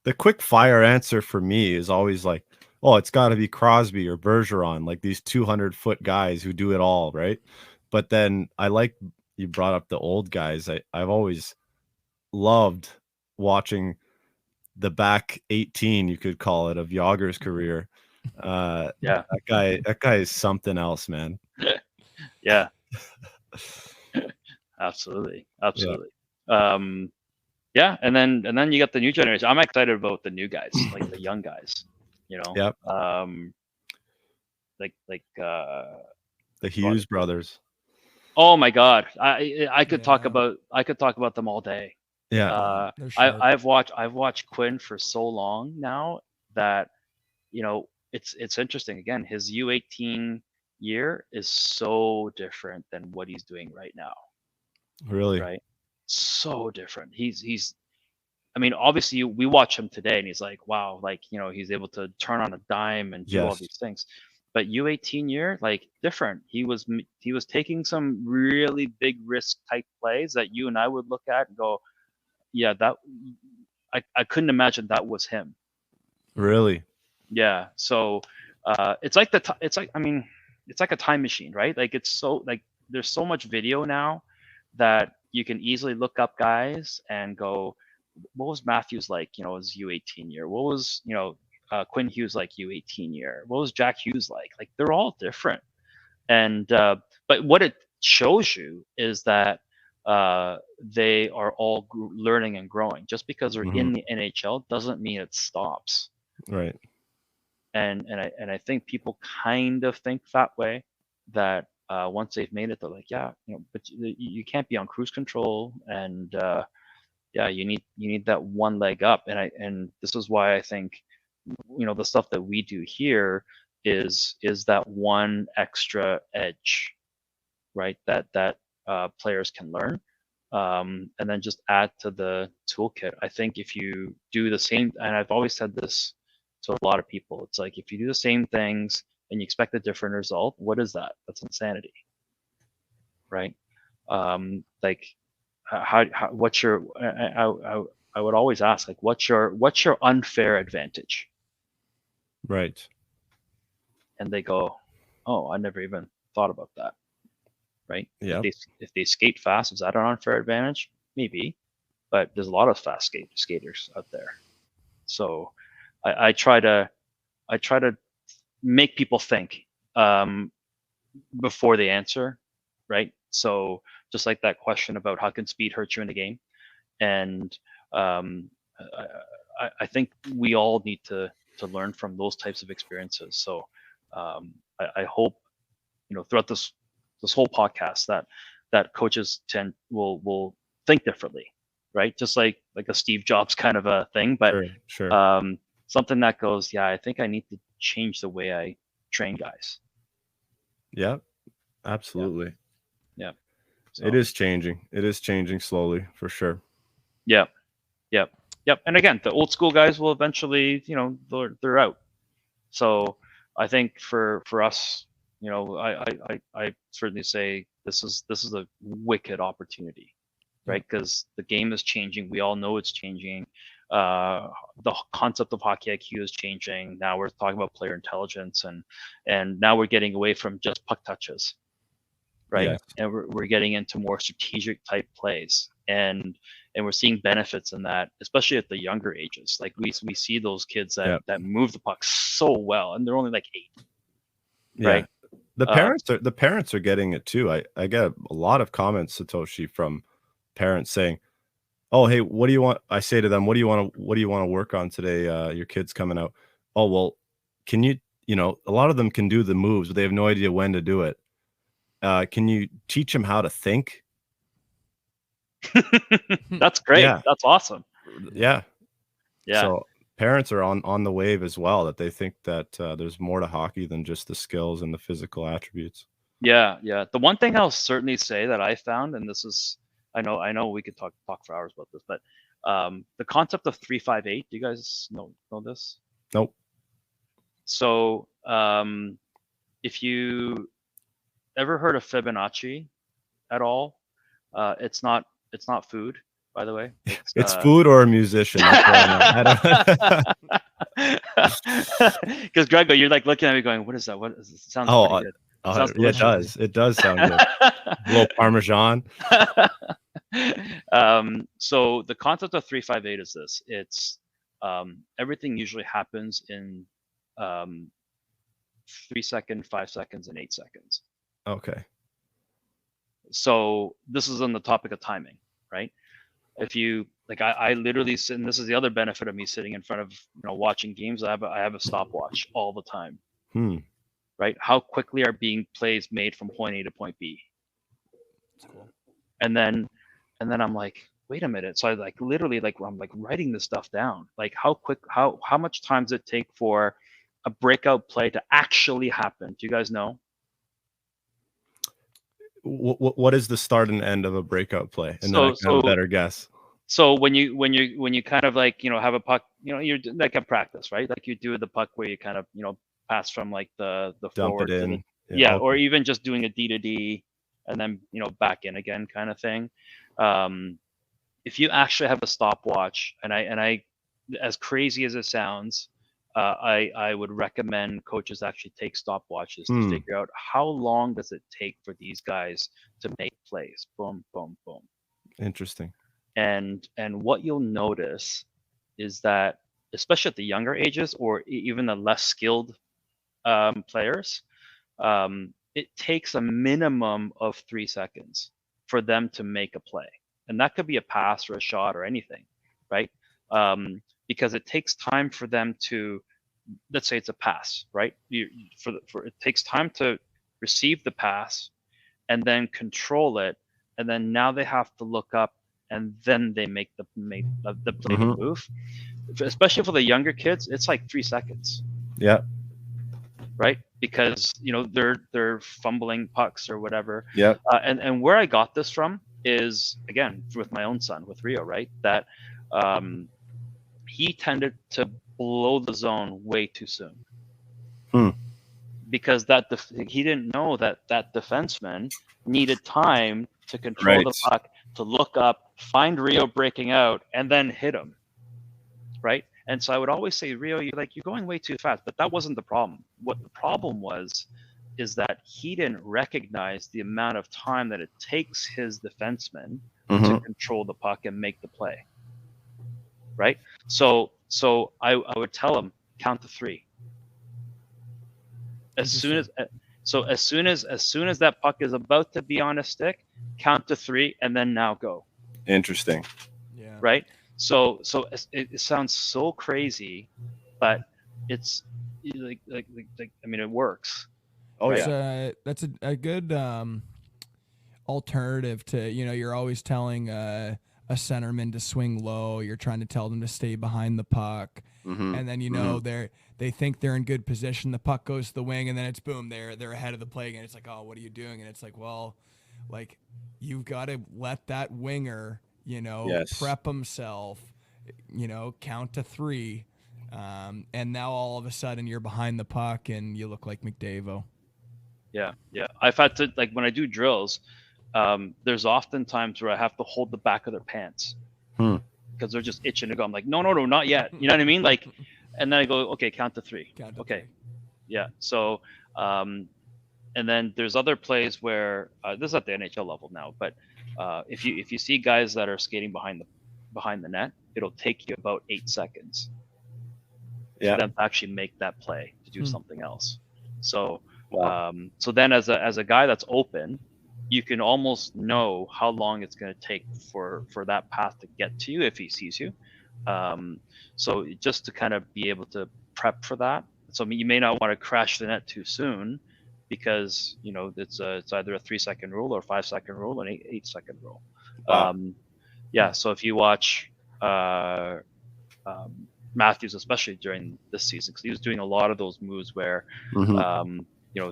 The quick fire answer for me is always like, oh, it's got to be Crosby or Bergeron, like these 200-foot guys who do it all, right? But then you brought up the old guys. I've always loved watching the back 18, you could call it, of Yager's career. Yeah, that guy is something else, man. Yeah. Absolutely. Yeah, and then you got the new generation. I'm excited about the new guys, like the young guys. Yep. Like the Hughes brothers. Oh my God, I could talk about them all day. Yeah. I've watched Quinn for so long now that it's interesting. Again, his U18 year is so different than what he's doing right now. Really? Right? So different. He's I mean, obviously we watch him today and he's like, wow, like, he's able to turn on a dime and do all these things. But U18 year, like different. He was taking some really big risk type plays that you and I would look at and go, yeah, that I couldn't imagine that was him. Really? Yeah. So it's like it's like, I mean, it's like a time machine, right? Like it's so like there's so much video now that you can easily look up guys and go, what was Matthews like, you know, his U18 year? What was, you know, Quinn Hughes like U18 year? What was Jack Hughes like? Like they're all different. And but what it shows you is that they are all learning and growing. Just because they're in the NHL doesn't mean it stops. Right. And I think people kind of think that way, that once they've made it, they're like, yeah, you know, but you can't be on cruise control, and yeah, you need that one leg up. And this is why I think, you know, the stuff that we do here is that one extra edge, right? That players can learn, and then just add to the toolkit. I think if you do the same, and I've always said this to a lot of people, it's like if you do the same things and you expect a different result, what is that? That's insanity, right? Like how what's your I would always ask, like, what's your unfair advantage? Right. And they go, oh, I never even thought about that, right? Yeah. If they skate fast, is that an unfair advantage? Maybe, but there's a lot of fast skaters out there. So I try to make people think before they answer, right? So just like that question about how can speed hurt you in the game, and I think we all need to learn from those types of experiences. So I hope, you know, throughout this whole podcast that coaches will think differently, right? Just like a Steve Jobs kind of a thing, but Sure. something that goes, yeah, I think I need to change the way I train guys. Yeah, absolutely. Yeah. So, It is changing. It is changing slowly, for sure. Yeah. Yep. Yep. And again, the old school guys will eventually, you know, they're out. So I think for us, you know, I certainly say this is a wicked opportunity, right? Because the game is changing. We all know it's changing. The concept of hockey IQ is changing. Now we're talking about player intelligence, and now we're getting away from just puck touches, right? Yes. And we're getting into more strategic type plays, and we're seeing benefits in that, especially at the younger ages. Like we see those kids that move the puck so well, and they're only like 8, right? The parents are getting it too. I get a lot of comments, Satoshi, from parents saying, oh, hey, what do you want? I say to them, what do you want to work on today? Your kid's coming out. Oh, well, can you know, a lot of them can do the moves, but they have no idea when to do it. Can you teach them how to think? That's great. Yeah. That's awesome. Yeah. Yeah. So parents are on the wave as well, that they think that there's more to hockey than just the skills and the physical attributes. Yeah. Yeah. The one thing I'll certainly say that I found, and this is, I know we could talk for hours about this, but the concept of 3-5-8, do you guys know this? Nope. So if you ever heard of Fibonacci at all, it's not food, by the way. It's food or a musician. Because Grego, you're like looking at me going, what is that? What is it? Sounds pretty good. Yeah, it does. It does sound good. A little Parmesan. So the concept of 3-5-8 is this. It's everything usually happens in 3 seconds, 5 seconds, and 8 seconds. Okay. So this is on the topic of timing, right? If you like, I literally sit, and this is the other benefit of me sitting in front of, you know, watching games. I have a stopwatch all the time. Right? How quickly are plays made from point A to point B? That's cool. And then I'm like, wait a minute. So I like literally like I'm like writing this stuff down. Like how much time does it take for a breakout play to actually happen? Do you guys know? What is the start and end of a breakout play? And then I can have a better guess. So when you kind of like, you know, have a puck, you know, you're like a practice, right? Like you do the puck where you kind of, you know, pass from like the Dump forward it to in. the, or Okay. even just doing a D to D and then back in again kind of thing. If you actually have a stopwatch, and I as crazy as it sounds, I would recommend coaches actually take stopwatches to figure out how long does it take for these guys to make plays. Boom, boom, boom. Interesting. And what you'll notice is that, especially at the younger ages or even the less skilled players, it takes a minimum of 3 seconds for them to make a play, and that could be a pass or a shot or anything, right? Because it takes time for them to, let's say it's a pass, right? It takes time to receive the pass and then control it, and then now they have to look up, and then they make the play to move. Especially for the younger kids, it's like 3 seconds. Yeah. Right, because they're fumbling pucks or whatever. Yeah. And where I got this from is, again, with my own son, with Rio, right? That he tended to blow the zone way too soon. Because he didn't know that defenseman needed time to control the puck, to look up, find Rio breaking out, and then hit him. Right. And so I would always say, Rio, you're going way too fast. But that wasn't the problem. What the problem was is that he didn't recognize the amount of time that it takes his defenseman to control the puck and make the play. Right. So I would tell him, count to 3. As soon as that puck is about to be on a stick, count to 3, and then now go. Interesting. Yeah. Right. So it sounds so crazy, but it's like I mean, it works. Oh, right? yeah. That's a good alternative to, you're always telling a centerman to swing low. You're trying to tell them to stay behind the puck. And then, they think they're in good position. The puck goes to the wing, and then it's boom, they're ahead of the play again. It's like, oh, what are you doing? And it's like, well, like, you've got to let that winger, prep himself, count to 3. And now all of a sudden you're behind the puck and you look like McDavid. Yeah. I've had to, like, when I do drills, there's often times where I have to hold the back of their pants because they're just itching to go. I'm like, no, not yet. You know what I mean? Like, and then I go, okay, count to 3. Okay. 3. Yeah. So, and then there's other plays where this is at the NHL level now, but if you see guys that are skating behind the net, it'll take you about 8 seconds for them to actually make that play to do something else. So, so then as a guy that's open, you can almost know how long it's going to take for that path to get to you if he sees you. So just to kind of be able to prep for that. So you may not want to crash the net too soon, because it's either a 3-second rule or 5-second rule and 8-second rule. So if you watch Matthews, especially during this season, because he was doing a lot of those moves where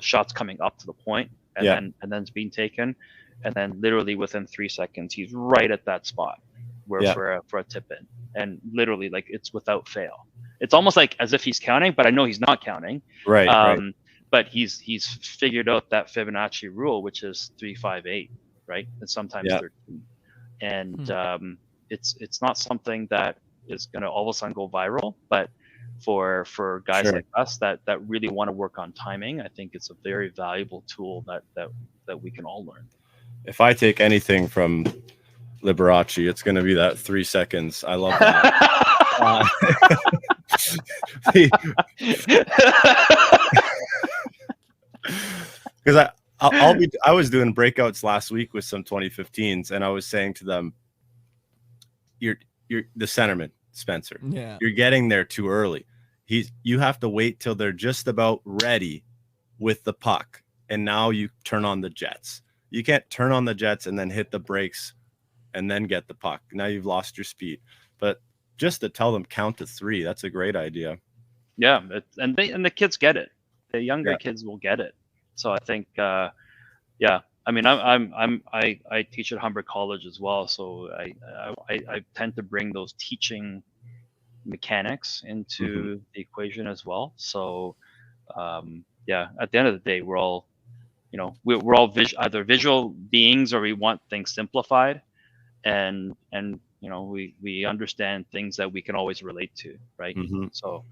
shots coming up to the point and then it's being taken, and then literally within 3 seconds he's right at that spot where for a tip in, and literally, like, it's without fail. It's almost like as if he's counting, but I know he's not counting. Right. But he's figured out that Fibonacci rule, which is 3, 5, 8, right? And sometimes 13. And it's not something that is going to all of a sudden go viral, but for guys like us that really want to work on timing, I think it's a very valuable tool that we can all learn. If I take anything from Liberace, it's going to be that 3 seconds. I love that. Because I was doing breakouts last week with some 2015s, and I was saying to them, you're the centerman, Spencer. Yeah. You're getting there too early. You have to wait till they're just about ready with the puck, and now you turn on the jets. You can't turn on the jets and then hit the brakes and then get the puck. Now you've lost your speed. But just to tell them count to 3, that's a great idea. Yeah, and the kids get it. The younger kids will get it. So I think, I mean, I teach at Humber College as well, so I tend to bring those teaching mechanics into the equation as well. So yeah, at the end of the day, we're all, you know, we're all either visual beings, or we want things simplified, and you know, we understand things that we can always relate to, right? Mm-hmm. So,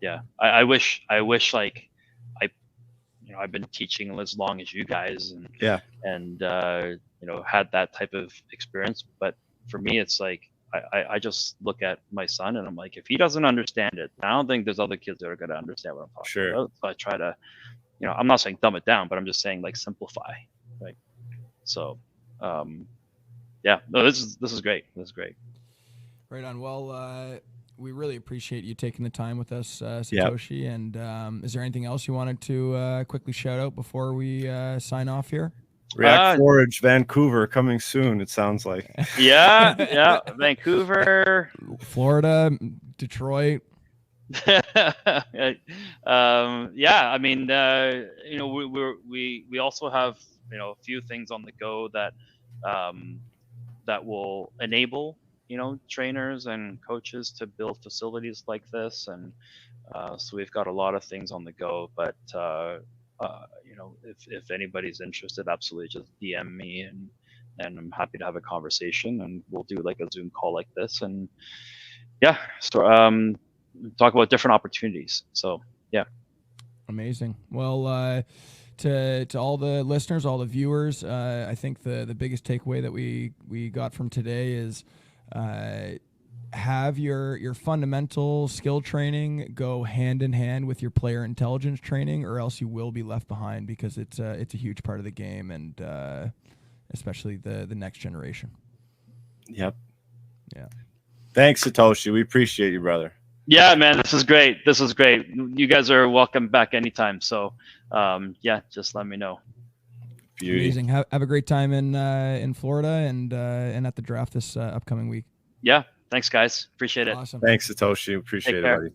yeah, I wish like I, you know, I've been teaching as long as you guys, and Yeah. you know, had that type of experience. But for me, it's like I just look at my son and I'm like, if he doesn't understand it, I don't think there's other kids that are going to understand what I'm talking Sure. about. So I try to, you know, I'm not saying dumb it down, but I'm just saying like simplify, right? So, yeah, no, this is great. This is great. Right on. Well, we really appreciate you taking the time with us, Satoshi. Yep. And is there anything else you wanted to quickly shout out before we sign off here? React Forge Vancouver coming soon, it sounds like. Yeah, Vancouver, Florida, Detroit. Yeah, I mean, you know, we also have, you know, a few things on the go that that will enable, you know, trainers and coaches to build facilities like this, and so we've got a lot of things on the go. But you know, if anybody's interested, absolutely just DM me, and I'm happy to have a conversation, and we'll do like a Zoom call like this, and yeah, so talk about different opportunities. So yeah, amazing. Well, to all the listeners, all the viewers, I think the biggest takeaway that we got from today is have your fundamental skill training go hand in hand with your player intelligence training, or else you will be left behind, because it's a huge part of the game, and especially the next generation. Yep. Yeah. Thanks, Satoshi. We appreciate you, brother. Yeah, man, this is great. This is great. You guys are welcome back anytime. So, yeah, just let me know. Beauty. Amazing. Have a great time in Florida and at the draft this upcoming week. Yeah. Thanks, guys. Appreciate it. Awesome. Thanks, Satoshi. Appreciate it, buddy.